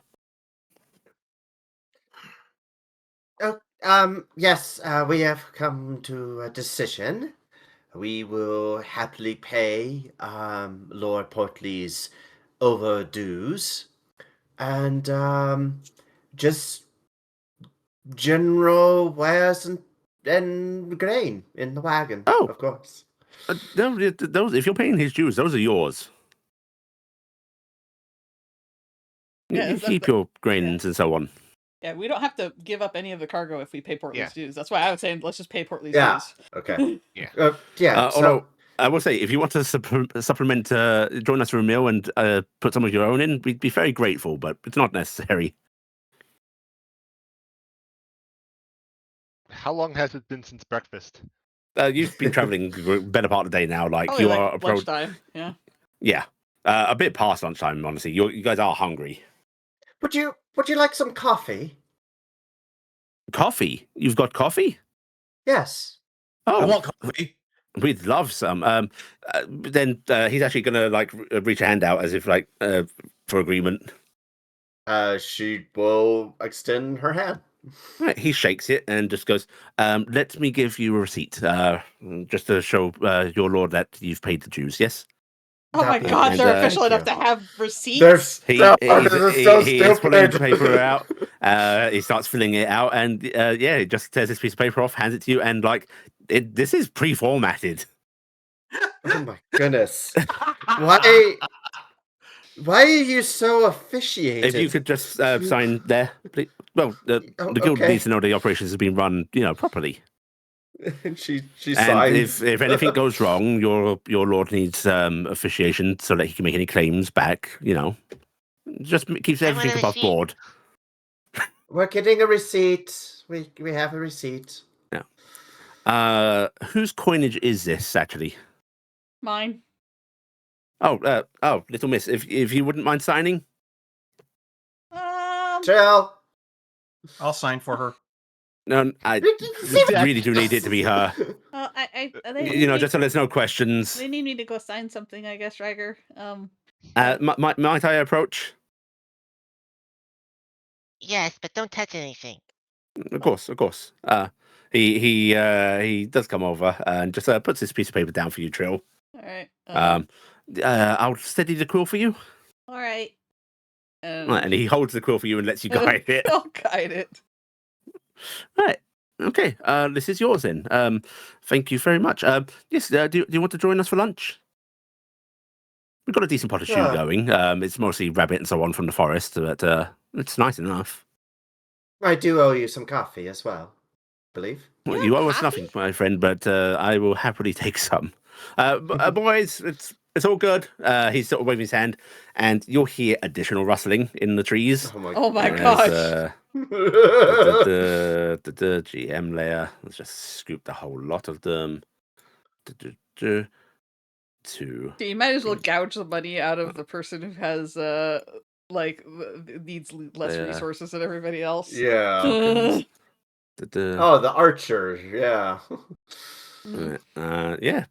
[SPEAKER 2] Yes, we have come to a decision. We will happily pay Lord Portly's overdues and just general wares and grain in the wagon.
[SPEAKER 1] Oh.
[SPEAKER 2] Of course.
[SPEAKER 1] Those, if you're paying his dues, those are yours.
[SPEAKER 3] Yeah,
[SPEAKER 1] You
[SPEAKER 3] is that
[SPEAKER 1] keep your grains and so on.
[SPEAKER 3] Yeah, we don't have to give up any of the cargo if we pay Portly's
[SPEAKER 5] Yeah.
[SPEAKER 3] dues. That's why I was saying let's just pay Portly's
[SPEAKER 2] Yeah.
[SPEAKER 3] dues.
[SPEAKER 2] Okay.
[SPEAKER 5] Yeah.
[SPEAKER 2] Yeah.
[SPEAKER 1] Although I will say, if you want to supplement, join us for a meal and put some of your own in, we'd be very grateful. But it's not necessary.
[SPEAKER 5] How long has it been since breakfast?
[SPEAKER 1] You've been traveling the better part of the day now. Like
[SPEAKER 3] Probably
[SPEAKER 1] you
[SPEAKER 3] like
[SPEAKER 1] are
[SPEAKER 3] lunchtime. Yeah.
[SPEAKER 1] Yeah, a bit past lunchtime. Honestly, you guys are hungry.
[SPEAKER 2] Would you like some coffee?
[SPEAKER 1] Coffee? You've got coffee?
[SPEAKER 2] Yes.
[SPEAKER 1] Oh,
[SPEAKER 6] I want coffee.
[SPEAKER 1] we'd love some. Then he's actually gonna like reach a hand out as if like for agreement.
[SPEAKER 2] She will extend her hand.
[SPEAKER 1] Right, he shakes it and just goes, "Let me give you a receipt, just to show your lord that you've paid the dues." Yes.
[SPEAKER 3] Oh my
[SPEAKER 2] That'd be
[SPEAKER 3] god,
[SPEAKER 1] and,
[SPEAKER 3] they're
[SPEAKER 1] thank
[SPEAKER 3] official enough
[SPEAKER 2] you.
[SPEAKER 3] to have receipts.
[SPEAKER 2] This
[SPEAKER 1] He is pulling the paper out. He starts filling it out, and he just tears this piece of paper off, hands it to you, and like this is pre-formatted.
[SPEAKER 2] Oh my goodness. Why are you so officiated?
[SPEAKER 1] If you could just sign there, please. Well, the guild
[SPEAKER 2] okay.
[SPEAKER 1] needs to know the operations have been run, properly.
[SPEAKER 2] she
[SPEAKER 1] And
[SPEAKER 2] signs.
[SPEAKER 1] if anything goes wrong, your lord needs officiation so that he can make any claims back. Just keeps
[SPEAKER 4] I want
[SPEAKER 1] everything
[SPEAKER 4] a
[SPEAKER 1] above
[SPEAKER 4] receipt.
[SPEAKER 1] board.
[SPEAKER 2] We're getting a receipt. We have a receipt.
[SPEAKER 1] Whose coinage is this actually?
[SPEAKER 3] Mine.
[SPEAKER 1] Oh, little miss, if you wouldn't mind signing.
[SPEAKER 2] Trihl.
[SPEAKER 6] I'll sign for her.
[SPEAKER 1] No, I really do need it to be her. Just so there's no questions.
[SPEAKER 3] They need me to go sign something, I guess, Riger.
[SPEAKER 1] Might I approach?
[SPEAKER 4] Yes, but don't touch anything.
[SPEAKER 1] Of course. He does come over and just puts this piece of paper down for you, Trihl.
[SPEAKER 3] All right.
[SPEAKER 1] I'll steady the quill for you.
[SPEAKER 3] All right.
[SPEAKER 1] And he holds the quill for you and lets you guide it.
[SPEAKER 3] I'll guide it.
[SPEAKER 1] Right. Okay. This is yours then. Thank you very much. Yes. Do you want to join us for lunch? We've got a decent pot of stew going. It's mostly rabbit and so on from the forest, but it's nice enough.
[SPEAKER 2] I do owe you some coffee as well, I believe.
[SPEAKER 1] Well,
[SPEAKER 4] Yeah,
[SPEAKER 1] you owe us
[SPEAKER 4] coffee?
[SPEAKER 1] nothing, my friend, but I will happily take some. Boys, it's all good. He's sort of waving his hand, and you'll hear additional rustling in the trees.
[SPEAKER 3] Oh my gosh.
[SPEAKER 1] The GM layer. Let's just scoop the whole lot of them. Two.
[SPEAKER 3] You might as well gouge the money out of the person who has needs less resources than everybody else.
[SPEAKER 2] Yeah.
[SPEAKER 1] Oh,
[SPEAKER 2] the archer. Yeah.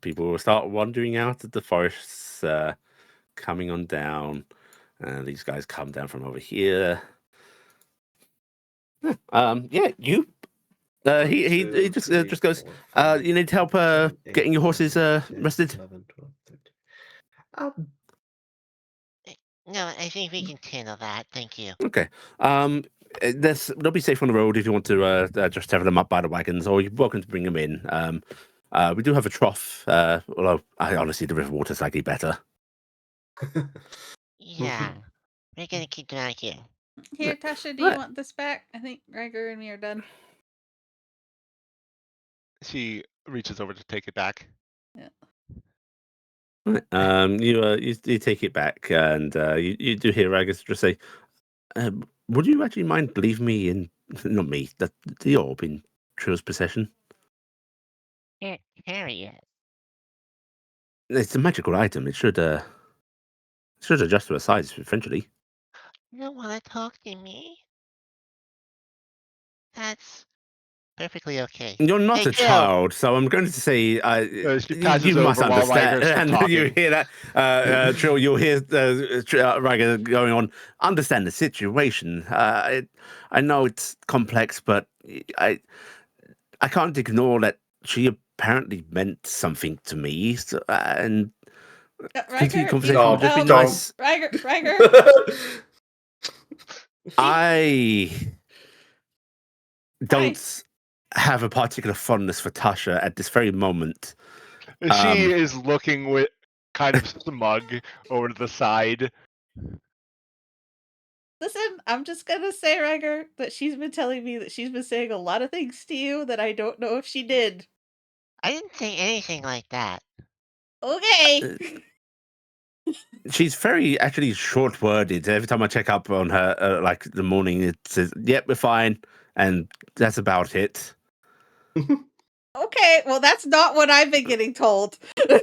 [SPEAKER 1] People will start wandering out of the forests, coming on down. These guys come down from over here. You He just goes. You need help getting your horses rested.
[SPEAKER 2] 11, 12, 13.
[SPEAKER 4] No, I think we can handle that. Thank you.
[SPEAKER 1] Okay. They'll be safe on the road if you want to just have them up by the wagons, or you're welcome to bring them in. We do have a trough. Although honestly, the river water's slightly better.
[SPEAKER 4] Yeah, we're gonna keep them out here.
[SPEAKER 3] Here, Tasha, do you
[SPEAKER 1] Right.
[SPEAKER 3] want this back? I think Riker and me are done.
[SPEAKER 5] She reaches over to take it back.
[SPEAKER 1] Right. You take it back, and you do hear Ragus just say, "Would you actually mind leaving me in, not me, the orb in Tril's possession?
[SPEAKER 4] Carry it.
[SPEAKER 1] It's a magical item. It should adjust to a size eventually."
[SPEAKER 4] You don't want to talk to me? That's perfectly okay.
[SPEAKER 1] You're not
[SPEAKER 4] Hey,
[SPEAKER 1] a
[SPEAKER 4] Trihl.
[SPEAKER 1] child, so I'm going to say
[SPEAKER 5] She passes
[SPEAKER 1] you must
[SPEAKER 5] over while
[SPEAKER 1] understand.
[SPEAKER 5] Riker's
[SPEAKER 1] And
[SPEAKER 5] talking.
[SPEAKER 1] you hear that, Trill, you'll hear Riker going on, understand the situation. I know it's complex, but I can't ignore that she apparently meant something to me, so, and continued conversation would just be
[SPEAKER 2] don't.
[SPEAKER 1] nice.
[SPEAKER 3] Riker.
[SPEAKER 1] I don't have a particular fondness for Tasha at this very moment.
[SPEAKER 5] She is looking with kind of smug over to the side.
[SPEAKER 3] Listen, I'm just gonna say, Riker, that she's been telling me that she's been saying a lot of things to you that I don't know if she did.
[SPEAKER 4] I didn't say anything like that.
[SPEAKER 3] Okay.
[SPEAKER 1] She's very actually short-worded. Every time I check up on her, like the morning, it says, "Yep, we're fine," and that's about it.
[SPEAKER 3] Okay, well, that's not what I've been getting told.
[SPEAKER 1] All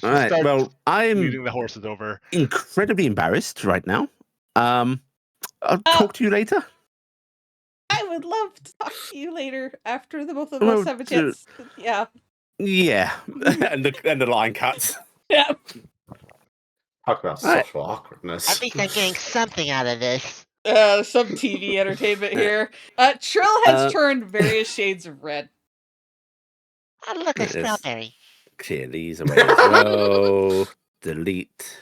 [SPEAKER 1] right.
[SPEAKER 5] starts
[SPEAKER 1] Well, I'm
[SPEAKER 5] leading the horses over.
[SPEAKER 1] incredibly embarrassed right now. I'll talk to you later.
[SPEAKER 3] I would love to talk to you later after the both of
[SPEAKER 1] Well,
[SPEAKER 3] us have a chance. Yeah.
[SPEAKER 1] Yeah, and the line cuts.
[SPEAKER 3] Yeah.
[SPEAKER 2] Talk about
[SPEAKER 1] All right.
[SPEAKER 2] social awkwardness.
[SPEAKER 4] At least I'm getting something out of this.
[SPEAKER 3] Some TV entertainment here. Trill has turned various shades of red.
[SPEAKER 4] Oh, look, a
[SPEAKER 1] It is.
[SPEAKER 4] strawberry.
[SPEAKER 1] Clear these away as well. Delete.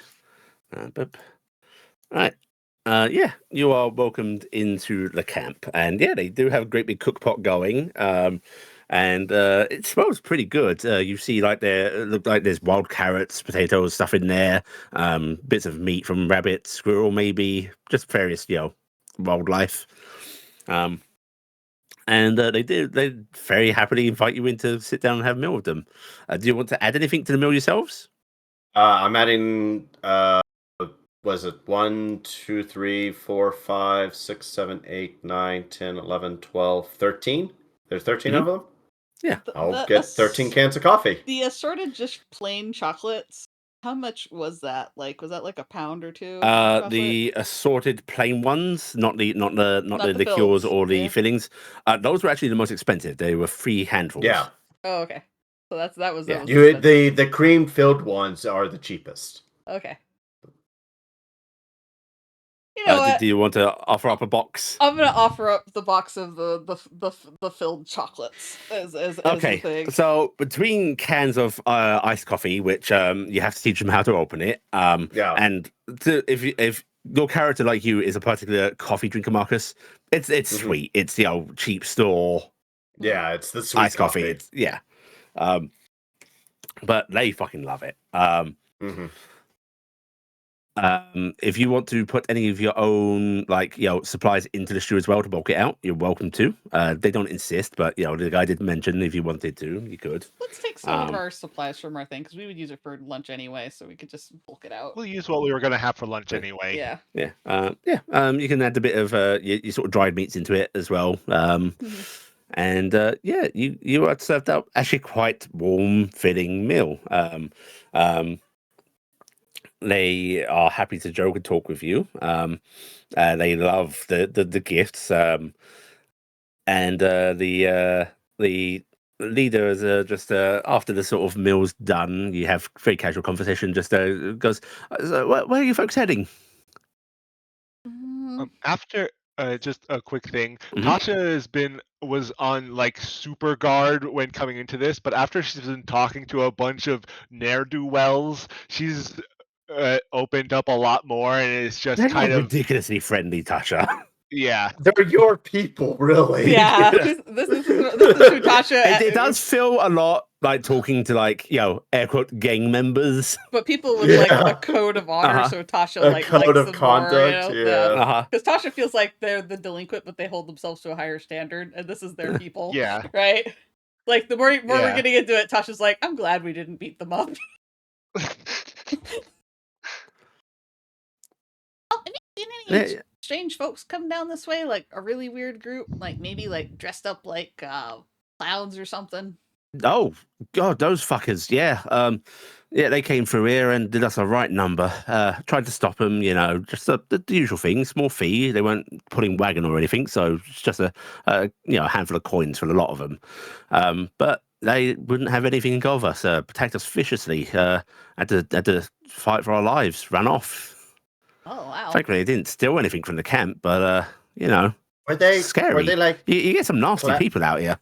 [SPEAKER 1] Boop. Right. Yeah, you are welcomed into the camp, and yeah, they do have a great big cook pot going. And it smells pretty good. You see, like there's wild carrots, potatoes, stuff in there. Bits of meat from rabbit, squirrel, maybe just various, wildlife. And they very happily invite you in to sit down and have a meal with them. Do you want to add anything to the meal yourselves?
[SPEAKER 2] I'm adding. Was it 1, 2, 3, 4, 5, 6, 7, 8, 9, 10, 11, 12, 13? There's 13 of them?
[SPEAKER 1] Yeah.
[SPEAKER 2] I'll get 13 cans of coffee.
[SPEAKER 3] The assorted just plain chocolates. How much was that? Like, was that like a pound or two?
[SPEAKER 1] The assorted plain ones, not the
[SPEAKER 3] the
[SPEAKER 1] liqueurs
[SPEAKER 3] fills,
[SPEAKER 1] or the
[SPEAKER 3] yeah.
[SPEAKER 1] fillings. Those were actually the most expensive. They were 3 handfuls.
[SPEAKER 2] Yeah.
[SPEAKER 3] Oh, okay. So that was
[SPEAKER 1] Yeah.
[SPEAKER 2] The cream filled ones are the cheapest.
[SPEAKER 3] Okay. You know what?
[SPEAKER 1] Do you want to offer up a box?
[SPEAKER 3] I'm gonna offer up the box of the filled chocolates as
[SPEAKER 1] Okay,
[SPEAKER 3] the thing.
[SPEAKER 1] so between cans of iced coffee, which you have to teach them how to open it, and if your character like you is a particular coffee drinker, Marcus, it's sweet. It's the old cheap store.
[SPEAKER 2] Yeah, it's the sweet
[SPEAKER 1] iced coffee. It's, but they fucking love it. If you want to put any of your own supplies into the stew as well to bulk it out, you're welcome to. They don't insist, but the guy did mention if you wanted to, you could.
[SPEAKER 3] Let's take some of our supplies from our thing because we would use it for lunch anyway, so we could just bulk it out.
[SPEAKER 5] We'll use what we were going to have for lunch anyway.
[SPEAKER 3] Yeah.
[SPEAKER 1] You can add a bit of your sort of dried meats into it as well. And you are served up actually quite warm, filling meal. They are happy to joke and talk with you. They love the gifts. And the leader is just after the sort of meal's done, you have very casual conversation. Just goes, so where are you folks heading?
[SPEAKER 5] After just a quick thing,
[SPEAKER 1] Mhm.
[SPEAKER 5] Tasha has been was on like super guard when coming into this, but after she's been talking to a bunch of ne'er-do-wells, she's opened up a lot more, and it's just
[SPEAKER 1] They're
[SPEAKER 5] kind
[SPEAKER 1] not
[SPEAKER 5] of
[SPEAKER 1] ridiculously friendly, Tasha.
[SPEAKER 5] yeah.
[SPEAKER 2] They're your people, really.
[SPEAKER 3] Yeah,
[SPEAKER 1] Yeah.
[SPEAKER 3] this is who Tasha.
[SPEAKER 1] It does feel a lot like talking to like air quote gang members.
[SPEAKER 3] But people with like
[SPEAKER 2] Yeah.
[SPEAKER 3] a code of honor,
[SPEAKER 1] Uh-huh.
[SPEAKER 3] so Tasha
[SPEAKER 2] A
[SPEAKER 3] like
[SPEAKER 2] code
[SPEAKER 3] likes
[SPEAKER 2] of
[SPEAKER 3] them
[SPEAKER 2] conduct,
[SPEAKER 3] more.
[SPEAKER 2] yeah.
[SPEAKER 1] Uh-huh.
[SPEAKER 3] Because Tasha feels like they're the delinquent, but they hold themselves to a higher standard, and this is their people.
[SPEAKER 5] Yeah.
[SPEAKER 3] Right. Like the more we're
[SPEAKER 2] Yeah.
[SPEAKER 3] getting into it, Tasha's like, I'm glad we didn't beat them up. Oh, have you seen any
[SPEAKER 1] Yeah.
[SPEAKER 3] strange folks come down this way? Like a really weird group, like maybe like dressed up like clowns or something.
[SPEAKER 1] Oh God, those fuckers! Yeah, they came through here and did us a right number. Tried to stop them, just the usual thing. Small fee. They weren't putting wagon or anything, so it's just a handful of coins for a lot of them. But they wouldn't have anything of us. Attacked us viciously. Had to fight for our lives. Ran off.
[SPEAKER 3] Oh wow!
[SPEAKER 1] Thankfully, they didn't steal anything from the camp, but
[SPEAKER 2] Were they
[SPEAKER 1] scary.
[SPEAKER 2] Were they like
[SPEAKER 1] You get some nasty
[SPEAKER 2] Cla-
[SPEAKER 1] people out here.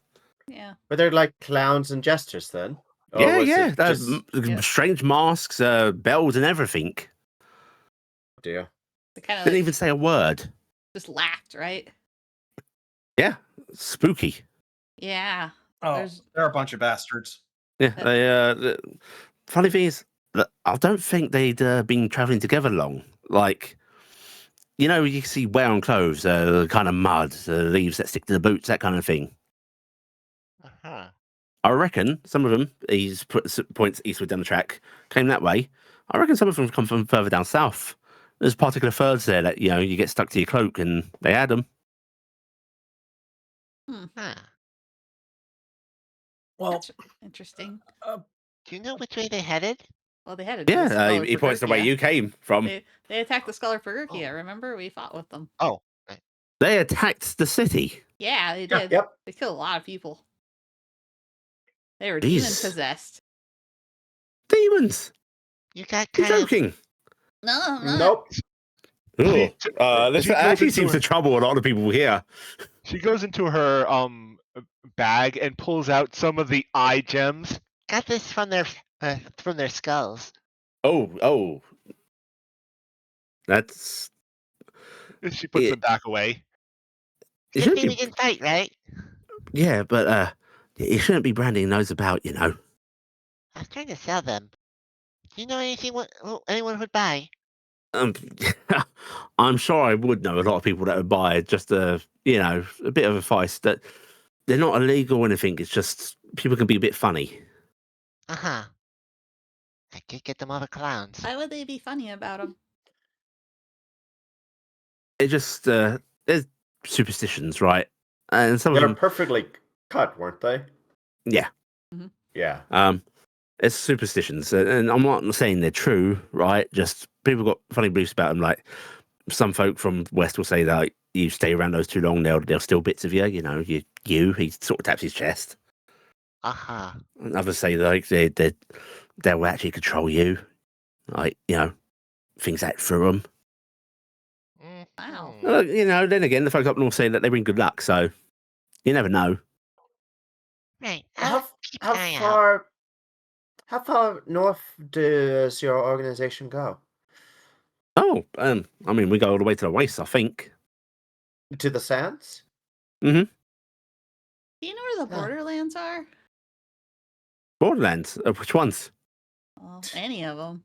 [SPEAKER 3] Yeah.
[SPEAKER 2] Were they like clowns and jesters then? Or
[SPEAKER 1] Yeah,
[SPEAKER 2] was
[SPEAKER 1] yeah.
[SPEAKER 2] it just-
[SPEAKER 3] Yeah.
[SPEAKER 1] Strange masks, bells, and everything.
[SPEAKER 2] dear.
[SPEAKER 3] They kind of
[SPEAKER 1] Didn't
[SPEAKER 3] like
[SPEAKER 1] even say a word.
[SPEAKER 3] just laughed, right?
[SPEAKER 1] Yeah, spooky.
[SPEAKER 3] Yeah.
[SPEAKER 6] Oh,
[SPEAKER 3] There's-
[SPEAKER 6] they're a bunch of bastards.
[SPEAKER 1] Yeah, they. The funny thing is that I don't think they'd been traveling together long. Like, you can see wear on clothes, kind of mud, leaves that stick to the boots, that kind of thing.
[SPEAKER 4] Uh-huh.
[SPEAKER 1] I reckon some of them, points eastward down the track, came that way. I reckon some of them come from further down south. There's particular furs there that, you get stuck to your cloak and they had them.
[SPEAKER 4] Huh.
[SPEAKER 6] Well,
[SPEAKER 3] That's interesting.
[SPEAKER 4] Do you know which way they headed?
[SPEAKER 3] Well, they had to do
[SPEAKER 1] Yeah,
[SPEAKER 3] the Scholar
[SPEAKER 1] he
[SPEAKER 3] for
[SPEAKER 1] points the way
[SPEAKER 3] Gurkia.
[SPEAKER 1] you came from.
[SPEAKER 3] They attacked the Scholar for Gurkia. Remember, we fought with them.
[SPEAKER 4] Oh,
[SPEAKER 1] They attacked the city.
[SPEAKER 3] Yeah, they
[SPEAKER 2] Yeah,
[SPEAKER 3] did.
[SPEAKER 2] yep.
[SPEAKER 3] They killed a lot of people. They were
[SPEAKER 1] Jeez.
[SPEAKER 3] demon possessed.
[SPEAKER 1] Demons.
[SPEAKER 4] you got
[SPEAKER 1] You're
[SPEAKER 4] kind of.
[SPEAKER 1] joking.
[SPEAKER 3] No, I'm not.
[SPEAKER 2] Nope.
[SPEAKER 1] This
[SPEAKER 5] She goes
[SPEAKER 1] actually
[SPEAKER 5] into
[SPEAKER 1] seems
[SPEAKER 5] her-
[SPEAKER 1] to trouble a lot of people here.
[SPEAKER 5] She goes into her bag and pulls out some of the eye gems.
[SPEAKER 4] Got this from their skulls.
[SPEAKER 1] Oh. That's.
[SPEAKER 5] And she puts
[SPEAKER 1] Yeah.
[SPEAKER 5] them back away.
[SPEAKER 1] It
[SPEAKER 4] Good
[SPEAKER 1] shouldn't
[SPEAKER 4] thing we
[SPEAKER 1] be,
[SPEAKER 4] didn't fight, right?
[SPEAKER 1] yeah, but you shouldn't be branding those about,
[SPEAKER 4] I was trying to sell them. Do you know anything anyone would buy?
[SPEAKER 1] I'm sure I would know a lot of people that would buy just a bit of advice that they're not illegal or anything. It's just people can be a bit funny.
[SPEAKER 4] Uh-huh. I could get them over clowns.
[SPEAKER 3] Why would they be funny about them?
[SPEAKER 1] It just there's superstitions, right? And some
[SPEAKER 2] They
[SPEAKER 1] of
[SPEAKER 2] were
[SPEAKER 1] them,
[SPEAKER 2] perfectly cut, weren't they?
[SPEAKER 1] yeah.
[SPEAKER 2] Yeah.
[SPEAKER 1] It's superstitions, and I'm not saying they're true, right? Just people got funny beliefs about them. Like some folk from West will say that like, you stay around those too long, they'll steal bits of you. He sort of taps his chest.
[SPEAKER 4] Uh-huh.
[SPEAKER 1] And others say like they'll actually control you, like things act through them.
[SPEAKER 3] Wow.
[SPEAKER 4] Mhm.
[SPEAKER 1] Then again, the folk up north say that they bring good luck, so you never know.
[SPEAKER 4] Right.
[SPEAKER 2] How,
[SPEAKER 4] I'll keep an eye out.
[SPEAKER 2] how far north does your organization go?
[SPEAKER 1] Oh, I mean, we go all the way to the waste, I think.
[SPEAKER 2] To the sands?
[SPEAKER 3] Do you know where the
[SPEAKER 2] Yeah.
[SPEAKER 3] Borderlands are?
[SPEAKER 1] Borderlands. Which ones?
[SPEAKER 3] Well, any of them.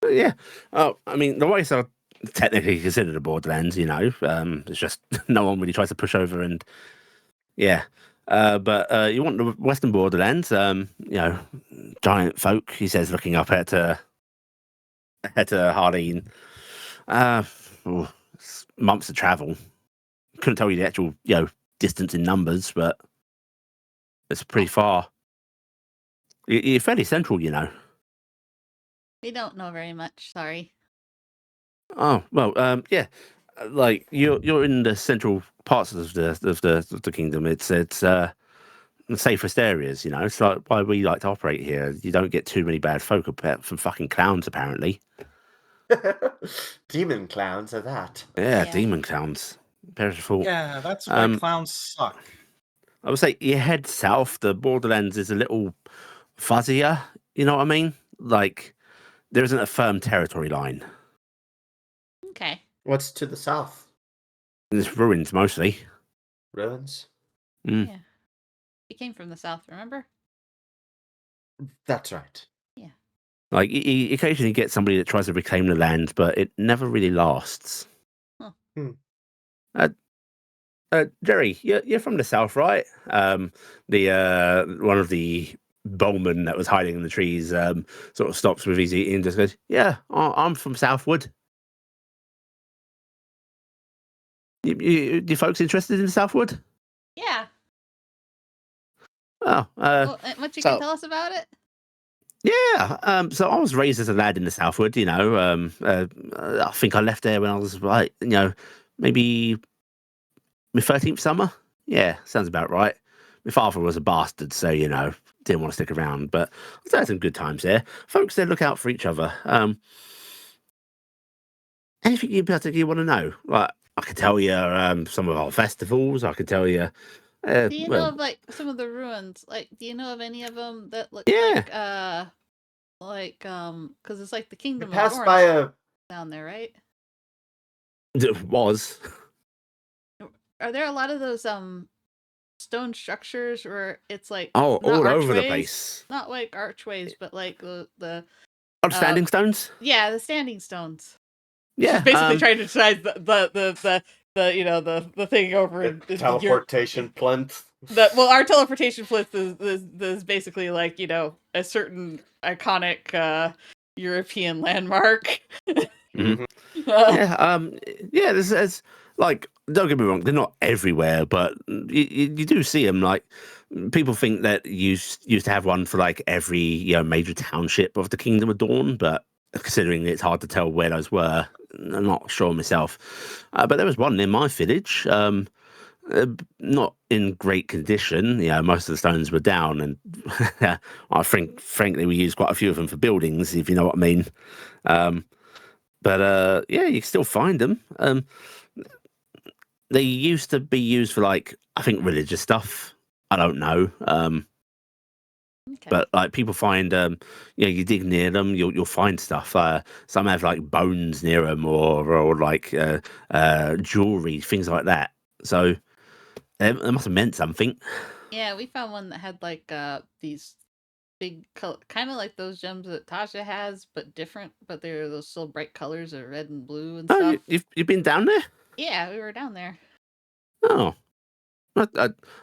[SPEAKER 1] Yeah. Oh, I mean, the waste are technically considered the Borderlands. It's just no one really tries to push over, and yeah. But you want the Western Borderlands? Giant folk. He says, looking up at Harleen. It's months of travel. Couldn't tell you the actual distance in numbers, but it's pretty far. You're fairly central,
[SPEAKER 3] We don't know very much. Sorry.
[SPEAKER 1] Oh well, yeah. Like you're in the central parts of the kingdom. It's the safest areas. It's like why we like to operate here. You don't get too many bad folk apart from fucking clowns, apparently.
[SPEAKER 2] Demon clowns are that.
[SPEAKER 1] Yeah,
[SPEAKER 3] Yeah.
[SPEAKER 1] demon clowns. Perishable.
[SPEAKER 6] Yeah, that's why
[SPEAKER 1] Um,
[SPEAKER 6] clowns suck.
[SPEAKER 1] I would say you head south. The Borderlands is a little fuzzier. You know what I mean? Like there isn't a firm territory line.
[SPEAKER 3] Okay.
[SPEAKER 2] What's to the south?
[SPEAKER 1] It's ruins mostly.
[SPEAKER 2] Ruins?
[SPEAKER 1] Mm.
[SPEAKER 3] Yeah. He came from the south, remember?
[SPEAKER 2] That's right.
[SPEAKER 1] Like you occasionally get somebody that tries to reclaim the land, but it never really lasts.
[SPEAKER 3] Huh.
[SPEAKER 1] Jerry, you're from the south, right? The one of the bowmen that was hiding in the trees sort of stops with his eating and just goes, "Yeah, I'm from Southwood. You folks interested in Southwood?
[SPEAKER 3] Yeah.
[SPEAKER 1] Oh,
[SPEAKER 3] Well, what you
[SPEAKER 1] so-
[SPEAKER 3] can tell us about it?
[SPEAKER 1] yeah. So I was raised as a lad in the Southwood. You know, I think I left there when I was like, maybe my 13th summer. Yeah, sounds about right. My father was a bastard, so didn't want to stick around. But I had some good times there. Folks, they look out for each other. Anything you particularly want to know? Like, I could tell you some of our festivals. I could tell you.
[SPEAKER 3] Do you know of like some of the ruins? Like, do you know of any of them that look
[SPEAKER 1] Yeah.
[SPEAKER 3] because it's like the
[SPEAKER 2] We
[SPEAKER 3] Kingdom of
[SPEAKER 2] passed
[SPEAKER 3] Thorns
[SPEAKER 2] by a.
[SPEAKER 3] down there, right?
[SPEAKER 1] It was.
[SPEAKER 3] Are there a lot of those stone structures where it's like
[SPEAKER 1] Oh,
[SPEAKER 3] not
[SPEAKER 1] all over the
[SPEAKER 3] archways?
[SPEAKER 1] place.
[SPEAKER 3] Not like archways, but like the
[SPEAKER 1] Oh, the standing stones.
[SPEAKER 3] yeah, the standing stones.
[SPEAKER 1] Yeah.
[SPEAKER 3] She's basically trying to decide the thing over in the
[SPEAKER 2] teleportation plinth.
[SPEAKER 3] our teleportation plinth is basically like a certain iconic European landmark.
[SPEAKER 1] Mhm. Yeah. There's like, don't get me wrong, they're not everywhere, but you do see them. Like, people think that you used to have one for like every major township of the Kingdom of Dawn, but considering it's hard to tell where those were, I'm not sure myself. But there was one in my village. Not in great condition. Most of the stones were down, and I think, frankly, we used quite a few of them for buildings, if you know what I mean. But yeah, you can still find them. They used to be used for like, I think, religious stuff. I don't know.
[SPEAKER 3] Okay.
[SPEAKER 1] But like, people find, you dig near them, you'll find stuff. Some have like bones near them, or like jewelry, things like that. So it must have meant something.
[SPEAKER 3] Yeah, we found one that had like these big kind of like those gems that Tasha has, but different. But they're those still bright colors of red and blue and
[SPEAKER 1] Oh,
[SPEAKER 3] stuff.
[SPEAKER 1] you've been down there?
[SPEAKER 3] Yeah, we were down there.
[SPEAKER 1] Oh,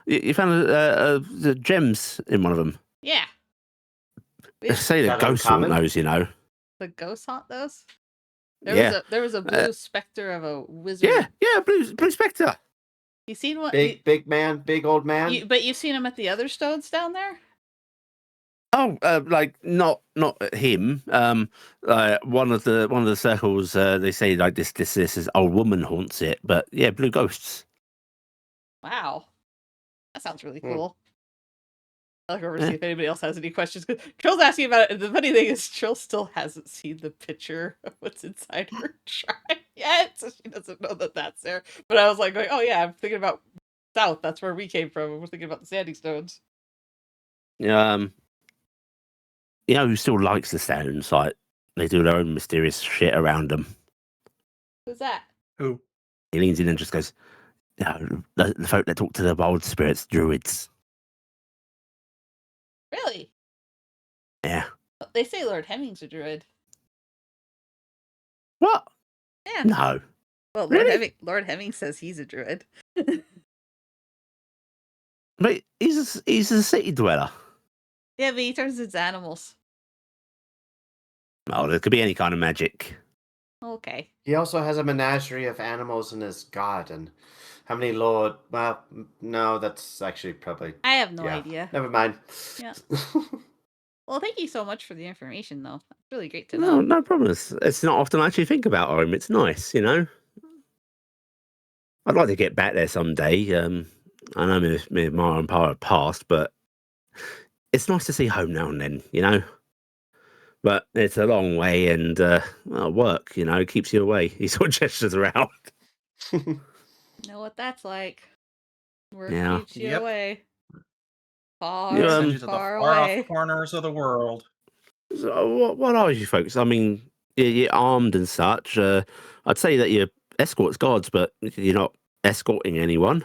[SPEAKER 1] you found the gems in one of them.
[SPEAKER 3] Yeah.
[SPEAKER 1] They say the
[SPEAKER 2] that
[SPEAKER 1] ghosts haunt
[SPEAKER 2] uncommon?
[SPEAKER 1] those,
[SPEAKER 3] The ghost haunt those.
[SPEAKER 1] Yeah.
[SPEAKER 3] There was a blue specter of a wizard.
[SPEAKER 1] Yeah, Blue Spectre.
[SPEAKER 3] You seen what?
[SPEAKER 2] Big man, big old man.
[SPEAKER 3] But you've seen him at the other stones down there.
[SPEAKER 1] Oh, like not him. One of the circles. They say like this old woman haunts it, but yeah, blue ghosts.
[SPEAKER 3] Wow, that sounds really
[SPEAKER 2] Hmm.
[SPEAKER 3] cool. I'll look over to see if anybody else has any questions. Trill's asking about it. And the funny thing is, Trill still hasn't seen the picture of what's inside her shrine yet, so she doesn't know that that's there. But I was like, going, oh yeah, I'm thinking about south. That's where we came from. We're thinking about the standing stones.
[SPEAKER 1] Who still likes the stones? Like, they do their own mysterious shit around them.
[SPEAKER 3] Who's that?
[SPEAKER 6] Who?
[SPEAKER 1] He leans in and just goes, the folk that talk to the wild spirits, druids.
[SPEAKER 3] Really?
[SPEAKER 1] Yeah.
[SPEAKER 3] They say Lord Hemming's a druid.
[SPEAKER 1] What?
[SPEAKER 3] Yeah.
[SPEAKER 1] No.
[SPEAKER 3] Well,
[SPEAKER 1] Really?
[SPEAKER 3] Lord Hemming says he's a druid.
[SPEAKER 1] But he's a city dweller.
[SPEAKER 3] Yeah, but he turns into animals.
[SPEAKER 1] Oh, there could be any kind of magic.
[SPEAKER 3] Okay.
[SPEAKER 2] He also has a menagerie of animals in his garden. How many lord? Well, no, that's actually probably.
[SPEAKER 3] I have no
[SPEAKER 2] yeah.
[SPEAKER 3] idea.
[SPEAKER 2] Never mind.
[SPEAKER 3] Yeah. Well, thank you so much for the information, though. That's really great to know.
[SPEAKER 1] No problem. It's not often I actually think about home. It's nice, I'd like to get back there someday. I know my mom and pa have passed, but it's nice to see home now and then, But it's a long way, and work, keeps you away. He sort of gestures around.
[SPEAKER 3] Know what that's like. Work
[SPEAKER 1] Yeah.
[SPEAKER 3] keeps you
[SPEAKER 6] Yep.
[SPEAKER 3] away. Far,
[SPEAKER 1] You,
[SPEAKER 6] Send you to the
[SPEAKER 3] far
[SPEAKER 6] far off
[SPEAKER 3] away.
[SPEAKER 6] corners of the world.
[SPEAKER 1] So what are you folks? I mean, you're armed and such. I'd say that you're escorts guards, but you're not escorting anyone.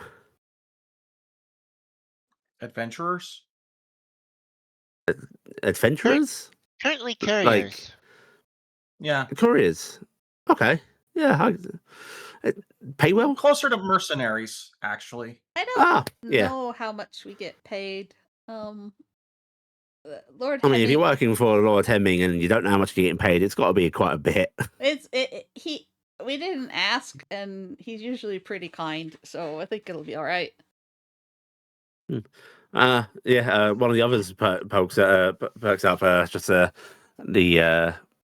[SPEAKER 6] Adventurers?
[SPEAKER 1] Adventurers?
[SPEAKER 4] Currently
[SPEAKER 1] Like
[SPEAKER 4] couriers.
[SPEAKER 6] Yeah.
[SPEAKER 1] couriers? Okay. Yeah. Pay well?
[SPEAKER 6] Closer to mercenaries, actually.
[SPEAKER 3] I don't
[SPEAKER 1] Yeah.
[SPEAKER 3] know how much we get paid. Lord
[SPEAKER 1] I mean, if you're
[SPEAKER 3] Hemming,
[SPEAKER 1] working for Lord Hemming and you don't know how much you're getting paid, it's got to be quite a bit.
[SPEAKER 3] we didn't ask, and he's usually pretty kind, so I think it'll be all right.
[SPEAKER 1] One of the others perks up just the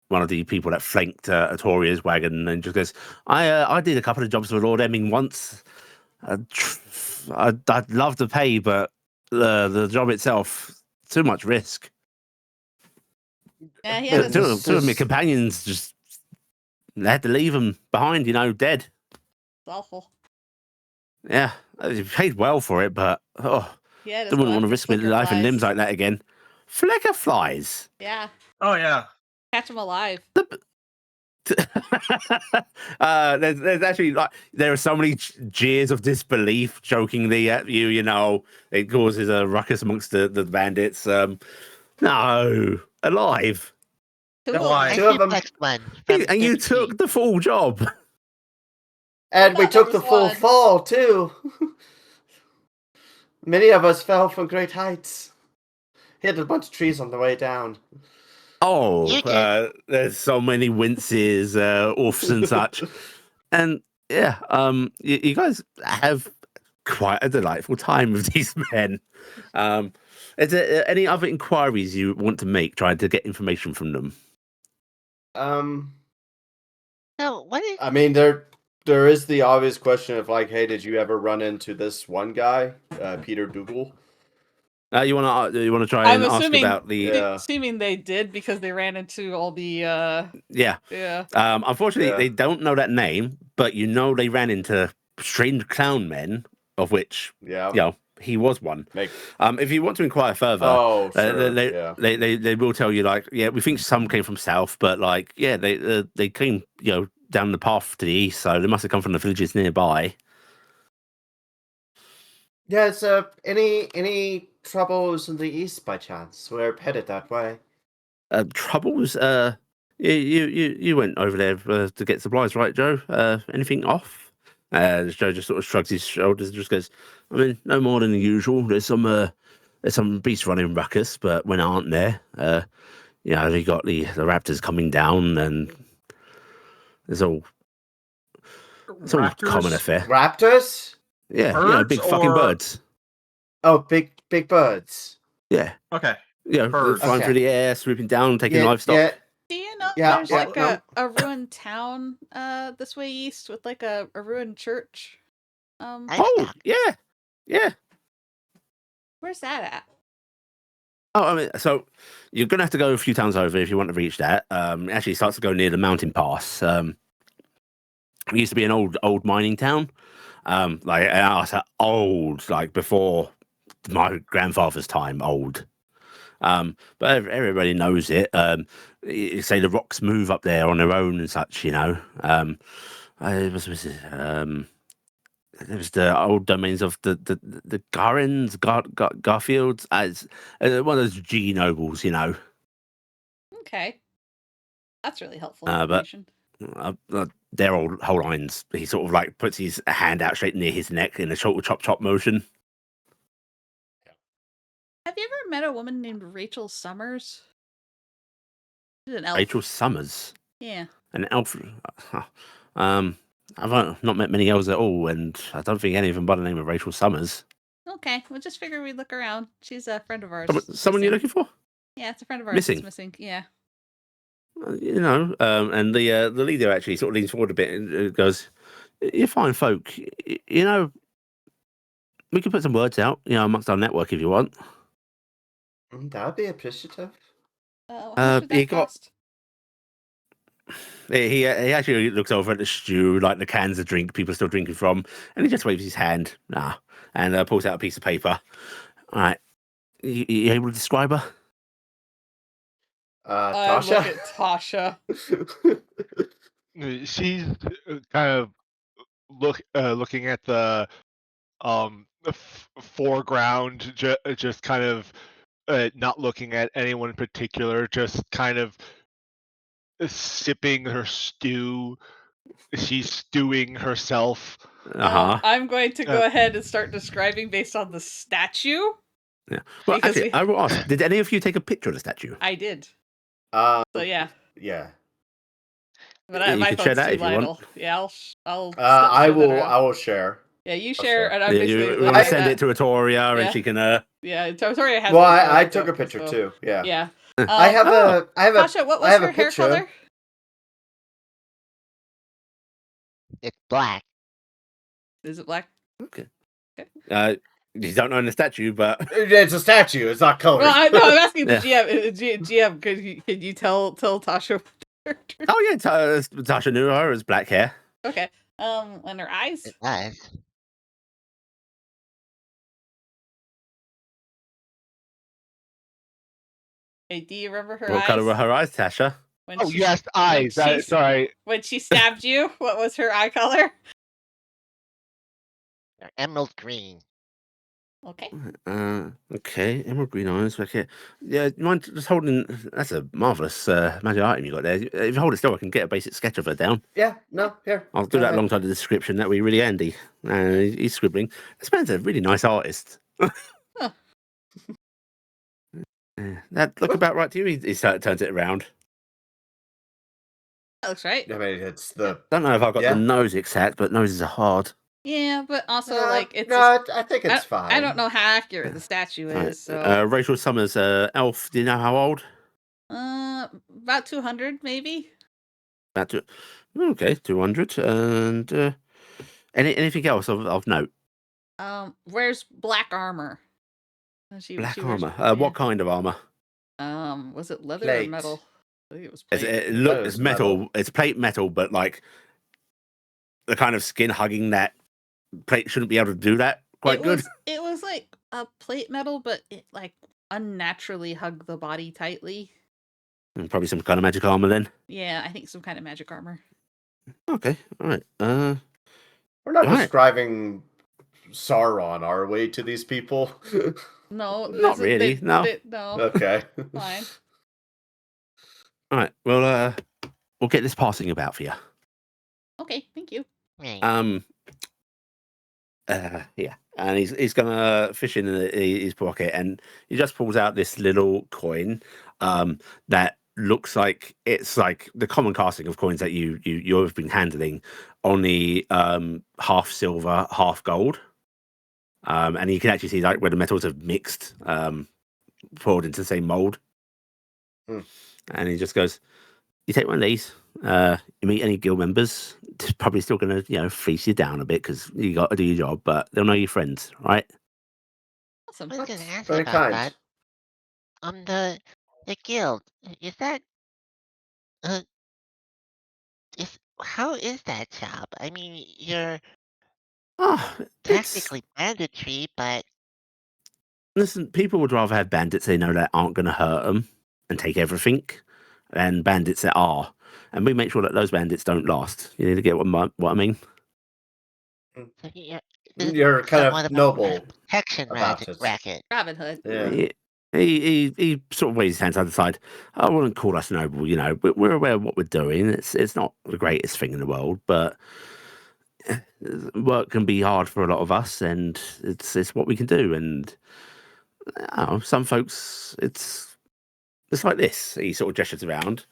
[SPEAKER 1] one of the people that flanked Atoria's wagon and just goes, I did a couple of jobs for Lord Hemming once. I'd love to pay, but the job itself, too much risk.
[SPEAKER 3] Yeah, he had
[SPEAKER 2] But
[SPEAKER 3] a
[SPEAKER 1] Two of my companions just had to leave them behind, dead.
[SPEAKER 3] It's awful.
[SPEAKER 1] Yeah, they paid well for it, but
[SPEAKER 3] He had his
[SPEAKER 1] wouldn't want to
[SPEAKER 3] love
[SPEAKER 1] risk
[SPEAKER 3] for
[SPEAKER 1] my life and
[SPEAKER 3] flies.
[SPEAKER 1] limbs like that again. Flicker flies.
[SPEAKER 3] Yeah,
[SPEAKER 6] Oh, yeah.
[SPEAKER 3] catch him alive.
[SPEAKER 1] There's actually there are so many jeers of disbelief jokingly at you. It causes a ruckus amongst the bandits. No, alive,
[SPEAKER 3] Cool.
[SPEAKER 6] Alive.
[SPEAKER 4] I
[SPEAKER 2] Two of them.
[SPEAKER 4] suplexed one from
[SPEAKER 1] and you
[SPEAKER 4] 50
[SPEAKER 1] took
[SPEAKER 4] feet.
[SPEAKER 1] the full job.
[SPEAKER 2] And we
[SPEAKER 3] thought there
[SPEAKER 2] took the
[SPEAKER 3] was
[SPEAKER 2] full
[SPEAKER 3] one.
[SPEAKER 2] fall, too. Many of us fell from great heights. Hit a bunch of trees on the way down.
[SPEAKER 1] Oh,
[SPEAKER 4] You did.
[SPEAKER 1] there's so many winces, oofs and such, and yeah, you guys have quite a delightful time with these men. Is there any other inquiries you want to make, trying to get information from them?
[SPEAKER 4] So what is
[SPEAKER 2] I mean, there is the obvious question of like, hey, did you ever run into this one guy, Peter Dougal?
[SPEAKER 1] You want to try
[SPEAKER 3] I'm
[SPEAKER 1] and ask
[SPEAKER 3] assuming-
[SPEAKER 1] about the
[SPEAKER 2] Yeah.
[SPEAKER 3] Assuming they did because they ran into all the
[SPEAKER 1] yeah.
[SPEAKER 3] yeah.
[SPEAKER 1] Unfortunately,
[SPEAKER 2] Yeah.
[SPEAKER 1] they don't know that name, but they ran into strange clown men, of which
[SPEAKER 2] Yeah.
[SPEAKER 1] he was one.
[SPEAKER 2] Make.
[SPEAKER 1] If you want to inquire further,
[SPEAKER 2] Oh, sure.
[SPEAKER 1] they,
[SPEAKER 2] Yeah.
[SPEAKER 1] they will tell you we think some came from south, but they came down the path to the east, so they must have come from the villages nearby.
[SPEAKER 2] Yeah. It's any troubles in the east by chance? We're headed that way.
[SPEAKER 1] Troubles? You went over there to get supplies, right, Joe? Anything off? Joe just sort of shrugs his shoulders and just goes, I mean, no more than the usual. There's some beasts running ruckus, but when aren't there, they got the raptors coming down, and it's all common affair.
[SPEAKER 2] Raptors?
[SPEAKER 1] Yeah,
[SPEAKER 6] Birds
[SPEAKER 1] big fucking
[SPEAKER 6] or-
[SPEAKER 1] birds.
[SPEAKER 2] Oh, big birds.
[SPEAKER 1] Yeah,
[SPEAKER 6] Okay.
[SPEAKER 1] they're
[SPEAKER 6] Birds.
[SPEAKER 1] flying
[SPEAKER 2] Okay.
[SPEAKER 1] through the air, swooping down, taking
[SPEAKER 2] Yeah,
[SPEAKER 1] livestock.
[SPEAKER 2] yeah.
[SPEAKER 3] Do you know
[SPEAKER 2] Yeah,
[SPEAKER 3] there's
[SPEAKER 2] yeah,
[SPEAKER 3] like
[SPEAKER 2] no.
[SPEAKER 3] a ruined town this way east with like a ruined church?
[SPEAKER 1] Oh, yeah.
[SPEAKER 3] Where's that at?
[SPEAKER 1] Oh, I mean, so you're gonna have to go a few towns over if you want to reach that. It actually starts to go near the mountain pass. It used to be an old mining town. Old, like before my grandfather's time, old. But everybody knows it. You say the rocks move up there on their own and such, There was the old domains of the Garlands, Garfields, as one of those G nobles,
[SPEAKER 3] Okay. That's really helpful
[SPEAKER 1] But-
[SPEAKER 3] information.
[SPEAKER 1] Their old whole lines. He sort of like puts his hand out straight near his neck in a short chop motion.
[SPEAKER 3] Have you ever met a woman named Rachel Summers? She's an elf.
[SPEAKER 1] Rachel Summers,
[SPEAKER 3] Yeah.
[SPEAKER 1] an elf. I've not met many elves at all, and I don't think any of them by the name of Rachel Summers.
[SPEAKER 3] Okay. We'll just figure we'd look around. She's a friend of ours.
[SPEAKER 1] Someone you're
[SPEAKER 3] missing.
[SPEAKER 1] looking for?
[SPEAKER 3] Yeah, it's a friend of ours.
[SPEAKER 1] Missing?
[SPEAKER 3] That's missing. Yeah.
[SPEAKER 1] And the leader actually sort of leans forward a bit and goes, "You're fine folk. We can put some words out, amongst our network if you want."
[SPEAKER 2] That would be appreciative.
[SPEAKER 3] How much would that
[SPEAKER 1] he got-
[SPEAKER 3] cost?
[SPEAKER 1] He actually looks over at the stew, like the cans of drink people are still drinking from, and he just waves his hand, and pulls out a piece of paper. All right, you able to describe her?
[SPEAKER 3] Look
[SPEAKER 2] Tasha?
[SPEAKER 3] at Tasha.
[SPEAKER 5] She's kind of looking at the foreground, just kind of not looking at anyone in particular, just kind of sipping her stew. She's stewing herself.
[SPEAKER 3] I'm going to go ahead and start describing based on the statue.
[SPEAKER 1] Yeah. Well,
[SPEAKER 3] Because
[SPEAKER 1] actually, I will ask: did any of you take a picture of the statue?
[SPEAKER 3] I did.
[SPEAKER 2] So
[SPEAKER 3] Yeah.
[SPEAKER 2] Yeah.
[SPEAKER 3] But
[SPEAKER 1] You
[SPEAKER 3] my
[SPEAKER 1] can share
[SPEAKER 3] phone's
[SPEAKER 1] that
[SPEAKER 3] too
[SPEAKER 1] if you want.
[SPEAKER 3] little. Yeah, I'll.
[SPEAKER 2] I
[SPEAKER 3] send that
[SPEAKER 2] will.
[SPEAKER 3] around.
[SPEAKER 2] I will share.
[SPEAKER 3] Yeah, you
[SPEAKER 2] I'll
[SPEAKER 3] share,
[SPEAKER 2] share.
[SPEAKER 3] and I'm
[SPEAKER 1] Yeah,
[SPEAKER 3] basically.
[SPEAKER 1] you want to send
[SPEAKER 3] that.
[SPEAKER 1] it to Atoria,
[SPEAKER 3] Yeah.
[SPEAKER 1] and she can.
[SPEAKER 3] Yeah, Atoria has.
[SPEAKER 2] Well,
[SPEAKER 3] it before
[SPEAKER 2] I
[SPEAKER 3] I
[SPEAKER 2] took a
[SPEAKER 3] took,
[SPEAKER 2] picture
[SPEAKER 3] so-
[SPEAKER 2] too. Yeah.
[SPEAKER 3] Yeah.
[SPEAKER 2] I have a.
[SPEAKER 3] Tasha, what was
[SPEAKER 2] I have
[SPEAKER 3] her
[SPEAKER 2] a
[SPEAKER 3] hair
[SPEAKER 2] picture.
[SPEAKER 3] color?
[SPEAKER 4] It's black.
[SPEAKER 3] Is it black?
[SPEAKER 1] Okay. You don't know the statue, but
[SPEAKER 2] It's a statue. It's not colored.
[SPEAKER 3] Well, I'm asking the
[SPEAKER 1] Yeah.
[SPEAKER 3] GM. Could you tell Tasha?
[SPEAKER 1] oh yeah, Tasha knew her as black hair.
[SPEAKER 3] Okay. And her eyes.
[SPEAKER 4] It was.
[SPEAKER 3] Hey, do you remember her
[SPEAKER 1] What
[SPEAKER 3] eyes?
[SPEAKER 1] color were her eyes, Tasha?
[SPEAKER 3] When
[SPEAKER 5] Oh,
[SPEAKER 3] she-
[SPEAKER 5] you asked eyes.
[SPEAKER 3] she-
[SPEAKER 5] Sorry.
[SPEAKER 3] When she stabbed you, what was her eye color?
[SPEAKER 4] They're emerald green.
[SPEAKER 3] Okay.
[SPEAKER 1] Okay, emerald green eyes. Okay, yeah. You mind just holding? That's a marvelous magic item you got there. If you hold it still, I can get a basic sketch of her down.
[SPEAKER 2] Yeah. No. Here.
[SPEAKER 1] I'll do
[SPEAKER 2] Go
[SPEAKER 1] that
[SPEAKER 2] ahead.
[SPEAKER 1] alongside the description. That'll be really handy. He's scribbling. This man's a really nice artist.
[SPEAKER 3] Huh.
[SPEAKER 1] Yeah, that look about right to you. He turns it around.
[SPEAKER 3] That looks right.
[SPEAKER 2] I mean, it's the.
[SPEAKER 1] Don't know if I've got
[SPEAKER 2] Yeah.
[SPEAKER 1] the nose exact, but noses are hard.
[SPEAKER 3] Yeah, but also it's.
[SPEAKER 2] No, I think it's fine.
[SPEAKER 3] I don't know how accurate the statue is.
[SPEAKER 1] Right.
[SPEAKER 3] So
[SPEAKER 1] Rachel Summers, elf. Do you know how old?
[SPEAKER 3] about 200 maybe.
[SPEAKER 1] About two. Okay, 200. And anything else of note?
[SPEAKER 3] Wears black armor.
[SPEAKER 1] Black
[SPEAKER 3] she wears-
[SPEAKER 1] armor. What kind of armor?
[SPEAKER 3] Was it leather
[SPEAKER 2] Plate.
[SPEAKER 3] or metal? I think it was
[SPEAKER 1] It's,
[SPEAKER 3] plate.
[SPEAKER 1] it's metal. It's plate metal, but like the kind of skin hugging that plate shouldn't be able to do that quite good.
[SPEAKER 3] It was like a plate metal, but it like unnaturally hugged the body tightly.
[SPEAKER 1] And probably some kind of magic armor then.
[SPEAKER 3] Yeah, I think some kind of magic armor.
[SPEAKER 1] Okay, all right.
[SPEAKER 2] We're not
[SPEAKER 1] Right.
[SPEAKER 2] describing Sauron, are we, to these people?
[SPEAKER 3] No,
[SPEAKER 1] Not really, no.
[SPEAKER 3] no.
[SPEAKER 2] Okay.
[SPEAKER 3] Fine.
[SPEAKER 1] All right. Well, we'll get this passing about for you.
[SPEAKER 3] Okay, thank you.
[SPEAKER 4] Right.
[SPEAKER 1] Yeah, and he's gonna fish in his pocket, and he just pulls out this little coin, that looks like it's like the common casting of coins that you've been handling, only half silver, half gold, and you can actually see like where the metals have mixed, poured into the same mold, and he just goes, "You take one of these. You meet any guild members, it's probably still going to, fleece you down a bit because you got to do your job, but they'll know your friends, right?"
[SPEAKER 3] Awesome.
[SPEAKER 4] I was gonna ask
[SPEAKER 2] very
[SPEAKER 4] about
[SPEAKER 2] kind.
[SPEAKER 4] that. The guild, is that how is that job? I mean, you're
[SPEAKER 1] Oh, it's,
[SPEAKER 4] technically banditry, but
[SPEAKER 1] listen, people would rather have bandits they know that aren't going to hurt them and take everything than bandits that are. And we make sure that those bandits don't last. You need to get what I mean?
[SPEAKER 4] so
[SPEAKER 2] You're kind
[SPEAKER 4] somewhat
[SPEAKER 2] of
[SPEAKER 4] a
[SPEAKER 2] noble
[SPEAKER 4] protection
[SPEAKER 2] about it.
[SPEAKER 4] racket.
[SPEAKER 3] Robin Hood.
[SPEAKER 2] Yeah.
[SPEAKER 1] He sort of waves his hands on the side. I wouldn't call us noble, we're aware of what we're doing. It's not the greatest thing in the world, but work can be hard for a lot of us, and it's what we can do. And some folks, it's like this. He sort of gestures around.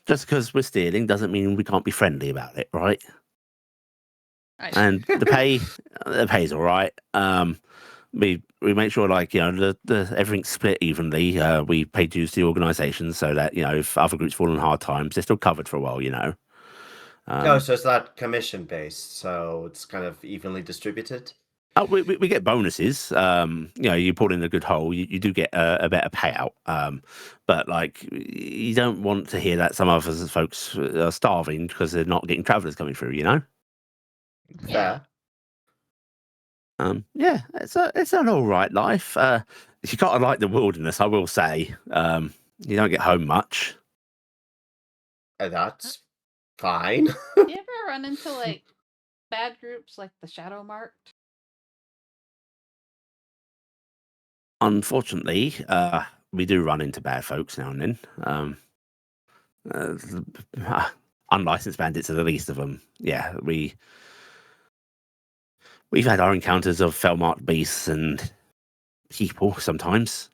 [SPEAKER 1] Just because we're stealing doesn't mean we can't be friendly about it, right?
[SPEAKER 3] Right.
[SPEAKER 1] And the pay's all right. We make sure the everything's split evenly. We pay dues to the organisation so that if other groups fall on hard times, they're still covered for a while.
[SPEAKER 2] So it's not commission based, so it's kind of evenly distributed.
[SPEAKER 1] Oh, we get bonuses. You pull in a good hole, you do get a better payout. But like, you don't want to hear that some other folks are starving because they're not getting travellers coming through.
[SPEAKER 2] Fair.
[SPEAKER 1] Yeah, it's an all right life. You gotta like the wilderness, I will say. You don't get home much.
[SPEAKER 2] That's fine.
[SPEAKER 3] You ever run into like bad groups like the Shadow Marked?
[SPEAKER 1] Unfortunately, we do run into bad folks now and then. Unlicensed bandits are the least of them. Yeah, we've had our encounters of fell-marked beasts and people sometimes.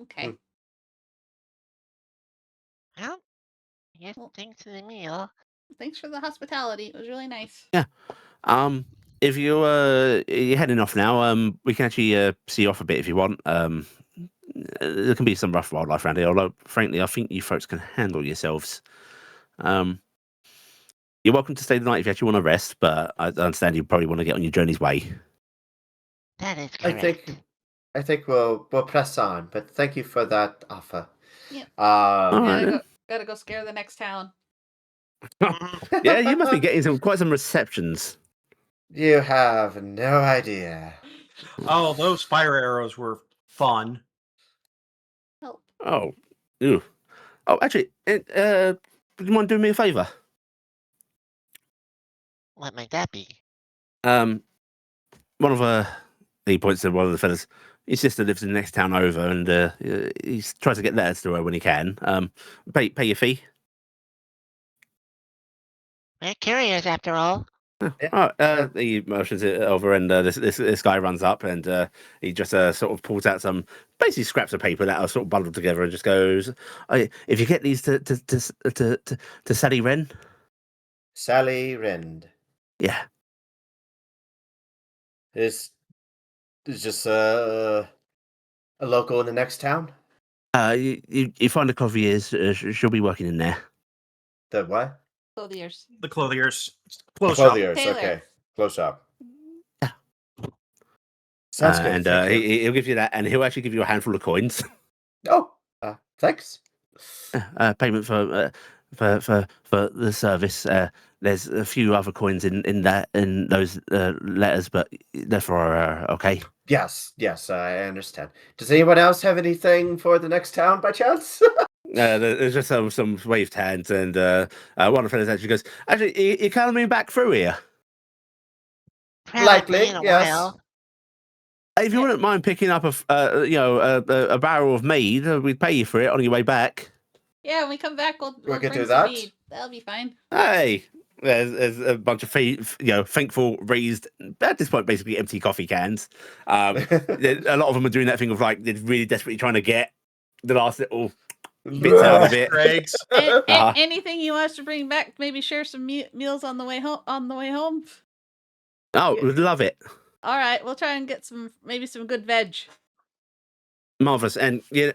[SPEAKER 3] Okay.
[SPEAKER 4] Well, yes,
[SPEAKER 3] Well-
[SPEAKER 4] thanks for the meal.
[SPEAKER 3] Thanks for the hospitality. It was really nice.
[SPEAKER 1] Yeah. If you're heading off now, we can actually see you off a bit if you want. There can be some rough wildlife around here, although frankly, I think you folks can handle yourselves. You're welcome to stay the night if you actually want to rest, but I understand you probably want to get on your journey's way.
[SPEAKER 4] That is
[SPEAKER 2] I
[SPEAKER 4] correct.
[SPEAKER 2] think we'll press on, but thank you for that offer.
[SPEAKER 3] Yep.
[SPEAKER 1] All right, then.
[SPEAKER 3] Gotta go scare the next town.
[SPEAKER 1] Yeah, you must be getting quite some receptions.
[SPEAKER 2] You have no idea.
[SPEAKER 6] Oh, those fire arrows were fun.
[SPEAKER 3] Help.
[SPEAKER 1] Oh, ew. Oh, actually, do you mind doing me a favour?
[SPEAKER 4] What might that be?
[SPEAKER 1] One of he points to one of the fellas. His sister lives in the next town over, and he tries to get letters to her when he can. Pay your fee.
[SPEAKER 4] We're curious, after all.
[SPEAKER 1] Oh, he motions it over, and this guy runs up, and he just sort of pulls out some basically scraps of paper that are sort of bundled together, and just goes, "If you get these to Sally Wren."
[SPEAKER 2] Sally Rind
[SPEAKER 1] Yeah.
[SPEAKER 2] is just a local in the next town.
[SPEAKER 1] You find a clothier's. She'll be working in there.
[SPEAKER 2] The what?
[SPEAKER 3] Clothiers.
[SPEAKER 6] The clothiers.
[SPEAKER 2] The
[SPEAKER 6] Close shop.
[SPEAKER 2] clothiers.
[SPEAKER 3] Tailor.
[SPEAKER 2] Okay, close up.
[SPEAKER 1] Yeah.
[SPEAKER 2] Sounds good.
[SPEAKER 1] And
[SPEAKER 2] thank you.
[SPEAKER 1] he'll give you that, and he'll actually give you a handful of coins.
[SPEAKER 2] Oh, thanks.
[SPEAKER 1] Payment for the service. There's a few other coins in those letters, but they're for okay.
[SPEAKER 2] Yes, I understand. Does anyone else have anything for the next town by chance?
[SPEAKER 1] There's just some waved hands, and one of the fellas actually goes, "Actually, you coming back through here?
[SPEAKER 4] Probably
[SPEAKER 2] Likely,
[SPEAKER 4] in a
[SPEAKER 2] yes.
[SPEAKER 4] while.
[SPEAKER 1] If you wouldn't mind picking up a barrel of mead, we'd pay you for it on your way back."
[SPEAKER 3] Yeah, when we come back, we'll
[SPEAKER 2] We could
[SPEAKER 3] bring
[SPEAKER 2] do
[SPEAKER 3] some
[SPEAKER 2] that.
[SPEAKER 3] mead. That'll be fine.
[SPEAKER 1] Hey, there's a bunch of thankful raised at this point basically empty coffee cans. A lot of them are doing that thing of like they're really desperately trying to get the last little bits out of it.
[SPEAKER 6] Eggs.
[SPEAKER 3] Anything you want us to bring back? Maybe share some meals on the way home.
[SPEAKER 1] Oh, we'd love it.
[SPEAKER 3] All right, we'll try and get some good veg.
[SPEAKER 1] Marvelous. And yeah,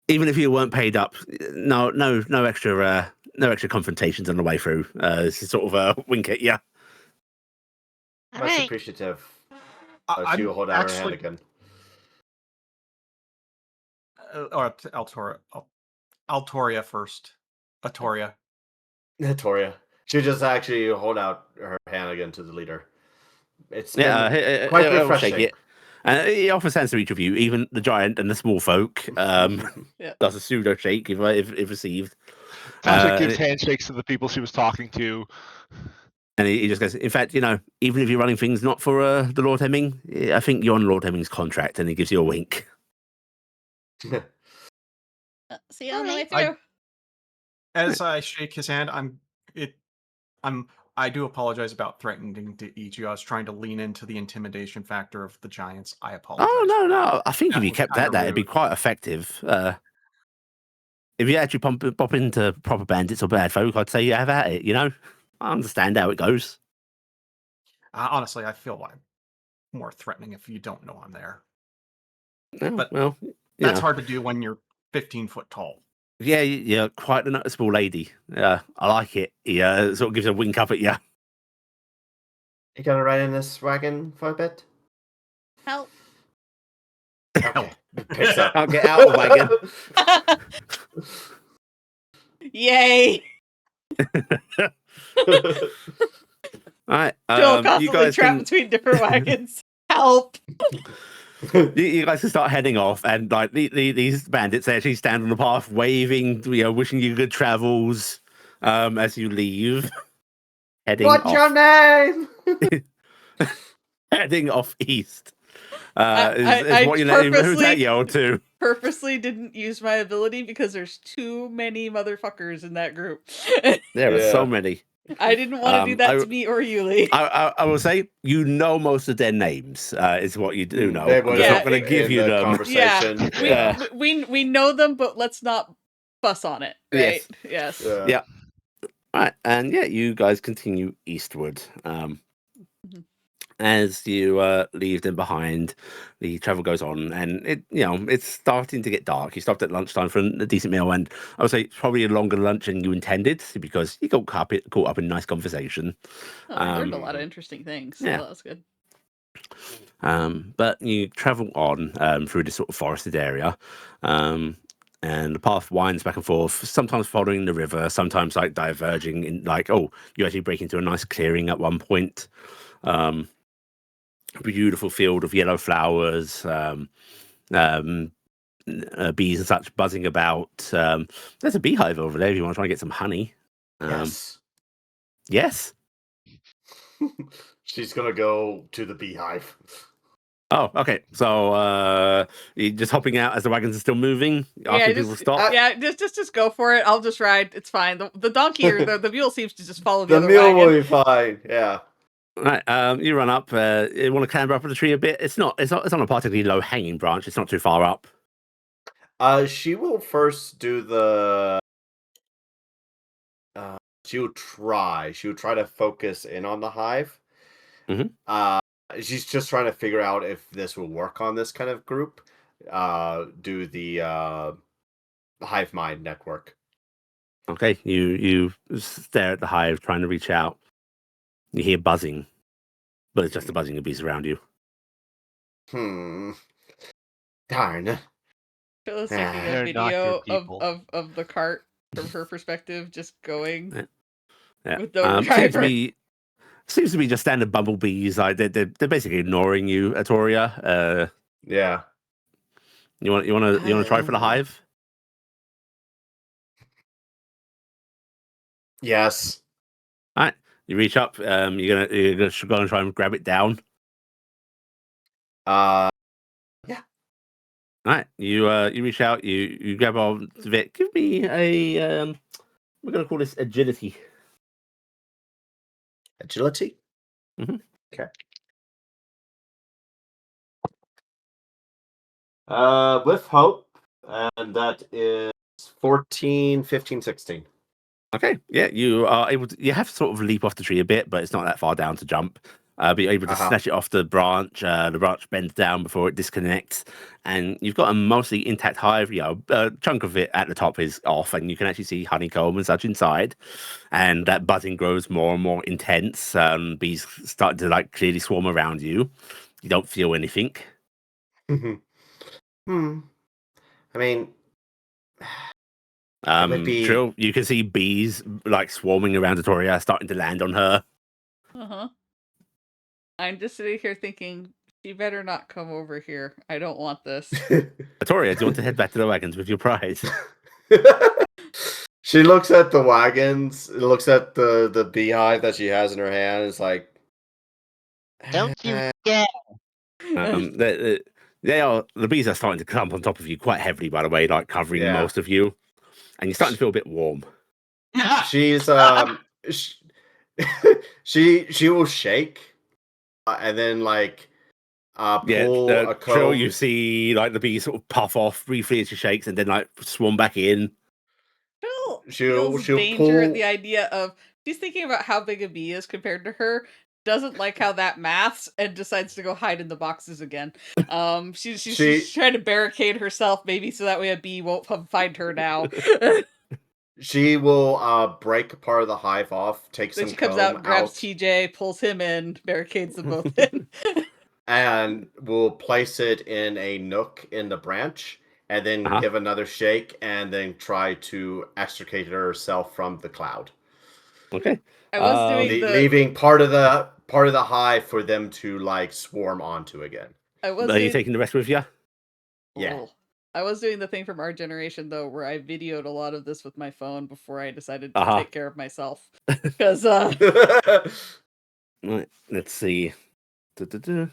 [SPEAKER 1] even if you weren't paid up, no extra confrontations on the way through. This is sort of a wink at you.
[SPEAKER 4] All
[SPEAKER 2] Much
[SPEAKER 4] right.
[SPEAKER 2] appreciative.
[SPEAKER 6] I'm
[SPEAKER 2] She will hold out her hand
[SPEAKER 6] actually,
[SPEAKER 2] again.
[SPEAKER 6] or Altoria first. Atoria.
[SPEAKER 2] Atoria. She just actually hold out her hand again to the leader. It's been
[SPEAKER 1] Yeah,
[SPEAKER 2] quite
[SPEAKER 1] he'll
[SPEAKER 2] refreshing.
[SPEAKER 1] shake it. And he offers hands to each of you, even the giant and the small folk.
[SPEAKER 3] Yeah.
[SPEAKER 1] Does a pseudo shake if received.
[SPEAKER 5] Tasha gives handshakes to the people she was talking to.
[SPEAKER 1] And he just goes, in fact, even if you're running things not for the Lord Hemming, I think you're on Lord Hemming's contract, and he gives you a wink.
[SPEAKER 3] See you on the way
[SPEAKER 4] Alright.
[SPEAKER 3] through.
[SPEAKER 6] As I shake his hand, I do apologize about threatening to eat you. I was trying to lean into the intimidation factor of the giants. I apologize.
[SPEAKER 1] Oh, no. I think
[SPEAKER 6] That
[SPEAKER 1] if you
[SPEAKER 6] was
[SPEAKER 1] kept
[SPEAKER 6] kinda
[SPEAKER 1] that, it'd be
[SPEAKER 6] rude.
[SPEAKER 1] quite effective. If you actually pop into proper bandits or bad folk, I'd say you have at it, I understand how it goes.
[SPEAKER 6] Honestly, I feel like more threatening if you don't know I'm there.
[SPEAKER 1] Oh,
[SPEAKER 6] But
[SPEAKER 1] well,
[SPEAKER 6] That's hard to do when you're 15 foot tall.
[SPEAKER 1] Yeah, you're quite a noticeable lady. Yeah, I like it. Yeah, sort of gives a wink up at you.
[SPEAKER 2] You gonna ride in this wagon for a bit?
[SPEAKER 3] Help.
[SPEAKER 2] Okay. Picks up.
[SPEAKER 1] I'll get out of the wagon.
[SPEAKER 3] Yay!
[SPEAKER 1] All right,
[SPEAKER 3] Still
[SPEAKER 1] you
[SPEAKER 3] constantly
[SPEAKER 1] guys
[SPEAKER 3] trapped
[SPEAKER 1] can
[SPEAKER 3] between different wagons. Help!
[SPEAKER 1] you guys can start heading off, and like these bandits, they actually stand on the path, waving, wishing you good travels as you leave. Heading
[SPEAKER 2] What's
[SPEAKER 1] off.
[SPEAKER 2] your name?
[SPEAKER 1] Heading off east.
[SPEAKER 3] I
[SPEAKER 1] Is what you know. Who's
[SPEAKER 3] purposely-
[SPEAKER 1] that yell to?
[SPEAKER 3] Purposely didn't use my ability because there's too many motherfuckers in that group.
[SPEAKER 1] There are so
[SPEAKER 2] Yeah.
[SPEAKER 1] many.
[SPEAKER 3] I didn't want to do that to me or Yuli.
[SPEAKER 1] I will say you know most of their names. Is what you do know.
[SPEAKER 2] They
[SPEAKER 1] I'm
[SPEAKER 2] would
[SPEAKER 1] just
[SPEAKER 3] Yeah,
[SPEAKER 1] not going to give
[SPEAKER 2] in
[SPEAKER 1] you
[SPEAKER 2] the
[SPEAKER 1] them.
[SPEAKER 2] conversation.
[SPEAKER 1] Yeah.
[SPEAKER 3] We know them, but let's not fuss on it. Right? Yes.
[SPEAKER 1] Yeah. All right, and yeah, you guys continue eastward. As you leave them behind, the travel goes on, and it's starting to get dark. You stopped at lunchtime for a decent meal, and I would say it's probably a longer lunch than you intended because you got caught up in nice conversation.
[SPEAKER 3] Oh, I learned a lot of interesting things. So
[SPEAKER 1] yeah.
[SPEAKER 3] that was good.
[SPEAKER 1] But you travel on through this sort of forested area, and the path winds back and forth, sometimes following the river, sometimes like diverging in you actually break into a nice clearing at one point. Beautiful field of yellow flowers, bees and such buzzing about. There's a beehive over there if you want to try and get some honey.
[SPEAKER 2] Yes.
[SPEAKER 1] Yes.
[SPEAKER 2] She's gonna go to the beehive.
[SPEAKER 1] Oh, okay. So you're just hopping out as the wagons are still moving after people stop.
[SPEAKER 3] Just go for it. I'll just ride. It's fine. The donkey or the mule seems to just follow the
[SPEAKER 2] The
[SPEAKER 3] other
[SPEAKER 2] mule will
[SPEAKER 3] wagon.
[SPEAKER 2] be fine. Yeah.
[SPEAKER 1] Right, you run up. You want to clamber up the tree a bit. It's on a particularly low hanging branch. It's not too far up.
[SPEAKER 2] She will first do the. She will try to focus in on the hive. She's just trying to figure out if this will work on this kind of group. Do the hive mind network.
[SPEAKER 1] Okay, you stare at the hive, trying to reach out. You hear buzzing, but it's just the buzzing of bees around you.
[SPEAKER 2] Darn.
[SPEAKER 3] Phyllis taking a
[SPEAKER 5] They're not your
[SPEAKER 3] video
[SPEAKER 5] people.
[SPEAKER 3] of the cart from her perspective, just going
[SPEAKER 1] Yeah.
[SPEAKER 3] with no driver.
[SPEAKER 1] Seems to be just standard bumblebees. Like they're basically ignoring you, Atoria.
[SPEAKER 2] Yeah.
[SPEAKER 1] You want to try for the hive?
[SPEAKER 2] Yes.
[SPEAKER 1] All right. You reach up. You're gonna go and try and grab it down.
[SPEAKER 2] Yeah.
[SPEAKER 1] All right. You reach out. You grab on to it. Give me a we're gonna call this agility.
[SPEAKER 2] Agility.
[SPEAKER 1] Mhm.
[SPEAKER 2] Okay. With hope, and that is 14, 15, 16.
[SPEAKER 1] Okay. Yeah. You are able to. You have to sort of leap off the tree a bit, but it's not that far down to jump. But you're able to snatch it off the branch. The branch bends down before it disconnects, and you've got a mostly intact hive. A chunk of it at the top is off, and you can actually see honeycomb and such inside. And that buzzing grows more and more intense. Bees start to clearly swarm around you. You don't feel anything.
[SPEAKER 2] I mean, it would be...
[SPEAKER 1] Trihl, you can see bees swarming around Atoria, starting to land on her.
[SPEAKER 3] I'm just sitting here thinking, she better not come over here. I don't want this.
[SPEAKER 1] Atoria, do you want to head back to the wagons with your prize?
[SPEAKER 2] She looks at the wagons, looks at the beehive that she has in her hand, and is like,
[SPEAKER 4] Don't you dare!
[SPEAKER 1] The bees are starting to clump on top of you quite heavily, by the way, covering most of you, and you're starting to feel a bit warm.
[SPEAKER 2] She's she will shake, and then pull a comb.
[SPEAKER 1] Trihl, you see the bees sort of puff off briefly as she shakes, and then swarm back in.
[SPEAKER 3] She'll
[SPEAKER 2] She'll
[SPEAKER 3] danger
[SPEAKER 2] pull...
[SPEAKER 3] at the idea of she's thinking about how big a bee is compared to her. doesn't like how that maths and decides to go hide in the boxes again. She's
[SPEAKER 2] She-
[SPEAKER 3] trying to barricade herself, maybe so that way a bee won't find her now.
[SPEAKER 2] She will break part of the hive off, take
[SPEAKER 3] Then
[SPEAKER 2] some
[SPEAKER 3] she comes
[SPEAKER 2] comb
[SPEAKER 3] out and grabs
[SPEAKER 2] out,
[SPEAKER 3] TJ, pulls him in, barricades them both in.
[SPEAKER 2] and will place it in a nook in the branch, and then
[SPEAKER 1] Uh-huh.
[SPEAKER 2] give another shake, and then try to extricate herself from the cloud.
[SPEAKER 1] Okay.
[SPEAKER 3] I was doing
[SPEAKER 2] Leaving part of the hive for them to like swarm onto again.
[SPEAKER 1] Are you taking the rest with you?
[SPEAKER 2] Yeah.
[SPEAKER 3] Oh. I was doing the thing from our generation though, where I videoed a lot of this with my phone before I decided to
[SPEAKER 1] Uh-huh.
[SPEAKER 3] take care of myself. Because
[SPEAKER 1] Right. Let's see. Du-du-du.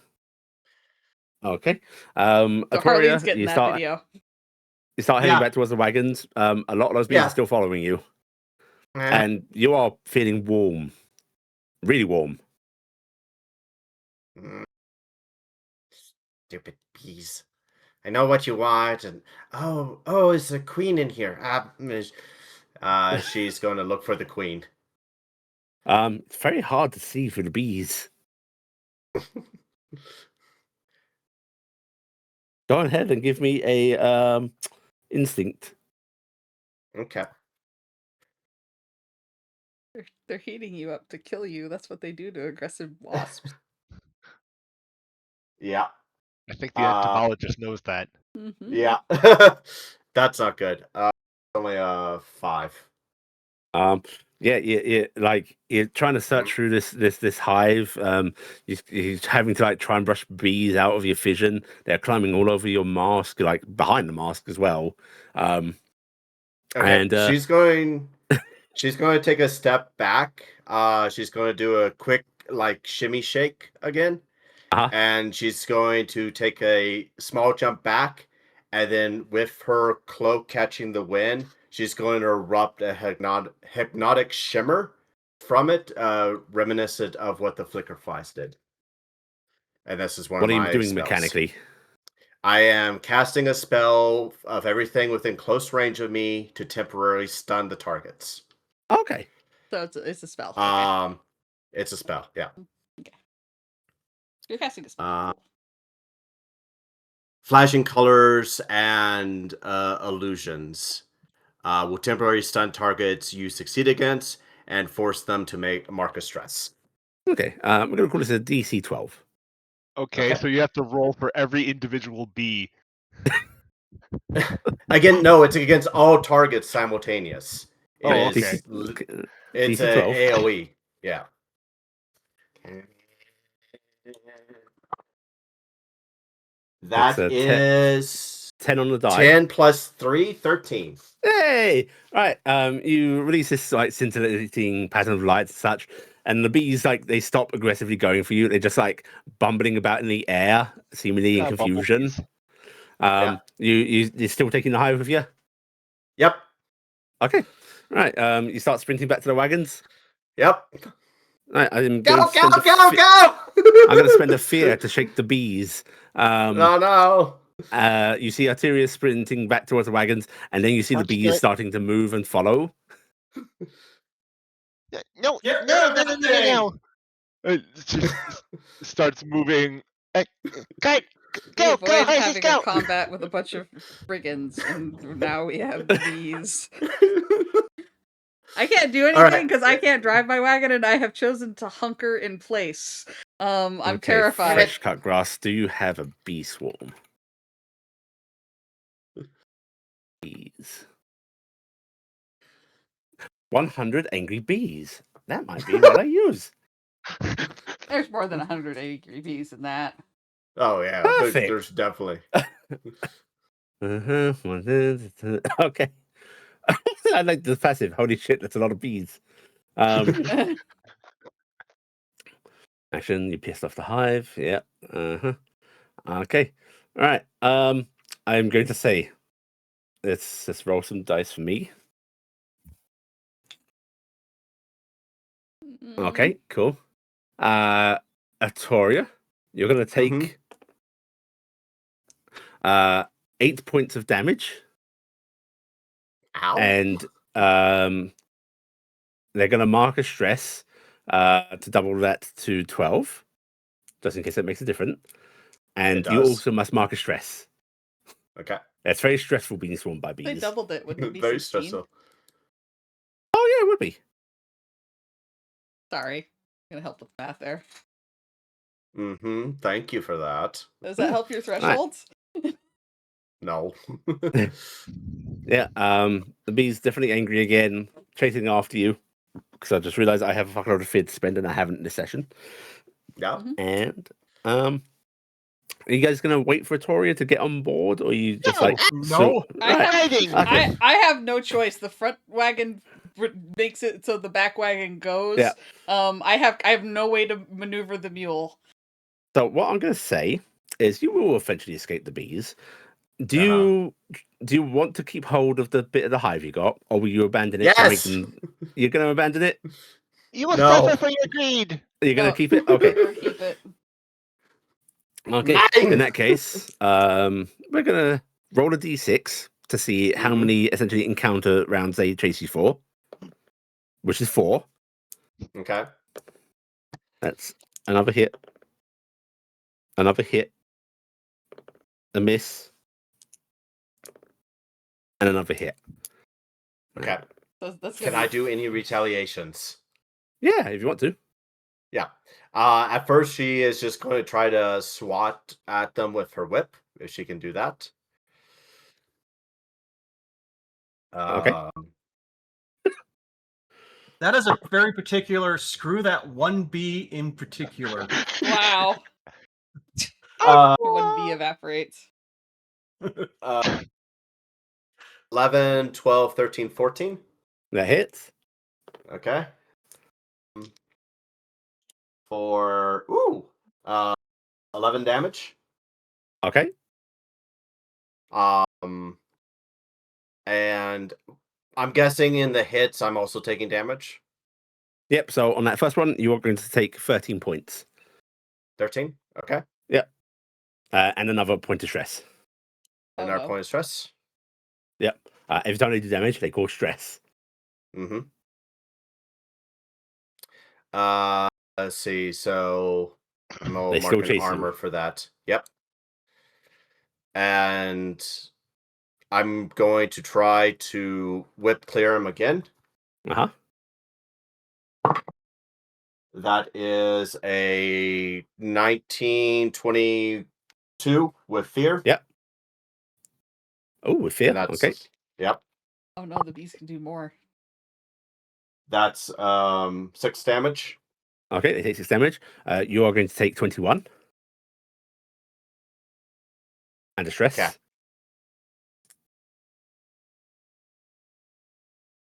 [SPEAKER 1] Okay.
[SPEAKER 3] so
[SPEAKER 1] Atoria,
[SPEAKER 3] Harleen's getting
[SPEAKER 1] you
[SPEAKER 3] that
[SPEAKER 1] start
[SPEAKER 3] video.
[SPEAKER 1] heading
[SPEAKER 6] Yeah.
[SPEAKER 1] back towards the wagons. A lot of those bees
[SPEAKER 2] Yeah.
[SPEAKER 1] are still following you,
[SPEAKER 2] Eh,
[SPEAKER 1] and you are feeling warm, really warm.
[SPEAKER 2] mm, Stupid bees. I know what you want, and oh, is the queen in here? She's going to look for the queen.
[SPEAKER 1] It's very hard to see through the bees. Go ahead and give me a instinct.
[SPEAKER 2] Okay.
[SPEAKER 3] They're heating you up to kill you. That's what they do to aggressive wasps.
[SPEAKER 2] Yeah.
[SPEAKER 5] I think the
[SPEAKER 2] Uh,
[SPEAKER 5] entomologist knows that.
[SPEAKER 3] Mm-hmm.
[SPEAKER 2] Yeah. That's not good. Only 5.
[SPEAKER 1] Yeah, like you're trying to search through this hive. You're having to like try and brush bees out of your vision. They're climbing all over your mask, like behind the mask as well.
[SPEAKER 2] Okay.
[SPEAKER 1] And
[SPEAKER 2] she's going to take a step back. She's going to do a quick like shimmy shake again.
[SPEAKER 1] Uh-huh.
[SPEAKER 2] And she's going to take a small jump back, and then with her cloak catching the wind, she's going to erupt a hypnotic shimmer from it, reminiscent of what the flicker flies did. And this is one
[SPEAKER 1] what
[SPEAKER 2] of
[SPEAKER 1] are
[SPEAKER 2] my
[SPEAKER 1] you doing
[SPEAKER 2] spells.
[SPEAKER 1] mechanically?
[SPEAKER 2] I am casting a spell of everything within close range of me to temporarily stun the targets.
[SPEAKER 1] Okay.
[SPEAKER 3] So it's a spell. Okay.
[SPEAKER 2] It's a spell, yeah.
[SPEAKER 3] You're casting a spell.
[SPEAKER 2] Flashing colors and illusions will temporarily stun targets you succeed against and force them to mark a stress.
[SPEAKER 1] Okay. We're going to call this a DC 12.
[SPEAKER 5] Okay,
[SPEAKER 2] Okay.
[SPEAKER 5] so you have to roll for every individual bee.
[SPEAKER 2] Again, no, it's against all targets simultaneous.
[SPEAKER 5] Oh,
[SPEAKER 2] It is.
[SPEAKER 1] Okay.
[SPEAKER 2] It's
[SPEAKER 1] DC
[SPEAKER 2] a
[SPEAKER 1] 12.
[SPEAKER 2] AOE. Yeah. That
[SPEAKER 1] It's a
[SPEAKER 2] is
[SPEAKER 1] 10 on the die.
[SPEAKER 2] 10 plus 3, 13.
[SPEAKER 1] Hey! Right. You release this like scintillating pattern of lights and such, and the bees like they stop aggressively going for you. They're just like bumbling about in the air, seemingly in confusion.
[SPEAKER 5] bumblebees.
[SPEAKER 1] You're still taking the hive with you?
[SPEAKER 2] Yep.
[SPEAKER 1] Okay. Right. You start sprinting back to the wagons.
[SPEAKER 2] Yep.
[SPEAKER 1] Right. I'm
[SPEAKER 2] Go,
[SPEAKER 1] going to
[SPEAKER 2] go,
[SPEAKER 1] spend
[SPEAKER 2] go, go!
[SPEAKER 1] I'm going to spend a fear to shake the bees.
[SPEAKER 2] No.
[SPEAKER 1] You see Atoria sprinting back towards the wagons, and then you see the
[SPEAKER 4] Don't you do
[SPEAKER 1] bees
[SPEAKER 4] it.
[SPEAKER 1] starting to move and follow.
[SPEAKER 4] No,
[SPEAKER 6] Get
[SPEAKER 4] no,
[SPEAKER 6] rid
[SPEAKER 4] no,
[SPEAKER 6] of
[SPEAKER 4] no,
[SPEAKER 6] that
[SPEAKER 4] no, no,
[SPEAKER 6] thing!
[SPEAKER 4] no.
[SPEAKER 5] It just starts moving.
[SPEAKER 4] Kurt,
[SPEAKER 3] We
[SPEAKER 4] go,
[SPEAKER 3] avoided
[SPEAKER 4] Horses,
[SPEAKER 3] having
[SPEAKER 4] go.
[SPEAKER 3] a combat with a bunch of brigands, and now we have these. I can't do
[SPEAKER 2] All right.
[SPEAKER 3] anything because I can't drive my wagon, and I have chosen to hunker in place. I'm
[SPEAKER 1] Okay,
[SPEAKER 3] terrified.
[SPEAKER 1] Fresh cut grass. Do you have a bee swarm? Bees. 100 angry bees. That might be what I use.
[SPEAKER 3] There's more than 100 angry bees in that.
[SPEAKER 2] Oh, yeah.
[SPEAKER 1] Perfect.
[SPEAKER 2] There's definitely.
[SPEAKER 1] Okay. I like the passive. Holy shit, that's a lot of bees. Action, you pissed off the hive. Yeah. Okay. All right. I'm going to say, let's roll some dice for me. Okay, cool. Atoria, you're going to take 8 points of damage.
[SPEAKER 2] Ow.
[SPEAKER 1] And they're going to mark a stress to double that to 12, just in case that makes a difference. And
[SPEAKER 2] It
[SPEAKER 1] you
[SPEAKER 2] does.
[SPEAKER 1] also must mark a stress.
[SPEAKER 2] Okay.
[SPEAKER 1] It's very stressful being swarmed by
[SPEAKER 3] If they
[SPEAKER 1] bees.
[SPEAKER 3] doubled it, wouldn't it be
[SPEAKER 2] Very
[SPEAKER 3] 16?
[SPEAKER 2] stressful.
[SPEAKER 1] Oh yeah, it would be.
[SPEAKER 3] Sorry. Gonna help with math there.
[SPEAKER 2] Mm-hmm. Thank you for that.
[SPEAKER 3] Does that help your thresholds?
[SPEAKER 2] No.
[SPEAKER 1] Yeah. The bee's definitely angry again, chasing after you. Because I just realized I have a fucking lot of fear to spend, and I haven't this session.
[SPEAKER 2] Yeah.
[SPEAKER 3] Mhm.
[SPEAKER 1] And are you guys gonna wait for Atoria to get on board, or are you just
[SPEAKER 4] No,
[SPEAKER 1] like
[SPEAKER 6] No.
[SPEAKER 3] I
[SPEAKER 1] right?
[SPEAKER 4] hiding.
[SPEAKER 1] Okay.
[SPEAKER 3] I have no choice. The front wagon makes it so the back wagon goes.
[SPEAKER 1] Yeah.
[SPEAKER 3] I have no way to maneuver the mule.
[SPEAKER 1] So what I'm gonna say is, you will eventually escape the bees.
[SPEAKER 2] Uh-huh.
[SPEAKER 1] Do you want to keep hold of the bit of the hive you got, or will you abandon it to make
[SPEAKER 2] Yes.
[SPEAKER 1] them? You're gonna abandon it.
[SPEAKER 4] You will
[SPEAKER 2] No.
[SPEAKER 4] suffer for your greed.
[SPEAKER 1] You're gonna
[SPEAKER 3] No.
[SPEAKER 1] keep it.
[SPEAKER 3] We're
[SPEAKER 1] Okay.
[SPEAKER 3] gonna keep it.
[SPEAKER 1] Okay.
[SPEAKER 2] Nine!
[SPEAKER 1] In that case, we're gonna roll a d6 to see how
[SPEAKER 2] Mhm.
[SPEAKER 1] many essentially encounter rounds they chase you for, which is 4.
[SPEAKER 2] Okay.
[SPEAKER 1] That's another hit, another hit, a miss, and another hit.
[SPEAKER 2] Okay.
[SPEAKER 3] That's
[SPEAKER 2] Can
[SPEAKER 3] gonna
[SPEAKER 2] I
[SPEAKER 3] be...
[SPEAKER 2] do any retaliations?
[SPEAKER 1] Yeah, if you want to.
[SPEAKER 2] Yeah. At first, she is just going to try to swat at them with her whip, if she can do that.
[SPEAKER 1] Okay.
[SPEAKER 6] That is a very particular. Screw that one bee in particular.
[SPEAKER 3] Wow.
[SPEAKER 2] Uh,
[SPEAKER 3] 1B evaporates.
[SPEAKER 2] 11, 12, 13, 14.
[SPEAKER 1] That hits.
[SPEAKER 2] Okay. For 11 damage.
[SPEAKER 1] Okay.
[SPEAKER 2] And I'm guessing in the hits, I'm also taking damage.
[SPEAKER 1] Yep. So on that first one, you are going to take 13 points.
[SPEAKER 2] 13. Okay.
[SPEAKER 1] Yep. And another point of stress.
[SPEAKER 3] Oh,
[SPEAKER 2] Another
[SPEAKER 3] no.
[SPEAKER 2] point of stress.
[SPEAKER 1] Yep. If you don't need the damage, they cause stress.
[SPEAKER 2] Mm-hmm. Let's see. So I'm gonna
[SPEAKER 1] They
[SPEAKER 2] mark
[SPEAKER 1] still
[SPEAKER 2] an
[SPEAKER 1] chase you.
[SPEAKER 2] armor for that. Yep. And I'm going to try to whip clear him again.
[SPEAKER 1] Uh-huh.
[SPEAKER 2] That is a 1922 with fear.
[SPEAKER 1] Yep. Oh, with fear.
[SPEAKER 2] And that's,
[SPEAKER 1] Okay.
[SPEAKER 2] Yep.
[SPEAKER 3] Oh no, the bees can do more.
[SPEAKER 2] That's 6 damage.
[SPEAKER 1] Okay, they take 6 damage. You are going to take 21. And a stress.
[SPEAKER 2] Okay.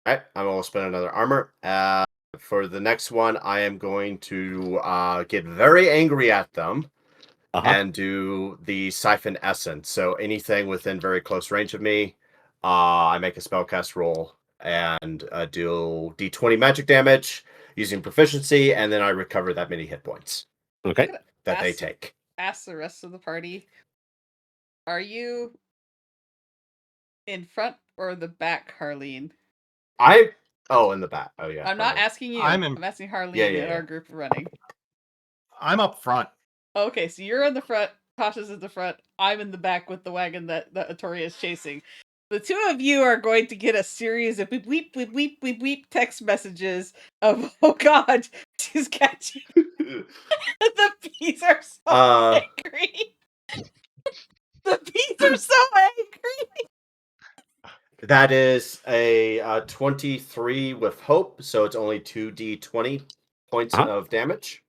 [SPEAKER 2] All right, I'm going to spend another armor. For the next one, I am going to get very angry at them and do the siphon essence. So anything within very close range of me, I make a spellcast roll and do d20 magic damage using proficiency, and then I recover that many hit points
[SPEAKER 1] Okay.
[SPEAKER 2] that they take.
[SPEAKER 3] Ask the rest of the party. Are you in front or the back, Harleen?
[SPEAKER 2] In the back. Oh yeah.
[SPEAKER 3] I'm not asking you.
[SPEAKER 6] I'm
[SPEAKER 3] I'm asking Harleen
[SPEAKER 2] Yeah,
[SPEAKER 3] and
[SPEAKER 2] yeah.
[SPEAKER 3] our group running.
[SPEAKER 6] I'm up front.
[SPEAKER 3] Okay, so you're in the front, Tasha's in the front, I'm in the back with the wagon that Atoria is chasing. The two of you are going to get a series of beep, beep, beep, beep, beep, beep text messages of, oh god, she's catching. The bees are so angry. The bees are so angry.
[SPEAKER 2] That is a 23 with hope, so it's only 2d20 points of damage.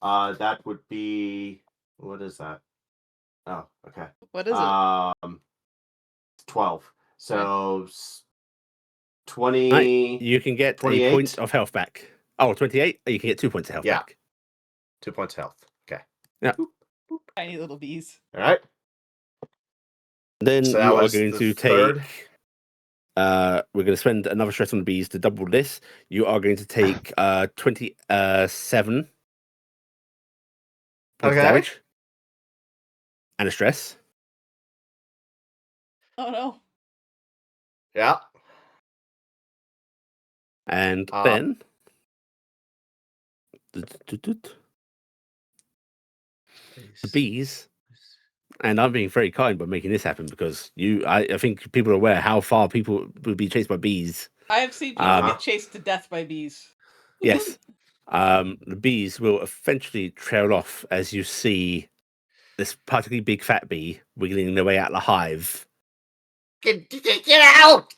[SPEAKER 2] That would be, what is that? Oh, okay.
[SPEAKER 3] What is it?
[SPEAKER 2] 12. So 20.
[SPEAKER 1] Right. You can get
[SPEAKER 2] 28?
[SPEAKER 1] a point of health back. Oh, 28? You can get 2 points of health back.
[SPEAKER 2] 2 points of health. Okay.
[SPEAKER 1] Yeah.
[SPEAKER 3] Tiny little bees.
[SPEAKER 2] All right.
[SPEAKER 1] Then
[SPEAKER 2] So that
[SPEAKER 1] you are
[SPEAKER 2] was
[SPEAKER 1] going
[SPEAKER 2] the
[SPEAKER 1] to
[SPEAKER 2] third.
[SPEAKER 1] take. We're going to spend another stress on the bees to double this. You are going to take 27 points of
[SPEAKER 2] Okay.
[SPEAKER 1] damage and a stress.
[SPEAKER 3] Oh no.
[SPEAKER 2] Yeah.
[SPEAKER 1] And then the bees, and I'm being very kind by making this happen because I think people are aware how far people would be chased by bees.
[SPEAKER 3] I have seen people get chased to death by bees.
[SPEAKER 1] Yes. The bees will eventually trail off as you see this particularly big fat bee wiggling their way out of the hive.
[SPEAKER 2] Get out!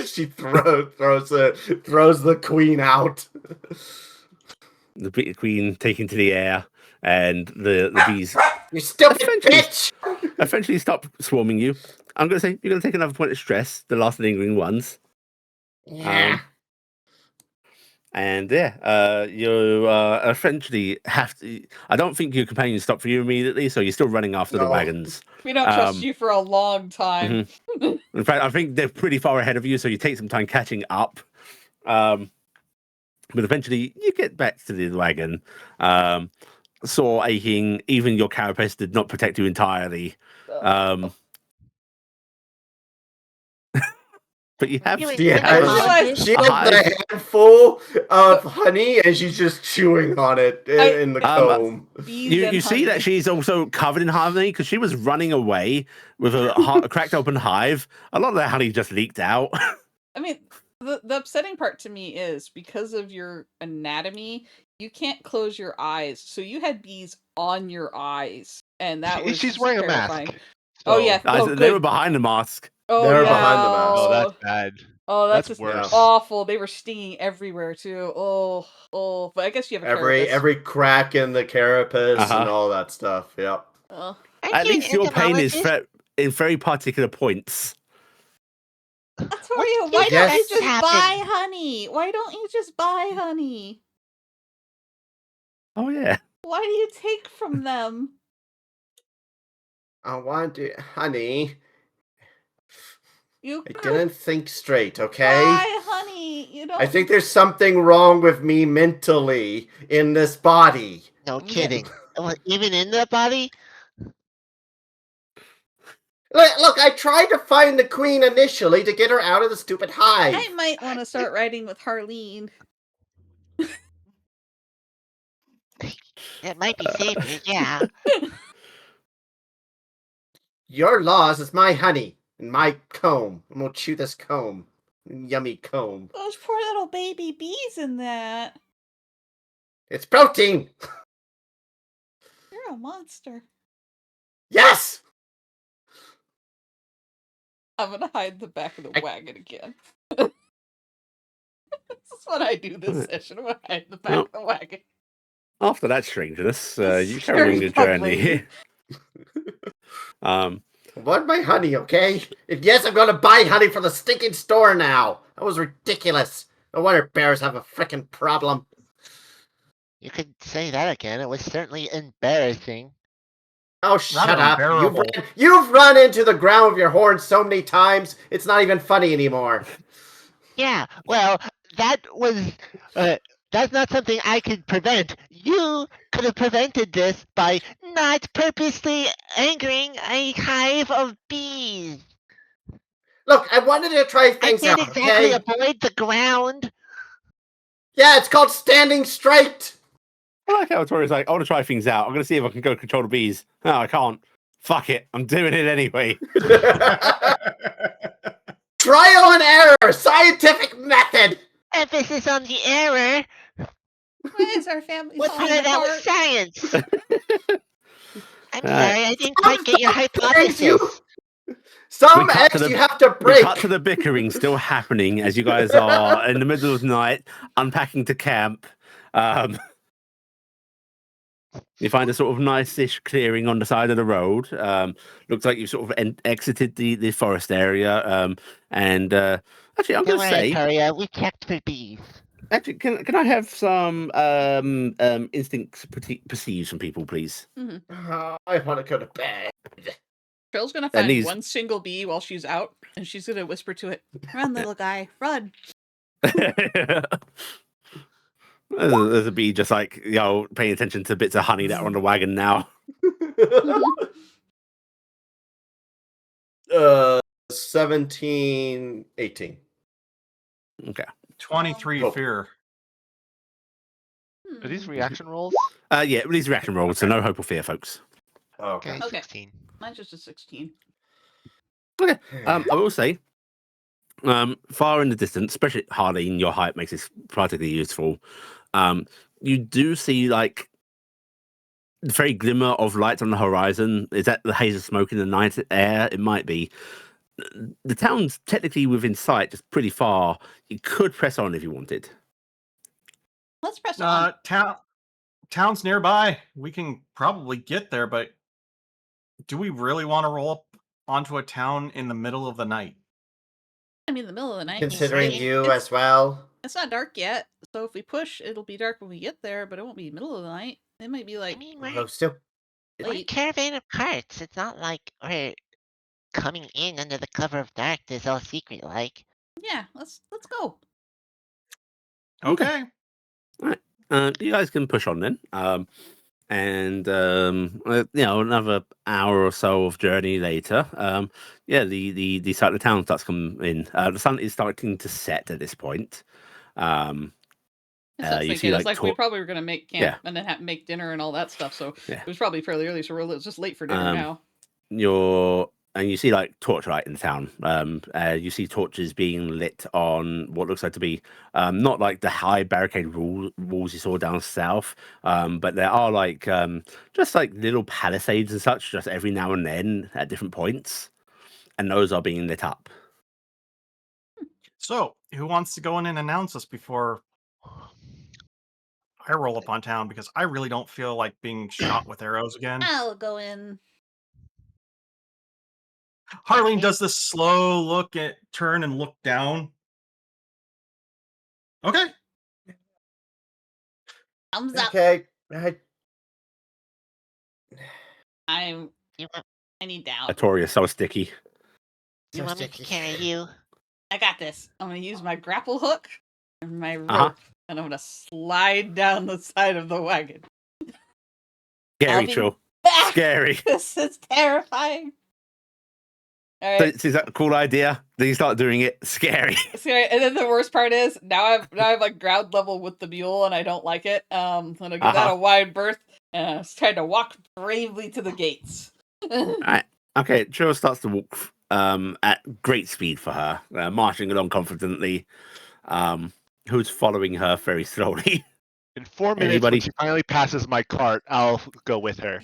[SPEAKER 2] She throws the queen out.
[SPEAKER 1] The queen taken to the air, and the bees
[SPEAKER 2] You stupid bitch!
[SPEAKER 1] eventually stop swarming you. I'm going to say you're going to take another point of stress, the last lingering ones.
[SPEAKER 2] Yeah.
[SPEAKER 1] And you eventually have to. I don't think your companions stop for you immediately, so you're still running after the wagons.
[SPEAKER 3] We don't trust you for a long time.
[SPEAKER 1] In fact, I think they're pretty far ahead of you, so you take some time catching up. But eventually, you get back to the wagon. Sore aching, even your carapace did not protect you entirely. But you have
[SPEAKER 2] She has a handful of honey, and she's just chewing on it in the comb.
[SPEAKER 1] You see that she's also covered in honey because she was running away with a cracked open hive. A lot of that honey just leaked out.
[SPEAKER 3] I mean, the upsetting part to me is because of your anatomy, you can't close your eyes. So you had bees on your eyes, and that was
[SPEAKER 5] she's wearing
[SPEAKER 3] terrifying.
[SPEAKER 5] a mask.
[SPEAKER 3] Oh yeah,
[SPEAKER 1] they were behind the mask.
[SPEAKER 3] Oh,
[SPEAKER 2] they were
[SPEAKER 3] yeah.
[SPEAKER 2] behind the mask.
[SPEAKER 5] Oh, that's bad.
[SPEAKER 3] Oh, that's just
[SPEAKER 5] worse.
[SPEAKER 3] awful. They were stinging everywhere too. Oh, but I guess you have a carapace.
[SPEAKER 2] Every crack in the carapace and all that stuff. Yep.
[SPEAKER 1] At least your pain is in very particular points.
[SPEAKER 3] Atoria, why don't you just buy honey? Why don't you just buy honey?
[SPEAKER 1] Oh yeah.
[SPEAKER 3] Why do you take from them?
[SPEAKER 2] I want to, honey.
[SPEAKER 3] I
[SPEAKER 2] didn't think straight, okay?
[SPEAKER 3] Buy honey. You don't.
[SPEAKER 2] I think there's something wrong with me mentally in this body.
[SPEAKER 4] No kidding. Even in the body?
[SPEAKER 2] Look, I tried to find the queen initially to get her out of the stupid hive.
[SPEAKER 3] I might want to start riding with Harleen.
[SPEAKER 4] It might be safer, yeah.
[SPEAKER 2] Your laws is my honey and my comb. I'm gonna chew this comb. Yummy comb.
[SPEAKER 3] Those poor little baby bees in that.
[SPEAKER 2] It's protein!
[SPEAKER 3] You're a monster.
[SPEAKER 2] Yes!
[SPEAKER 3] I'm gonna hide in the back of the wagon again. This is what I do this session. I'm gonna hide in the back of the wagon.
[SPEAKER 1] After that strangeness, you carry on your journey.
[SPEAKER 2] Want my honey, okay? If yes, I'm gonna buy honey from the stinking store now. That was ridiculous. No wonder bears have a frickin' problem.
[SPEAKER 4] You could say that again. It was certainly embarrassing.
[SPEAKER 2] Oh, shut up. You've run into the ground with your horns so many times, it's not even funny anymore.
[SPEAKER 4] Yeah, well, that was... that's not something I could prevent. You could have prevented this by not purposely angering a hive of bees.
[SPEAKER 2] Look, I wanted to try things out,
[SPEAKER 4] I can't exactly
[SPEAKER 2] okay?
[SPEAKER 4] avoid the ground.
[SPEAKER 2] Yeah, it's called standing straight.
[SPEAKER 1] I like how Tori's like, I want to try things out. I'm going to see if I can go control the bees. No, I can't. Fuck it. I'm doing it anyway.
[SPEAKER 2] Trial and error. Scientific method.
[SPEAKER 4] Emphasis on the error.
[SPEAKER 3] Why is our family
[SPEAKER 4] What part of that was science? I'm sorry, I didn't quite get your hypothesis.
[SPEAKER 2] Some eggs you have to break.
[SPEAKER 1] We cut to the bickering still happening as you guys are in the middle of the night, unpacking to camp. You find a sort of nice-ish clearing on the side of the road. Looks like you've sort of exited the forest area. Actually, I'm going to say...
[SPEAKER 4] Atoria, we checked for bees.
[SPEAKER 1] Actually, can I have some instincts perceived from people, please?
[SPEAKER 3] Mm-hmm.
[SPEAKER 2] I want to go to bed.
[SPEAKER 3] Trill's going to find one single bee while she's out, and she's going to whisper to it, "Run, little guy, run."
[SPEAKER 1] There's a bee just like, paying attention to bits of honey that are on the wagon now.
[SPEAKER 2] 17, 18.
[SPEAKER 1] Okay.
[SPEAKER 6] 23
[SPEAKER 2] Hope.
[SPEAKER 6] fear.
[SPEAKER 5] Are these
[SPEAKER 3] Hmm.
[SPEAKER 5] reaction rolls?
[SPEAKER 1] Yeah, these reaction rolls, so no hope or fear, folks.
[SPEAKER 2] Okay.
[SPEAKER 4] Okay,
[SPEAKER 3] Okay.
[SPEAKER 4] 16.
[SPEAKER 3] Mine's just a 16.
[SPEAKER 1] I will say, far in the distance, especially Harleen, your height makes this particularly useful. You do see like the very glimmer of light on the horizon. Is that the haze of smoke in the night air? It might be. The town's technically within sight, just pretty far. You could press on if you wanted.
[SPEAKER 3] Let's press on.
[SPEAKER 6] Town's nearby. We can probably get there, but do we really want to roll up onto a town in the middle of the night?
[SPEAKER 3] I mean, the middle of the night.
[SPEAKER 2] Considering
[SPEAKER 4] It's-
[SPEAKER 2] you as well.
[SPEAKER 3] It's not dark yet, so if we push, it'll be dark when we get there, but it won't be middle of the night. It might be
[SPEAKER 4] I
[SPEAKER 3] like
[SPEAKER 4] mean,
[SPEAKER 2] Well, still,
[SPEAKER 4] we're a
[SPEAKER 3] late.
[SPEAKER 4] caravan of carts. It's not like we're coming in under the cover of darkness all secret like.
[SPEAKER 3] Yeah, let's go.
[SPEAKER 6] Okay.
[SPEAKER 1] You guys can push on then. Another hour or so of journey later, the side of the town starts coming in. The sun is starting to set at this point.
[SPEAKER 3] I was
[SPEAKER 1] You
[SPEAKER 3] thinking,
[SPEAKER 1] see,
[SPEAKER 3] it's
[SPEAKER 1] like,
[SPEAKER 3] like we probably were gonna make camp
[SPEAKER 1] Yeah.
[SPEAKER 3] and then make dinner and all that stuff. So
[SPEAKER 1] Yeah.
[SPEAKER 3] it was probably fairly early. So we're just late for dinner now.
[SPEAKER 1] You see like torchlight in the town. You see torches being lit on what looks like to be not like the high barricade walls you saw down south, but there are like just like little palisades and such, just every now and then at different points, and those are being lit up.
[SPEAKER 6] So, who wants to go in and announce us before I roll up on town? Because I really don't feel like being shot with arrows again.
[SPEAKER 3] I'll go in.
[SPEAKER 6] Harleen does this slow turn and look down. Okay.
[SPEAKER 3] Thumbs up.
[SPEAKER 2] okay.
[SPEAKER 3] I'm
[SPEAKER 4] You want,
[SPEAKER 3] any down.
[SPEAKER 1] Atoria so sticky.
[SPEAKER 4] you
[SPEAKER 2] So
[SPEAKER 4] want me to
[SPEAKER 2] sticky.
[SPEAKER 4] carry you?
[SPEAKER 3] I got this. I'm gonna use my grapple hook and my rope,
[SPEAKER 1] Uh-huh.
[SPEAKER 3] and I'm gonna slide down the side of the wagon.
[SPEAKER 1] Scary,
[SPEAKER 3] be
[SPEAKER 1] Trihl.
[SPEAKER 3] back.
[SPEAKER 1] Scary.
[SPEAKER 3] This is terrifying. All right.
[SPEAKER 1] So, is that a cool idea? Then you start doing it. Scary.
[SPEAKER 3] Scary. And then the worst part is now I've like ground level with the mule, and I don't like it. I'm gonna give that a wide berth, and I was trying to walk bravely to the gates.
[SPEAKER 1] Alright. Okay, Trihl starts to walk at great speed for her, marching along confidently. Who's following her very slowly?
[SPEAKER 5] In 4 minutes,
[SPEAKER 1] Anybody?
[SPEAKER 5] when she finally passes my cart, I'll go with her.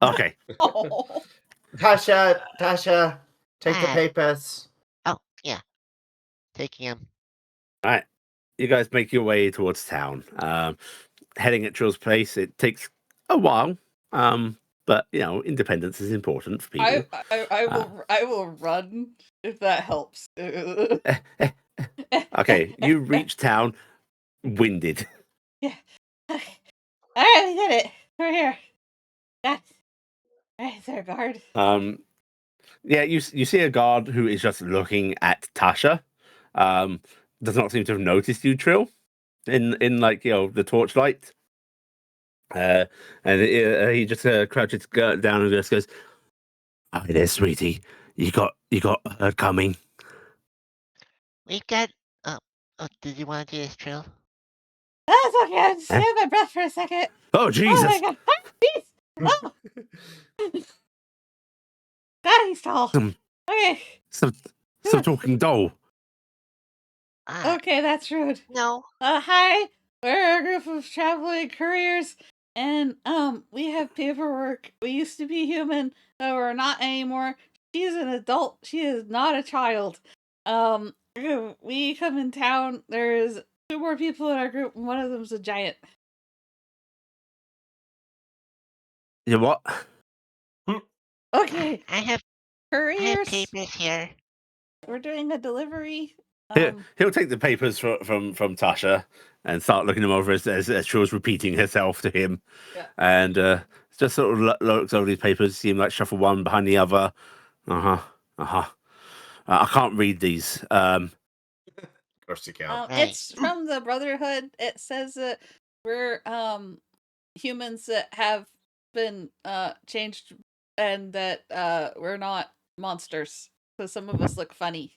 [SPEAKER 1] Okay.
[SPEAKER 3] Oh.
[SPEAKER 2] Tasha, take the
[SPEAKER 4] Ah.
[SPEAKER 2] papers.
[SPEAKER 4] Oh, yeah. Taking him.
[SPEAKER 1] Alright. You guys make your way towards town. Heading at Trill's place, it takes a while. But independence is important for people.
[SPEAKER 3] I will run if that helps.
[SPEAKER 1] Okay, you reach town winded.
[SPEAKER 3] Yeah. Okay. All right, we did it. We're here. That's right there, guard.
[SPEAKER 1] You see a guard who is just looking at Tasha. Does not seem to have noticed you, Trihl, in like the torchlight. And he just crouches down and just goes, "Hi there, sweetie. You got her coming."
[SPEAKER 4] We've got. Oh, did you want to do this, Trill?
[SPEAKER 3] That's okay. I'm just taking my breath for a second.
[SPEAKER 1] Oh Jesus!
[SPEAKER 3] Oh my god! Jeez! Oh. God, he's tall. Okay.
[SPEAKER 1] Some talking doll.
[SPEAKER 3] Okay, that's rude.
[SPEAKER 4] No.
[SPEAKER 3] Hi. We're a group of traveling couriers, and we have paperwork. We used to be human, but we're not anymore. She's an adult. She is not a child. We come in town. There's 2 more people in our group, and one of them's a giant.
[SPEAKER 1] You know what?
[SPEAKER 3] Okay,
[SPEAKER 4] I have
[SPEAKER 3] couriers.
[SPEAKER 4] papers here.
[SPEAKER 3] We're doing a delivery.
[SPEAKER 1] He'll take the papers from Tasha and start looking them over as Trill's repeating herself to him.
[SPEAKER 3] Yeah.
[SPEAKER 1] And just sort of looks over these papers, see him like shuffle one behind the other. I can't read these.
[SPEAKER 2] Of course you can.
[SPEAKER 4] Right.
[SPEAKER 3] It's from the Brotherhood. It says that we're humans that have been changed, and that we're not monsters. So some of us look funny.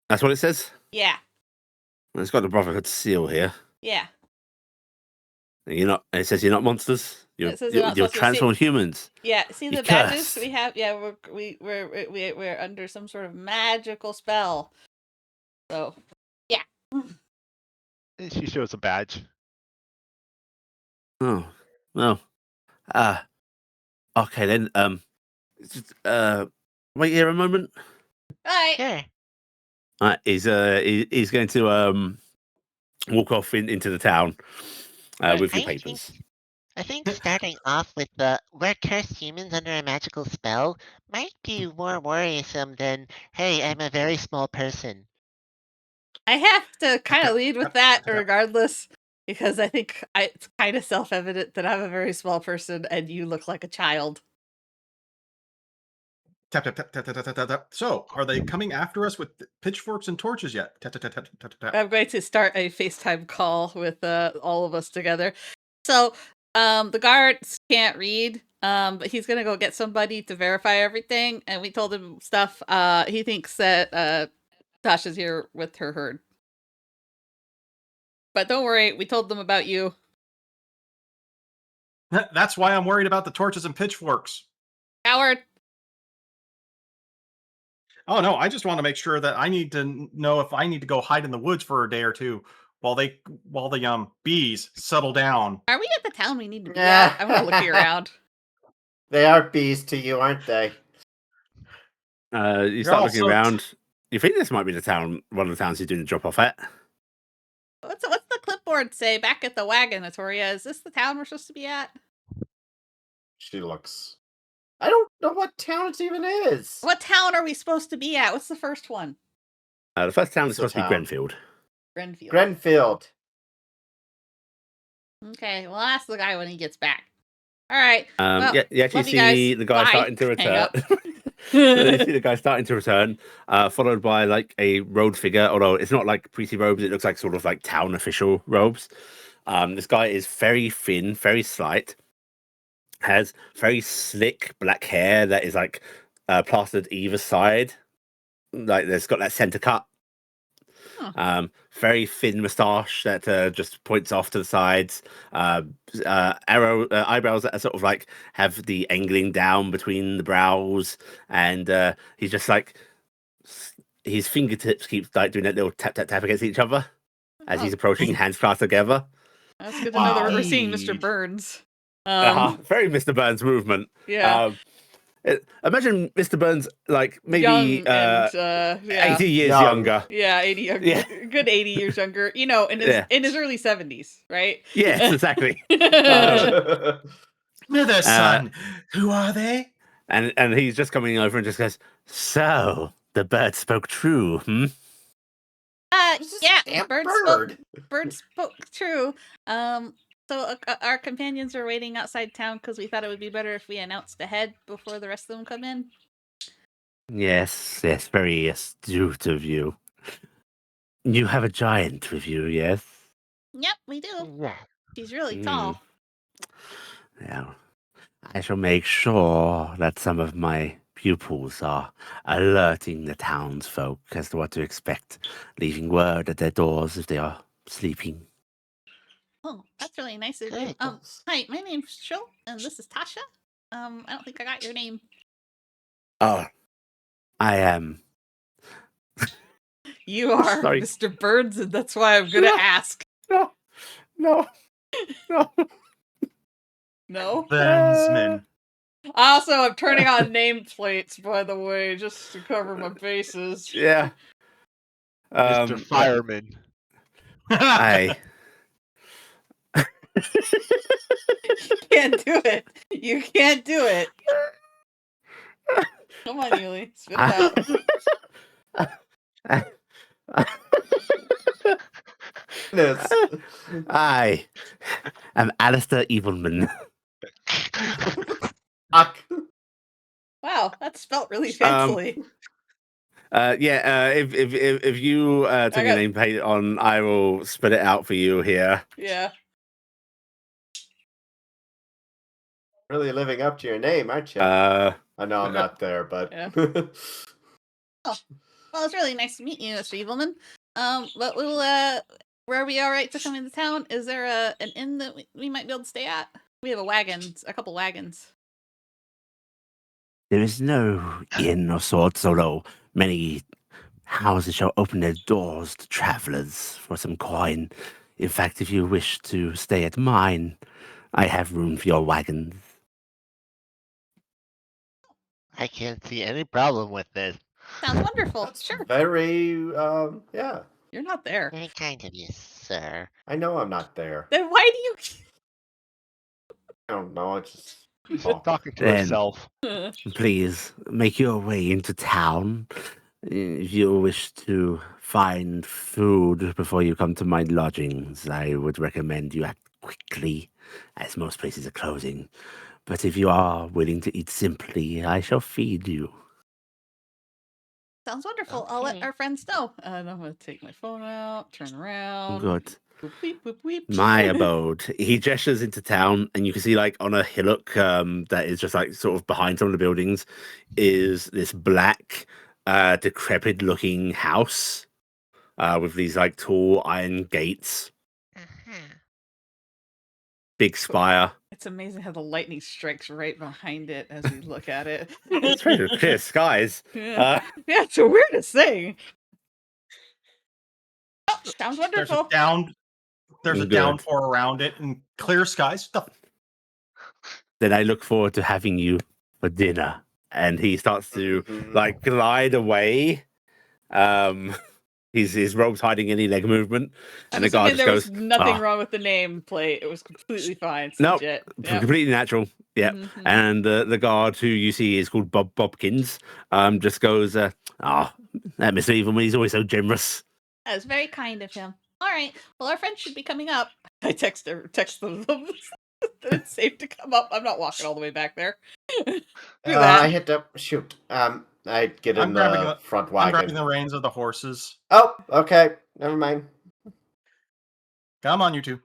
[SPEAKER 1] That's what it says.
[SPEAKER 3] Yeah.
[SPEAKER 1] It's got the Brotherhood seal here.
[SPEAKER 3] Yeah.
[SPEAKER 1] And it says you're not monsters. You're
[SPEAKER 3] It says you're not
[SPEAKER 1] you're
[SPEAKER 3] supposed to
[SPEAKER 1] transformed humans.
[SPEAKER 3] Yeah, see
[SPEAKER 1] You
[SPEAKER 3] the badges
[SPEAKER 1] cursed.
[SPEAKER 3] we have. Yeah, we're under some sort of magical spell. So, yeah.
[SPEAKER 5] She shows a badge.
[SPEAKER 1] Oh, well. Okay then. Just, wait here a moment.
[SPEAKER 3] All right.
[SPEAKER 4] Sure.
[SPEAKER 1] He's going to walk off into the town
[SPEAKER 3] Right.
[SPEAKER 1] with your
[SPEAKER 4] I
[SPEAKER 1] papers.
[SPEAKER 4] I think starting off with we're cursed humans under a magical spell might be more worrisome than, hey, I'm a very small person.
[SPEAKER 3] I have to kind of lead with that regardless, because I think it's kind of self-evident that I'm a very small person and you look like a child.
[SPEAKER 6] Tap, tap, tap, tap, tap, tap, tap, tap. So, are they coming after us with pitchforks and torches yet? Tap, tap, tap, tap, tap, tap.
[SPEAKER 3] I'm going to start a FaceTime call with all of us together. So, the guards can't read, but he's gonna go get somebody to verify everything, and we told him stuff. He thinks that Tasha's here with her herd. But don't worry, we told them about you.
[SPEAKER 6] That's why I'm worried about the torches and pitchforks.
[SPEAKER 3] Coward!
[SPEAKER 6] Oh no, I just want to make sure that I need to know if I need to go hide in the woods for a day or two while the bees settle down.
[SPEAKER 3] Are we at the town we need to be at? I'm gonna look you around.
[SPEAKER 2] They are bees to you, aren't they?
[SPEAKER 1] You start looking around. You think this might be one of the towns he's doing the drop off at?
[SPEAKER 3] What's the clipboard say back at the wagon, Atoria? Is this the town we're supposed to be at?
[SPEAKER 2] She looks. I don't know what town it even is.
[SPEAKER 3] What town are we supposed to be at? What's the first one?
[SPEAKER 1] The first town is
[SPEAKER 2] What's the
[SPEAKER 1] supposed to be
[SPEAKER 2] town?
[SPEAKER 1] Grenfield.
[SPEAKER 3] Grenfield.
[SPEAKER 2] Grenfield.
[SPEAKER 3] Okay, well, ask the guy when he gets back. All right.
[SPEAKER 1] You actually
[SPEAKER 3] love you guys.
[SPEAKER 1] see the guy
[SPEAKER 3] Bye.
[SPEAKER 1] starting to
[SPEAKER 3] Hang
[SPEAKER 1] return.
[SPEAKER 3] up.
[SPEAKER 1] You see the guy starting to return, followed by like a road figure. Although it's not like priestly robes, it looks like sort of like town official robes. This guy is very thin, very slight, has very slick black hair that is like plastered either side. Like there's got that center cut.
[SPEAKER 3] Huh.
[SPEAKER 1] Very thin moustache that just points off to the sides. Eyebrows that are sort of like have the angling down between the brows, and he's just like his fingertips keep like doing that little tap tap tap against each other as he's approaching, hands clasped together.
[SPEAKER 3] That's good to know that we're seeing Mr. Burns.
[SPEAKER 1] Very Mr. Burns movement.
[SPEAKER 3] Yeah.
[SPEAKER 1] Imagine Mr. Burns like maybe
[SPEAKER 3] Young and,
[SPEAKER 1] 80 years younger.
[SPEAKER 3] Yeah, 80 younger.
[SPEAKER 1] Yeah.
[SPEAKER 3] Good 80 years younger. You know, in his early 70s, right?
[SPEAKER 1] Yes, exactly.
[SPEAKER 6] Mother, son, who are they?
[SPEAKER 1] And he's just coming over and just goes, "So the bird spoke true, hmm?"
[SPEAKER 3] Yeah, bird spoke true. So our companions are waiting outside town because we thought it would be better if we announced ahead before the rest of them come in.
[SPEAKER 1] Yes, very astute of you. You have a giant with you, yes?
[SPEAKER 3] Yep, we do.
[SPEAKER 4] Yeah.
[SPEAKER 3] She's really tall.
[SPEAKER 1] Yeah. I shall make sure that some of my pupils are alerting the townsfolk as to what to expect, leaving word at their doors if they are sleeping.
[SPEAKER 3] Oh, that's really nice of you.
[SPEAKER 4] Good.
[SPEAKER 3] Hi, my name's Trihl, and this is Tasha. I don't think I got your name.
[SPEAKER 1] Oh, I am.
[SPEAKER 3] You are
[SPEAKER 1] Sorry.
[SPEAKER 3] Mr. Burns, and that's why I'm gonna ask.
[SPEAKER 1] No.
[SPEAKER 3] No?
[SPEAKER 6] Burnsman.
[SPEAKER 3] Also, I'm turning on nameplates, by the way, just to cover my bases.
[SPEAKER 1] Yeah.
[SPEAKER 5] Mr. Fireman.
[SPEAKER 1] I.
[SPEAKER 3] You can't do it. You can't do it. Come on, Yuli. Spit it out.
[SPEAKER 1] I am Alistair Evilman.
[SPEAKER 3] Wow, that's spelt really fancily.
[SPEAKER 1] If you take your name plate on, I will spit it out for you here.
[SPEAKER 3] Yeah.
[SPEAKER 2] Really living up to your name, aren't you?
[SPEAKER 1] I
[SPEAKER 2] know I'm not there, but...
[SPEAKER 3] Yeah. Well, it's really nice to meet you, Mr. Evilman. But we'll were we all right to come into town? Is there an inn that we might be able to stay at? We have a couple wagons.
[SPEAKER 1] There is no inn of sorts, although many houses shall open their doors to travelers for some coin. In fact, if you wish to stay at mine, I have room for your wagons.
[SPEAKER 4] I can't see any problem with this.
[SPEAKER 3] Sounds wonderful.
[SPEAKER 2] That's
[SPEAKER 3] Sure.
[SPEAKER 2] very, yeah.
[SPEAKER 3] You're not there.
[SPEAKER 4] Very kind of you, sir.
[SPEAKER 2] I know I'm not there.
[SPEAKER 3] Then why do you
[SPEAKER 2] I don't know. It's just.
[SPEAKER 5] She's
[SPEAKER 2] Oh.
[SPEAKER 5] talking to
[SPEAKER 1] Then-
[SPEAKER 5] herself.
[SPEAKER 1] Please make your way into town. If you wish to find food before you come to my lodgings, I would recommend you act quickly, as most places are closing. But if you are willing to eat simply, I shall feed you.
[SPEAKER 3] Sounds wonderful. I'll let
[SPEAKER 4] Okay.
[SPEAKER 3] our friends know. And I'm gonna take my phone out, turn around.
[SPEAKER 1] Good.
[SPEAKER 3] Boop, weep, boop, weep.
[SPEAKER 1] My abode. He gestures into town, and you can see, like, on a hillock that is just like sort of behind some of the buildings, is this black, decrepit-looking house with these like tall iron gates,
[SPEAKER 4] Uh-huh.
[SPEAKER 1] big spire.
[SPEAKER 3] It's amazing how the lightning strikes right behind it as we look at it.
[SPEAKER 1] It's really clear skies.
[SPEAKER 3] Yeah. Yeah, it's the weirdest thing. Oh, sounds
[SPEAKER 6] There's a
[SPEAKER 3] wonderful.
[SPEAKER 1] Good.
[SPEAKER 6] downpour around it and clear skies.
[SPEAKER 1] Then I look forward to having you for dinner. And he starts to
[SPEAKER 2] Mhm.
[SPEAKER 1] like glide away. His robe's hiding any leg movement,
[SPEAKER 3] I'm
[SPEAKER 1] and the guard
[SPEAKER 3] assuming
[SPEAKER 1] just
[SPEAKER 3] there was
[SPEAKER 1] goes,
[SPEAKER 3] nothing
[SPEAKER 1] "Ah."
[SPEAKER 3] wrong with the name plate. It was completely fine. It's
[SPEAKER 1] Nope.
[SPEAKER 3] legit. Yep.
[SPEAKER 1] Completely natural. Yeah.
[SPEAKER 3] Mhm.
[SPEAKER 1] And the guard who you see is called Bobkins. Just goes, that Mr. Evilman, he's always so generous.
[SPEAKER 3] That was very kind of him. All right. Well, our friends should be coming up. I text them that it's safe to come up. I'm not walking all the way back there. Do that.
[SPEAKER 2] I hit up. Shoot. I get
[SPEAKER 6] I'm
[SPEAKER 2] in
[SPEAKER 6] grabbing
[SPEAKER 2] the front
[SPEAKER 6] I'm grabbing
[SPEAKER 2] wagon.
[SPEAKER 6] the reins of the horses.
[SPEAKER 2] Oh, okay. Never mind.
[SPEAKER 6] Come on, you two.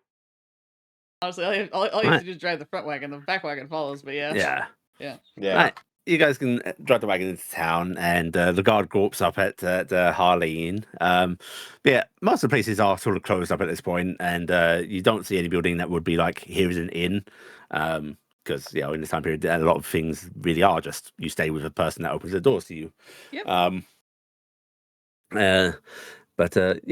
[SPEAKER 3] Honestly, all you have
[SPEAKER 1] Right.
[SPEAKER 3] to do is drive the front wagon. The back wagon follows, but yeah.
[SPEAKER 1] Yeah.
[SPEAKER 2] Yeah.
[SPEAKER 1] Right. You guys can drive the wagon into town, and the guard gawps up at Harleen. But yeah, most of the places are sort of closed up at this point, and you don't see any building that would be like, here is an inn. Because, in this time period, a lot of things really are just you stay with a person that opens the doors to you.
[SPEAKER 3] Yep.
[SPEAKER 1] Yeah,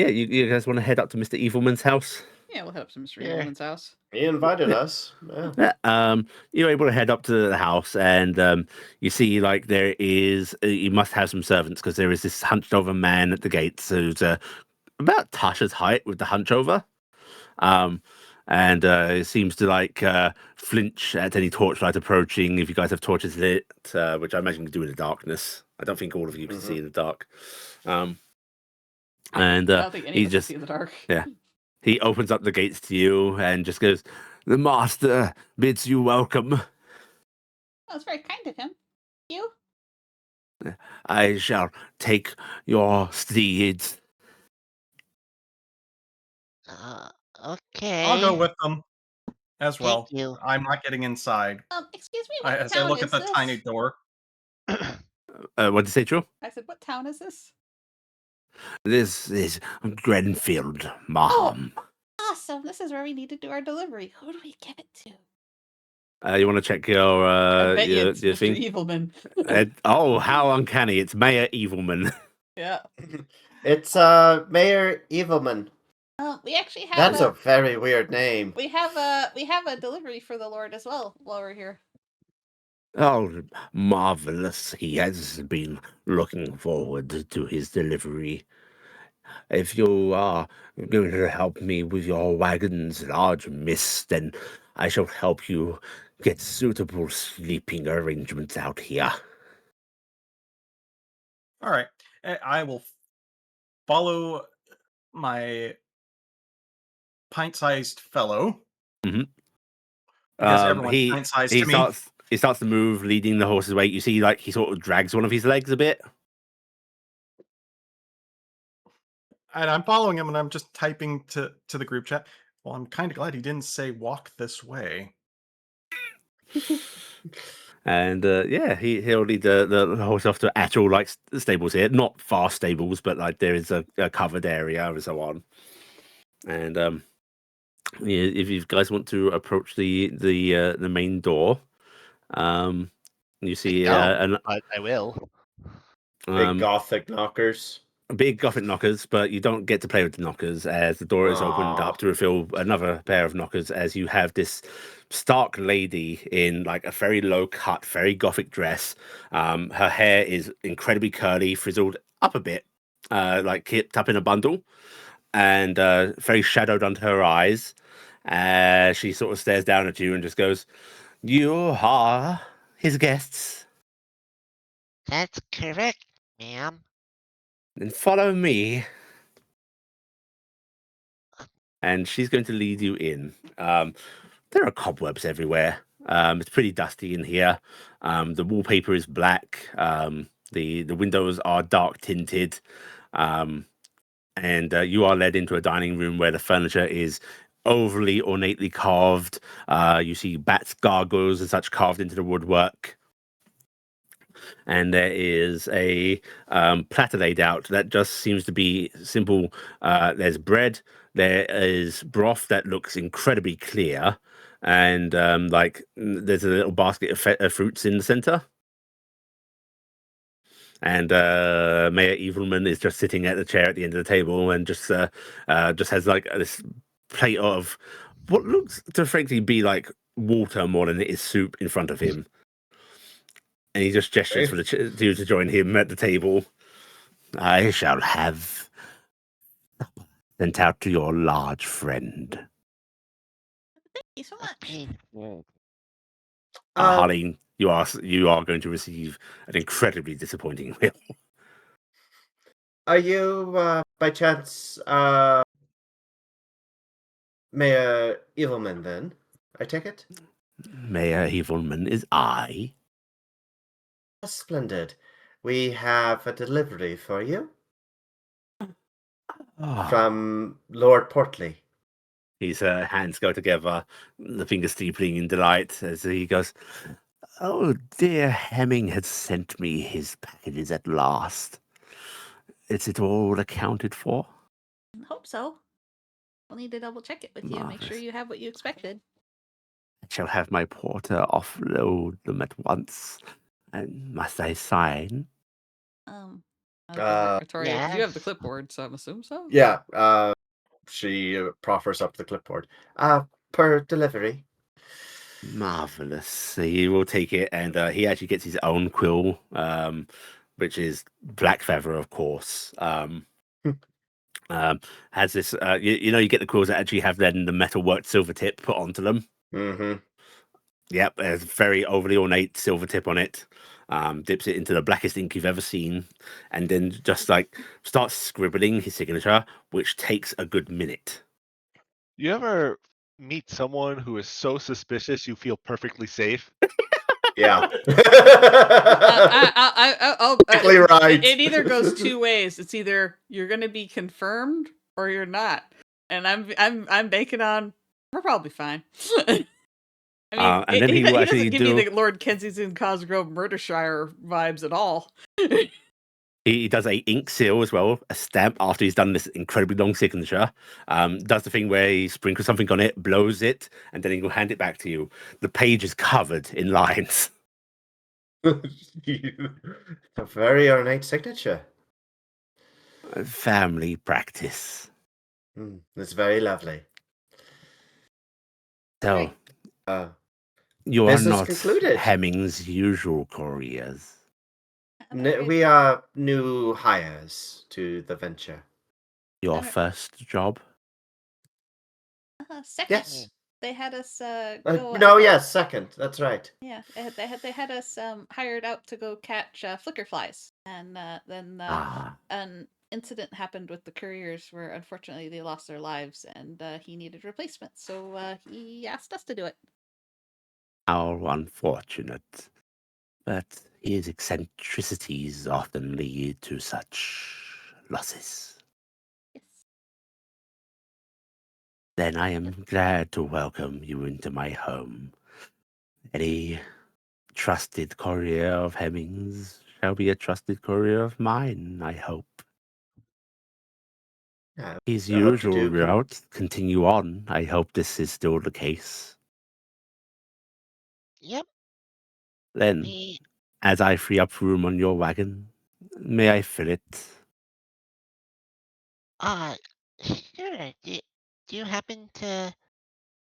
[SPEAKER 1] you guys want to head up to Mr. Evilman's house?
[SPEAKER 3] Yeah, we'll head up to Mr.
[SPEAKER 2] Yeah.
[SPEAKER 3] Evilman's house.
[SPEAKER 2] He invited us. Yeah.
[SPEAKER 1] Yeah, you're able to head up to the house, and you see, like, there is, you must have some servants, because there is this hunched over man at the gates who's about Tasha's height with the hunch over. And it seems to like flinch at any torchlight approaching. If you guys have torches lit, which I imagine you do in the darkness. I don't think all of you can see in the dark. And
[SPEAKER 3] I don't think any
[SPEAKER 1] he
[SPEAKER 3] of us can
[SPEAKER 1] just
[SPEAKER 3] see in the dark.
[SPEAKER 1] he opens up the gates to you and just goes, "The master bids you welcome.
[SPEAKER 3] That's very kind of him. You?
[SPEAKER 1] I shall take your steeds."
[SPEAKER 4] Okay.
[SPEAKER 6] I'll go with them as
[SPEAKER 4] Thank
[SPEAKER 6] well.
[SPEAKER 4] you.
[SPEAKER 6] I'm not getting inside.
[SPEAKER 3] Excuse me, what
[SPEAKER 6] As I
[SPEAKER 3] town
[SPEAKER 6] look
[SPEAKER 3] is
[SPEAKER 6] at the
[SPEAKER 3] this?
[SPEAKER 6] tiny door.
[SPEAKER 1] What did you say, Trihl?
[SPEAKER 3] I said, what town is this?
[SPEAKER 1] This is Grenfield, Mom.
[SPEAKER 3] Awesome. This is where we need to do our delivery. Who do we give it to?
[SPEAKER 1] You want to check your
[SPEAKER 3] I bet you it's
[SPEAKER 1] your
[SPEAKER 3] Mr.
[SPEAKER 1] thing?
[SPEAKER 3] Evilman.
[SPEAKER 1] Oh, how uncanny! It's Mayor Evilman.
[SPEAKER 3] Yeah.
[SPEAKER 2] It's Mayor Evilman.
[SPEAKER 3] We actually have
[SPEAKER 2] That's a very weird name.
[SPEAKER 3] we have a delivery for the Lord as well while we're here.
[SPEAKER 1] Oh, marvelous! He has been looking forward to his delivery. If you are going to help me with your wagon's large miss, then I shall help you get suitable sleeping arrangements out here.
[SPEAKER 6] All right. I will follow my pint-sized fellow.
[SPEAKER 1] Mhm.
[SPEAKER 6] Because everyone's pint-sized to me.
[SPEAKER 1] He starts to move, leading the horse's way. You see, like, he sort of drags one of his legs a bit.
[SPEAKER 6] And I'm following him, and I'm just typing to the group chat. Well, I'm kind of glad he didn't say walk this way.
[SPEAKER 1] And yeah, he'll lead the horse off to actual like stables here, not fast stables, but like there is a covered area and so on. And yeah, if you guys want to approach the main door, you see
[SPEAKER 5] No, but I will.
[SPEAKER 2] Big gothic knockers.
[SPEAKER 1] big gothic knockers, but you don't get to play with the knockers as the door is opened
[SPEAKER 2] Aw.
[SPEAKER 1] up to reveal another pair of knockers as you have this stark lady in like a very low cut, very gothic dress. Her hair is incredibly curly, frizzled up a bit, like kept up in a bundle, and very shadowed under her eyes. She sort of stares down at you and just goes, "You are his guests,
[SPEAKER 4] That's correct, ma'am.
[SPEAKER 1] then follow me." And she's going to lead you in. There are cobwebs everywhere. It's pretty dusty in here. The wallpaper is black. The windows are dark tinted. And you are led into a dining room where the furniture is overly ornately carved. You see bats, gargoyles, and such carved into the woodwork. And there is a platter laid out that just seems to be simple. There's bread. There is broth that looks incredibly clear, and there's a little basket of fruits in the center. And Mayor Evilman is just sitting at the chair at the end of the table and just has like this plate of what looks to frankly be like water more than it is soup in front of him. And he just gestures for you to join him at the table. I shall have sent out to your large friend.
[SPEAKER 3] Thank you so much.
[SPEAKER 4] Okay, good.
[SPEAKER 1] Harleen, you are going to receive an incredibly disappointing meal.
[SPEAKER 2] Are you, by chance, Mayor Evilman, then? I take it?
[SPEAKER 1] Mayor Evilman is I.
[SPEAKER 2] Splendid. We have a delivery for you
[SPEAKER 1] Ah.
[SPEAKER 2] from Lord Portley.
[SPEAKER 1] His hands go together, the fingers steepling in delight as he goes, "Oh, dear Hemming has sent me his packages at last. Is it all accounted for?"
[SPEAKER 3] Hope so. We'll need to double check it with you. Make sure
[SPEAKER 1] Marvelous.
[SPEAKER 3] you have what you expected.
[SPEAKER 1] I shall have my porter offload them at once. And must I sign?
[SPEAKER 3] Atoria, you have the
[SPEAKER 4] Yes.
[SPEAKER 3] clipboard, so I'm assuming so.
[SPEAKER 2] Yeah, she proffers up the clipboard. Per delivery.
[SPEAKER 1] Marvelous. He will take it, and he actually gets his own quill, which is black feather, of course. Has this, you get the quills that actually have then the metal worked silver tip put onto them.
[SPEAKER 2] Mm-hmm.
[SPEAKER 1] Yep, there's a very overly ornate silver tip on it. Dips it into the blackest ink you've ever seen, and then just like starts scribbling his signature, which takes a good minute.
[SPEAKER 5] You ever meet someone who is so suspicious you feel perfectly safe?
[SPEAKER 2] Yeah.
[SPEAKER 3] Exactly
[SPEAKER 2] right.
[SPEAKER 3] It either goes two ways. It's either you're going to be confirmed or you're not. And I'm banking on we're probably fine. I mean,
[SPEAKER 1] And then he will actually
[SPEAKER 3] doesn't give me the Lord Kensington Cosgrove Murdershire vibes at all.
[SPEAKER 1] He does a ink seal as well, a stamp after he's done this incredibly long signature. Does the thing where he sprinkles something on it, blows it, and then he will hand it back to you. The page is covered in lines.
[SPEAKER 2] A very ornate signature.
[SPEAKER 1] Family practice.
[SPEAKER 2] It's very lovely.
[SPEAKER 1] So, you are
[SPEAKER 2] business
[SPEAKER 1] not
[SPEAKER 2] concluded.
[SPEAKER 1] Hemming's usual couriers.
[SPEAKER 2] We are new hires to the venture.
[SPEAKER 1] Your first job?
[SPEAKER 3] Second.
[SPEAKER 2] Yes.
[SPEAKER 3] They had us
[SPEAKER 2] yes, second. That's right.
[SPEAKER 3] Yeah, they had us hired out to go catch flicker flies, and then an incident happened with the couriers where unfortunately they lost their lives, and he needed replacements, so he asked us to do it.
[SPEAKER 1] How unfortunate. But his eccentricities often lead to such losses.
[SPEAKER 3] Yes.
[SPEAKER 1] Then I am glad to welcome you into my home. Any trusted courier of Hemmings shall be a trusted courier of mine, I hope.
[SPEAKER 2] Yeah,
[SPEAKER 1] His
[SPEAKER 2] I hope you
[SPEAKER 1] usual
[SPEAKER 2] do.
[SPEAKER 1] route continue on. I hope this is still the case.
[SPEAKER 4] Yep.
[SPEAKER 1] Then,
[SPEAKER 4] We
[SPEAKER 1] as I free up room on your wagon, may I fill it?
[SPEAKER 4] sure. Do you happen to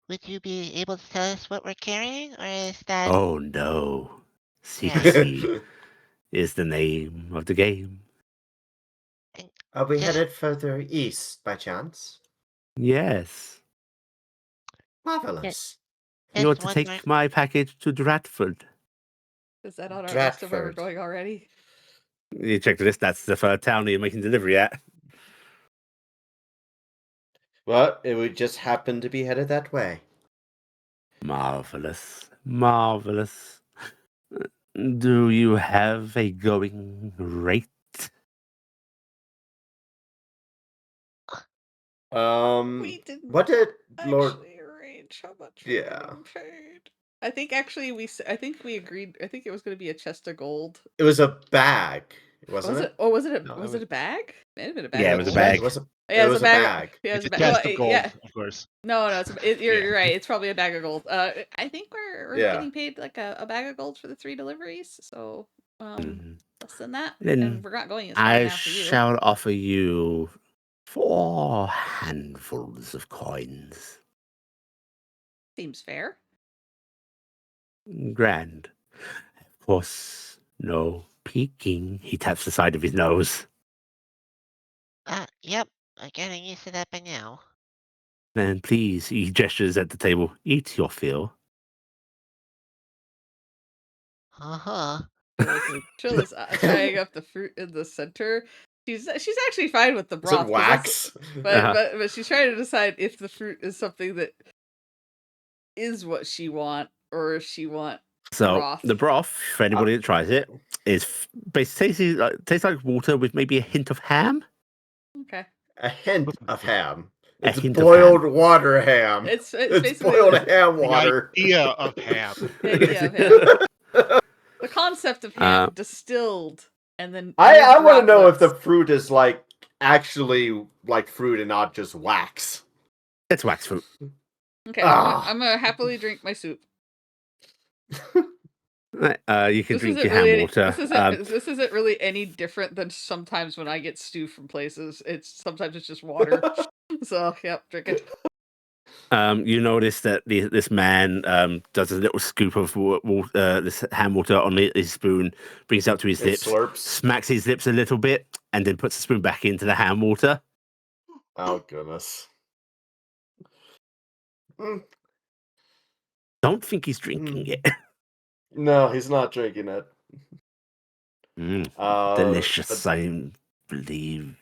[SPEAKER 4] would you be able to tell us what we're carrying, or is that
[SPEAKER 1] Oh no.
[SPEAKER 4] yeah?
[SPEAKER 1] Secrecy is the name of the game.
[SPEAKER 4] and
[SPEAKER 2] Are we
[SPEAKER 4] Just
[SPEAKER 2] headed further east by chance?
[SPEAKER 1] Yes.
[SPEAKER 2] Marvelous.
[SPEAKER 1] You want
[SPEAKER 4] just
[SPEAKER 1] to
[SPEAKER 4] one more.
[SPEAKER 1] take my package to Dratford?
[SPEAKER 3] Is that on our list of where we're
[SPEAKER 2] Dratford.
[SPEAKER 3] going already?
[SPEAKER 1] You check the list, that's the third town you're making delivery at.
[SPEAKER 2] Well, it would just happen to be headed that way.
[SPEAKER 1] Marvelous. Marvelous. Do you have a going rate?
[SPEAKER 3] We didn't
[SPEAKER 2] What did Lord?
[SPEAKER 3] actually arrange how much we were
[SPEAKER 2] Yeah,
[SPEAKER 3] getting paid. I think actually I think we agreed. I think it was going to be a chest of gold.
[SPEAKER 2] it was a bag, wasn't
[SPEAKER 3] Was
[SPEAKER 2] it?
[SPEAKER 3] it? Or was it a?
[SPEAKER 2] No,
[SPEAKER 3] Was
[SPEAKER 2] it
[SPEAKER 3] it a bag? It had been a bag.
[SPEAKER 1] Yeah,
[SPEAKER 3] of
[SPEAKER 1] it was a
[SPEAKER 3] gold.
[SPEAKER 1] bag.
[SPEAKER 2] It was a.
[SPEAKER 3] Yeah,
[SPEAKER 2] It
[SPEAKER 3] it was
[SPEAKER 2] was
[SPEAKER 3] a
[SPEAKER 2] a
[SPEAKER 3] bag.
[SPEAKER 2] bag.
[SPEAKER 3] Yeah, it was
[SPEAKER 5] It's
[SPEAKER 3] a
[SPEAKER 5] a
[SPEAKER 3] bag.
[SPEAKER 5] chest of gold,
[SPEAKER 3] Yeah.
[SPEAKER 5] of course.
[SPEAKER 3] No, you're
[SPEAKER 2] Yeah.
[SPEAKER 3] right. It's probably a bag of gold. I think we're
[SPEAKER 2] Yeah.
[SPEAKER 3] getting paid like a bag of gold for the 3 deliveries. So
[SPEAKER 1] Mhm.
[SPEAKER 3] less than that,
[SPEAKER 1] Then
[SPEAKER 3] and we're not going as far
[SPEAKER 1] I
[SPEAKER 3] now for you.
[SPEAKER 1] shall offer you 4 handfuls of coins.
[SPEAKER 3] Seems fair.
[SPEAKER 1] Grand. Of course, no peeking. He taps the side of his nose.
[SPEAKER 4] Yep. I'm getting used to that by now.
[SPEAKER 1] Then please, he gestures at the table, eat your fill.
[SPEAKER 4] Uh-huh.
[SPEAKER 3] Trill is trying up the fruit in the center. She's actually fine with the
[SPEAKER 2] Is it
[SPEAKER 3] broth, 'cause that's-
[SPEAKER 2] wax?
[SPEAKER 3] but she's trying to decide if the fruit is something that is what she want, or if she want
[SPEAKER 1] So
[SPEAKER 3] broth.
[SPEAKER 1] the broth, for anybody that tries it, is basically tastes like water with maybe a hint of ham.
[SPEAKER 3] Okay.
[SPEAKER 2] A hint of ham.
[SPEAKER 1] A
[SPEAKER 2] It's
[SPEAKER 1] hint of
[SPEAKER 2] boiled water ham.
[SPEAKER 3] It's
[SPEAKER 2] It's
[SPEAKER 3] basically
[SPEAKER 2] boiled
[SPEAKER 3] the
[SPEAKER 2] ham
[SPEAKER 5] The
[SPEAKER 2] water.
[SPEAKER 5] idea of ham.
[SPEAKER 3] idea of ham. The concept of ham distilled and then
[SPEAKER 2] I
[SPEAKER 3] in
[SPEAKER 2] want to know if the
[SPEAKER 3] droplets.
[SPEAKER 2] fruit is like actually like fruit and not just wax.
[SPEAKER 1] It's wax fruit.
[SPEAKER 3] Okay,
[SPEAKER 2] Ah.
[SPEAKER 3] I'm gonna happily drink my soup.
[SPEAKER 1] You can
[SPEAKER 3] This
[SPEAKER 1] drink
[SPEAKER 3] isn't
[SPEAKER 1] your
[SPEAKER 3] really
[SPEAKER 1] ham water.
[SPEAKER 3] this isn't really any different than sometimes when I get stew from places. Sometimes it's just water. So yep, drink it.
[SPEAKER 1] You notice that this man does a little scoop of this ham water on his spoon, brings it up to his
[SPEAKER 2] It
[SPEAKER 1] lips,
[SPEAKER 2] slurps.
[SPEAKER 1] smacks his lips a little bit, and then puts the spoon back into the ham water.
[SPEAKER 2] Oh goodness. Mm.
[SPEAKER 1] Don't think he's drinking it.
[SPEAKER 2] No, he's not drinking it.
[SPEAKER 1] Delicious,
[SPEAKER 2] But
[SPEAKER 1] I believe.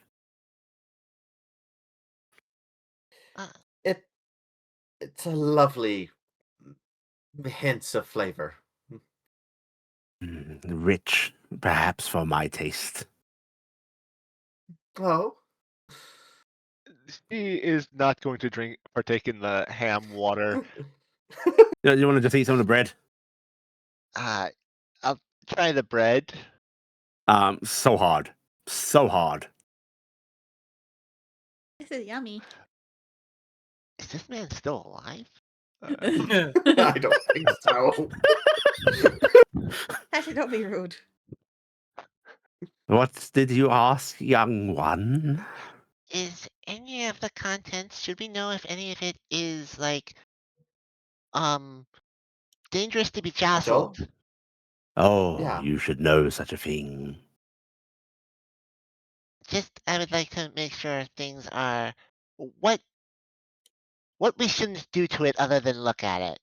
[SPEAKER 2] it's a lovely hints of flavor.
[SPEAKER 1] Rich, perhaps for my taste.
[SPEAKER 2] Oh,
[SPEAKER 5] She is not going to partake in the ham water.
[SPEAKER 1] You want to just eat some of the bread?
[SPEAKER 5] I'll try the bread.
[SPEAKER 1] So hard. So hard.
[SPEAKER 3] This is yummy.
[SPEAKER 5] Is this man still alive?
[SPEAKER 2] I don't think so.
[SPEAKER 3] Tasha, don't be rude.
[SPEAKER 1] What did you ask, young one?
[SPEAKER 4] Is any of the contents, should we know if any of it is like dangerous to be jostled?
[SPEAKER 1] Oh,
[SPEAKER 2] Yeah.
[SPEAKER 1] you should know such a thing.
[SPEAKER 4] Just I would like to make sure things are what we shouldn't do to it other than look at it.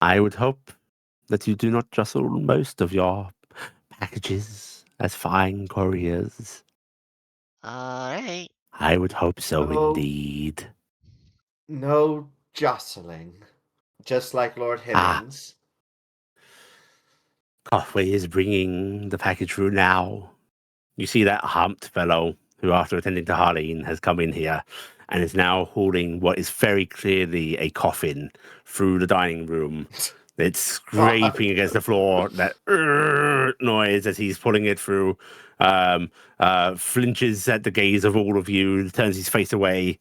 [SPEAKER 1] I would hope that you do not jostle most of your packages as fine couriers.
[SPEAKER 4] Alright.
[SPEAKER 1] I would hope so
[SPEAKER 2] Oh.
[SPEAKER 1] indeed.
[SPEAKER 2] No jostling. Just like Lord Hemmings.
[SPEAKER 1] Coffee is bringing the package through now. You see that humped fellow who, after attending to Harleen, has come in here and is now hauling what is very clearly a coffin through the dining room. It's scraping against the floor. That noise as he's pulling it through. Flinches at the gaze of all of you. Turns his face away.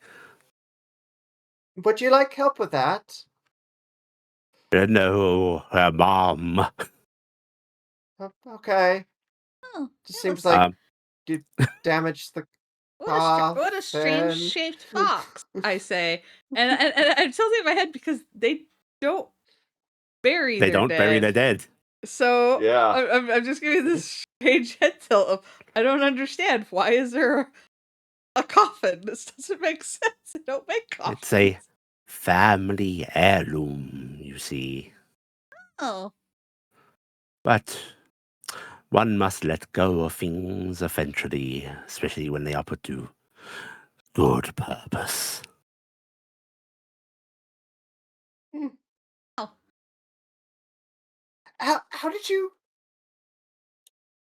[SPEAKER 2] Would you like help with that?
[SPEAKER 1] No, Mom.
[SPEAKER 2] Okay.
[SPEAKER 3] Oh,
[SPEAKER 2] Just
[SPEAKER 3] yeah,
[SPEAKER 2] seems like
[SPEAKER 1] Um,
[SPEAKER 2] you damaged the
[SPEAKER 3] what a strange
[SPEAKER 2] coffin.
[SPEAKER 3] shaped fox, I say. And I'm tilting my head because they don't bury
[SPEAKER 1] they
[SPEAKER 3] their
[SPEAKER 1] don't bury their
[SPEAKER 3] dead.
[SPEAKER 1] dead.
[SPEAKER 3] So
[SPEAKER 2] Yeah.
[SPEAKER 3] I'm just giving this strange head tilt of I don't understand. Why is there a coffin? This doesn't make sense. They don't make coffins.
[SPEAKER 1] It's a family heirloom, you see.
[SPEAKER 3] Oh.
[SPEAKER 1] But one must let go of things eventually, especially when they are put to good purpose.
[SPEAKER 3] Oh.
[SPEAKER 2] How did you?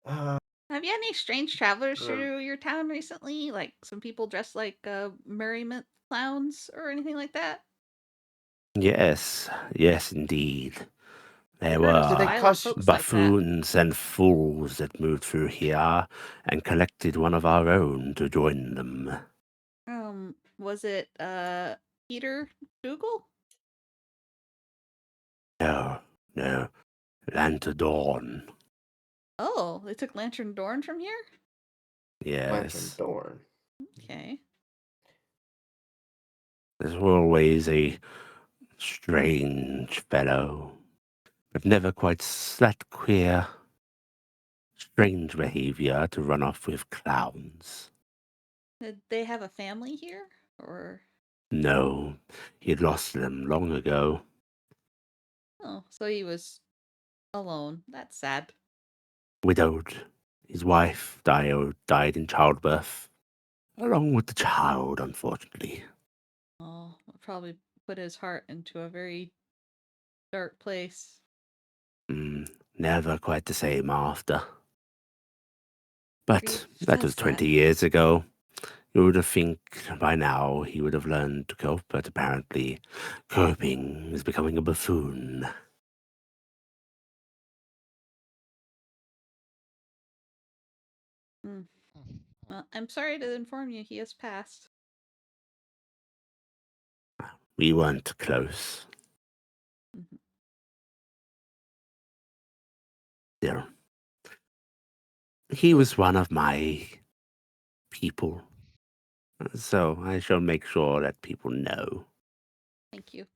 [SPEAKER 3] Have you had any strange travelers
[SPEAKER 2] Um,
[SPEAKER 3] through your town recently? Like some people dressed like merriment clowns or anything like that?
[SPEAKER 1] Yes, indeed. There
[SPEAKER 3] I've heard of
[SPEAKER 2] Do
[SPEAKER 3] some
[SPEAKER 2] they
[SPEAKER 1] were
[SPEAKER 3] violent
[SPEAKER 2] cost?
[SPEAKER 3] folks like that.
[SPEAKER 1] buffoons and fools that moved through here and collected one of our own to join them.
[SPEAKER 3] Was it Peter Dougal?
[SPEAKER 1] No, Lantern.
[SPEAKER 3] Oh, they took Lantern Dorn from here?
[SPEAKER 2] Lantern
[SPEAKER 1] Yes,
[SPEAKER 2] Dorn.
[SPEAKER 3] Okay.
[SPEAKER 1] there's always a strange fellow, but never quite that queer, strange behavior to run off with clowns.
[SPEAKER 3] Did they have a family here? Or
[SPEAKER 1] No, he had lost them long ago.
[SPEAKER 3] oh, so he was alone. That's sad.
[SPEAKER 1] Widowed. His wife died in childbirth, along with the child, unfortunately.
[SPEAKER 3] Oh, probably put his heart into a very dark place.
[SPEAKER 1] Never quite the same after. But
[SPEAKER 3] Grief
[SPEAKER 1] that
[SPEAKER 3] does
[SPEAKER 1] was 20
[SPEAKER 3] that.
[SPEAKER 1] years ago. You would have think by now he would have learned to cope, but apparently coping is becoming a buffoon.
[SPEAKER 3] Well, I'm sorry to inform you he has passed.
[SPEAKER 1] We weren't close.
[SPEAKER 3] Mhm.
[SPEAKER 1] Still, he was one of my people. So I shall make sure that people know.
[SPEAKER 3] Thank you.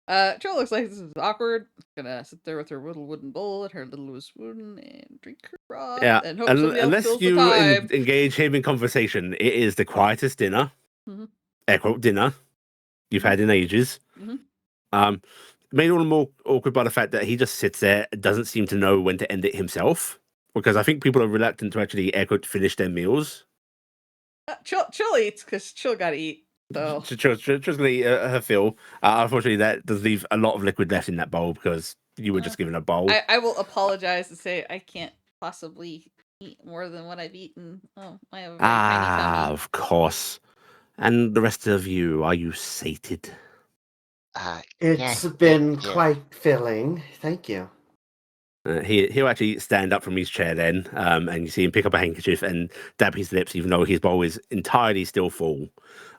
[SPEAKER 3] Trihl looks like this is awkward. Gonna sit there with her little wooden bowl and her little spoon and drink her broth
[SPEAKER 1] Yeah,
[SPEAKER 3] and hope somebody else
[SPEAKER 1] unless
[SPEAKER 3] fills the
[SPEAKER 1] you
[SPEAKER 3] time.
[SPEAKER 1] engage him in conversation, it is the quietest dinner,
[SPEAKER 3] Mhm.
[SPEAKER 1] air quote, dinner you've had in ages.
[SPEAKER 3] Mhm.
[SPEAKER 1] Made all the more awkward by the fact that he just sits there, doesn't seem to know when to end it himself. Because I think people are reluctant to actually, air quote, finish their meals.
[SPEAKER 3] Chill eats because Chill gotta eat. So
[SPEAKER 1] Just gonna eat her fill. Unfortunately, that does leave a lot of liquid left in that bowl because you were just given a bowl.
[SPEAKER 3] I will apologize and say I can't possibly eat more than what I've eaten. Oh, I have a very tiny tummy.
[SPEAKER 1] Of course. And the rest of you, are you sated?
[SPEAKER 2] It's
[SPEAKER 4] Yes,
[SPEAKER 2] been
[SPEAKER 4] thank you.
[SPEAKER 2] quite filling. Thank you.
[SPEAKER 1] He'll actually stand up from his chair then, and you see him pick up a handkerchief and dab his lips, even though his bowl is entirely still full.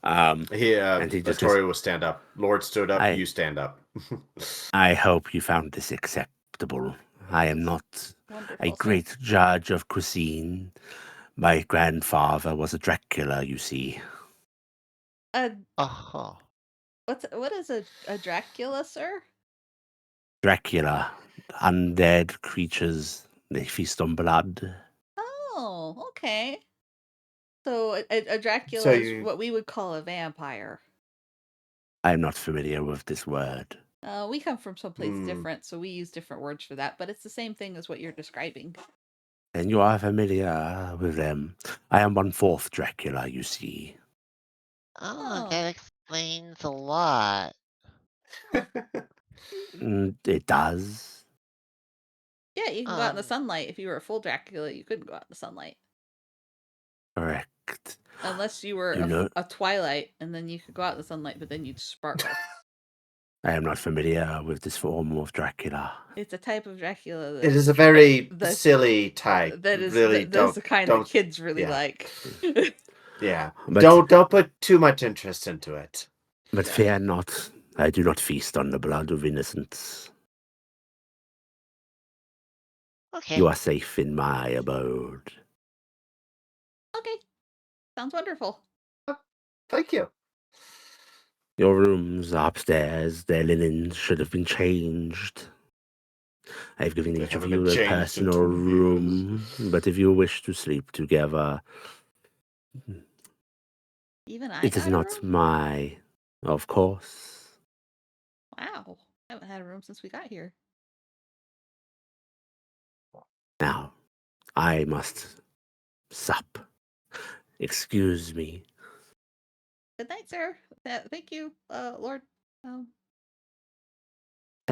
[SPEAKER 1] And he just goes,
[SPEAKER 2] Atoria will stand up. Lord stood up. You stand up.
[SPEAKER 1] I hope you found this acceptable. I am not
[SPEAKER 3] Wonderful,
[SPEAKER 1] a
[SPEAKER 3] sir.
[SPEAKER 1] great judge of cuisine. My grandfather was a Dracula, you see.
[SPEAKER 4] Oh,
[SPEAKER 3] What is a Dracula, sir?
[SPEAKER 1] Dracula, undead creatures, they feast on blood.
[SPEAKER 3] Oh, okay. So a Dracula
[SPEAKER 2] So
[SPEAKER 3] is
[SPEAKER 2] you.
[SPEAKER 3] what we would call a vampire.
[SPEAKER 1] I am not familiar with this word.
[SPEAKER 3] We come from someplace
[SPEAKER 2] Hmm.
[SPEAKER 3] different, so we use different words for that, but it's the same thing as what you're describing.
[SPEAKER 1] And you are familiar with them. I am 1/4 Dracula, you see.
[SPEAKER 3] Oh.
[SPEAKER 4] that explains a lot.
[SPEAKER 1] It does.
[SPEAKER 3] Yeah, you can go out in the
[SPEAKER 4] Um,
[SPEAKER 3] sunlight. If you were a full Dracula, you couldn't go out in the sunlight.
[SPEAKER 1] Correct.
[SPEAKER 3] Unless you were
[SPEAKER 1] You know,
[SPEAKER 3] a Twilight, and then you could go out in the sunlight, but then you'd sparkle.
[SPEAKER 1] I am not familiar with this form of Dracula.
[SPEAKER 3] It's a type of Dracula.
[SPEAKER 2] It is a very
[SPEAKER 3] that's-
[SPEAKER 2] silly type.
[SPEAKER 3] That's
[SPEAKER 2] don't,
[SPEAKER 3] the kind
[SPEAKER 2] don't,
[SPEAKER 3] that kids really
[SPEAKER 2] yeah.
[SPEAKER 3] like.
[SPEAKER 2] Yeah.
[SPEAKER 1] But,
[SPEAKER 2] Don't put too much interest into it.
[SPEAKER 1] but fear not. I do not feast on the blood of innocents.
[SPEAKER 4] Okay.
[SPEAKER 1] You are safe in my abode.
[SPEAKER 3] Okay. Sounds wonderful.
[SPEAKER 2] Thank you.
[SPEAKER 1] Your rooms are upstairs. Their linens should have been changed. I've given
[SPEAKER 2] They
[SPEAKER 1] each of
[SPEAKER 2] haven't
[SPEAKER 1] you
[SPEAKER 2] been
[SPEAKER 1] a
[SPEAKER 2] changed in
[SPEAKER 1] personal
[SPEAKER 2] 2
[SPEAKER 1] room, but if you wish to sleep together,
[SPEAKER 3] Even I
[SPEAKER 1] it is
[SPEAKER 3] got a
[SPEAKER 1] not
[SPEAKER 3] room?
[SPEAKER 1] my... Of course.
[SPEAKER 3] Wow. I haven't had a room since we got here.
[SPEAKER 1] Now, I must sup. Excuse me.
[SPEAKER 3] Good night, sir. Thank you, Lord.
[SPEAKER 1] I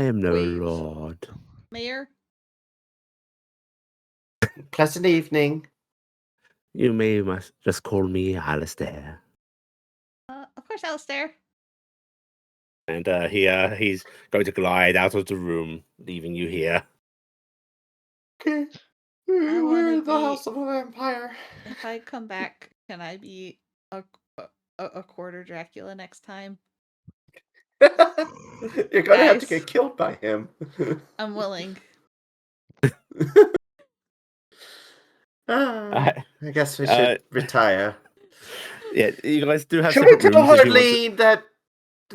[SPEAKER 1] am no
[SPEAKER 4] Wait.
[SPEAKER 1] lord.
[SPEAKER 3] Mayor.
[SPEAKER 2] Pleasant evening.
[SPEAKER 1] You must just call me Alistair.
[SPEAKER 3] Of course, Alistair.
[SPEAKER 1] And he's going to glide out of the room, leaving you here.
[SPEAKER 2] Okay.
[SPEAKER 3] wanna
[SPEAKER 2] We're in the
[SPEAKER 3] be-
[SPEAKER 2] house of a vampire.
[SPEAKER 3] If I come back, can I be a quarter Dracula next time?
[SPEAKER 2] You're gonna have to
[SPEAKER 3] Guys.
[SPEAKER 2] get killed by him.
[SPEAKER 3] I'm willing.
[SPEAKER 2] I guess we should retire.
[SPEAKER 1] Yeah, you guys do have
[SPEAKER 2] Should we
[SPEAKER 1] separate
[SPEAKER 2] tell
[SPEAKER 1] rooms if you want to...
[SPEAKER 2] Harleen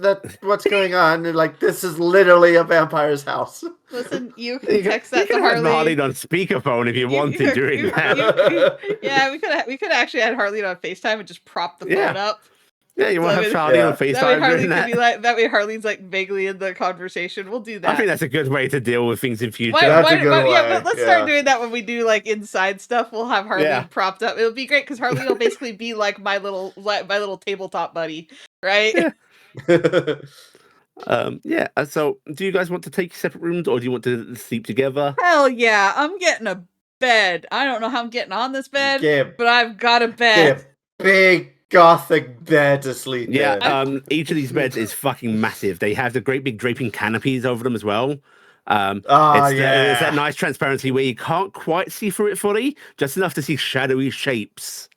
[SPEAKER 2] that what's going on? And, like, this is literally a vampire's house.
[SPEAKER 3] Listen, you can
[SPEAKER 1] You
[SPEAKER 3] text that to
[SPEAKER 1] can have
[SPEAKER 3] Harleen.
[SPEAKER 1] Harleen on speakerphone if you
[SPEAKER 3] You-
[SPEAKER 1] wanted
[SPEAKER 3] you-
[SPEAKER 1] during
[SPEAKER 3] you-
[SPEAKER 1] that.
[SPEAKER 3] Yeah, we could actually had Harleen on FaceTime and just prop the phone
[SPEAKER 1] Yeah.
[SPEAKER 3] up.
[SPEAKER 1] Yeah, you want to have
[SPEAKER 3] So,
[SPEAKER 1] Harleen
[SPEAKER 2] yeah.
[SPEAKER 1] on
[SPEAKER 3] That way
[SPEAKER 1] FaceTime
[SPEAKER 3] Harleen
[SPEAKER 1] during
[SPEAKER 3] could
[SPEAKER 1] that?
[SPEAKER 3] be like. That way Harleen's like vaguely in the conversation. We'll do that.
[SPEAKER 1] I think that's a good way to deal with things in future.
[SPEAKER 2] That's a good
[SPEAKER 3] Yeah,
[SPEAKER 2] way,
[SPEAKER 3] but let's
[SPEAKER 2] yeah.
[SPEAKER 3] start doing that when we do like inside stuff. We'll have Harleen
[SPEAKER 1] Yeah.
[SPEAKER 3] propped up. It'll be great because Harleen will basically be like my little tabletop buddy, right?
[SPEAKER 1] Yeah. Yeah. So, do you guys want to take separate rooms, or do you want to sleep together?
[SPEAKER 3] Hell yeah, I'm getting a bed. I don't know how I'm getting on this bed,
[SPEAKER 2] Get
[SPEAKER 3] but I've got a bed.
[SPEAKER 2] a big gothic bed to sleep
[SPEAKER 1] Yeah.
[SPEAKER 2] in.
[SPEAKER 1] Each of these beds is fucking massive. They have the great big draping canopies over them as well.
[SPEAKER 2] Oh,
[SPEAKER 1] It's that nice transparency where you can't quite see through it fully, just enough to see shadowy shapes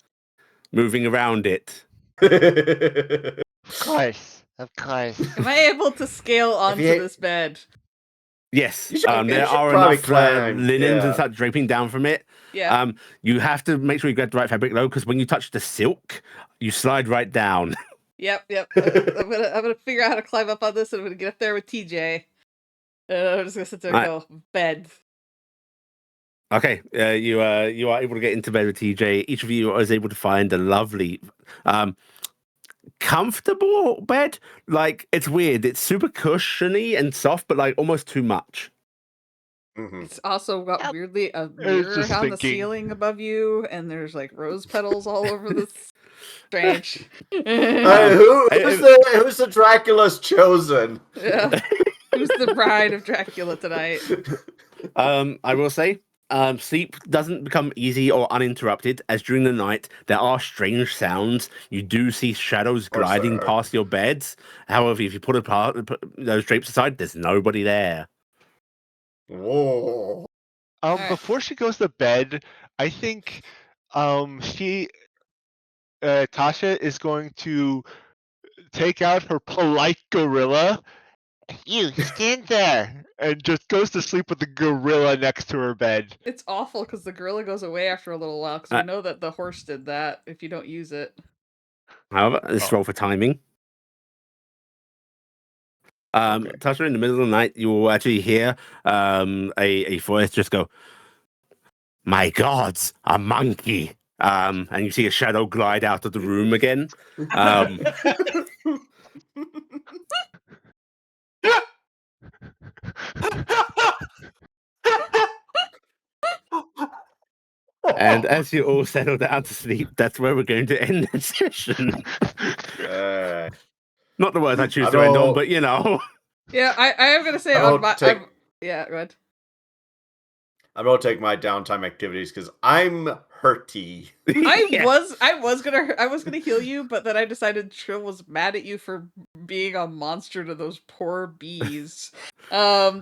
[SPEAKER 1] moving around it.
[SPEAKER 4] Of course. Of course.
[SPEAKER 3] Am I able to scale onto
[SPEAKER 2] you-
[SPEAKER 3] this bed?
[SPEAKER 1] Yes,
[SPEAKER 2] You should- you
[SPEAKER 1] there
[SPEAKER 2] should
[SPEAKER 1] are
[SPEAKER 2] probably
[SPEAKER 1] enough
[SPEAKER 2] climb,
[SPEAKER 1] linens
[SPEAKER 2] yeah.
[SPEAKER 1] and such draping down from it.
[SPEAKER 3] Yeah.
[SPEAKER 1] You have to make sure you get the right fabric though, because when you touch the silk, you slide right down.
[SPEAKER 3] Yep. I'm gonna figure out how to climb up on this, and I'm gonna get up there with TJ. I'm just gonna sit there and go bed.
[SPEAKER 1] Okay, you are able to get into bed with TJ. Each of you is able to find a lovely, comfortable bed. Like, it's weird. It's super cushiony and soft, but like almost too much.
[SPEAKER 2] Mhm.
[SPEAKER 3] It's also got
[SPEAKER 4] Yep.
[SPEAKER 3] weirdly a
[SPEAKER 5] was
[SPEAKER 3] mirror
[SPEAKER 5] just
[SPEAKER 3] on the
[SPEAKER 5] thinking.
[SPEAKER 3] ceiling above you, and there's like rose petals all over this. Strange.
[SPEAKER 2] Who's
[SPEAKER 1] I-
[SPEAKER 2] who's the Dracula's chosen?
[SPEAKER 3] Yeah. Who's the bride of Dracula tonight?
[SPEAKER 1] I will say, sleep doesn't become easy or uninterrupted, as during the night there are strange sounds. You do see shadows
[SPEAKER 2] course
[SPEAKER 1] gliding
[SPEAKER 2] there are.
[SPEAKER 1] past your beds. However, if you put those drapes aside, there's nobody there.
[SPEAKER 2] Whoa.
[SPEAKER 3] Alright.
[SPEAKER 5] Before she goes to bed, I think Tasha is going to take out her polite gorilla
[SPEAKER 4] You stand there.
[SPEAKER 5] and just goes to sleep with the gorilla next to her bed.
[SPEAKER 3] It's awful because the gorilla goes away after a little while because we know that the horse did that if you don't use it.
[SPEAKER 1] However, let's roll for timing.
[SPEAKER 2] Okay.
[SPEAKER 1] Tasha, in the middle of the night, you will actually hear a voice just go, "My gods, a monkey!" And you see a shadow glide out of the room again. And as you all settle down to sleep, that's where we're going to end the session. Not the words I choose to end on, but you know.
[SPEAKER 3] Yeah, I am gonna say
[SPEAKER 2] I
[SPEAKER 3] on
[SPEAKER 2] will
[SPEAKER 3] yeah, go ahead.
[SPEAKER 2] I'm gonna take my downtime activities because I'm hurty.
[SPEAKER 3] I was gonna heal you, but then I decided Trihl was mad at you for being a monster to those poor bees. Before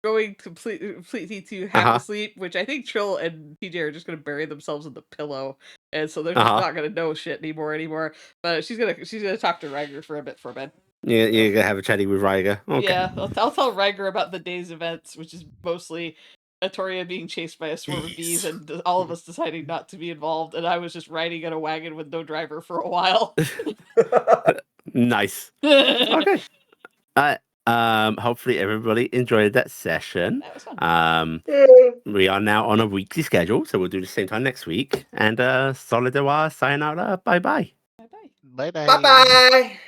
[SPEAKER 3] going completely to half asleep, which I think Trihl and PJ are just gonna bury themselves in the pillow, and so they're just not gonna know shit anymore. But she's gonna talk to Ryger for a bit for bed.
[SPEAKER 1] Yeah, you're gonna have a chatty with Ryger. Okay.
[SPEAKER 3] Yeah, I'll tell Ryger about the day's events, which is mostly Atoria being chased by a swarm of bees and all of us deciding not to be involved, and I was just riding in a wagon with no driver for a while.
[SPEAKER 1] Nice. Okay. Hopefully everybody enjoyed that session.
[SPEAKER 3] That was fun.
[SPEAKER 1] We are now on a weekly schedule, so we'll do the same time next week. And Solidawa, sayonara, bye bye.
[SPEAKER 3] Bye bye.
[SPEAKER 4] Bye bye.
[SPEAKER 2] Bye bye.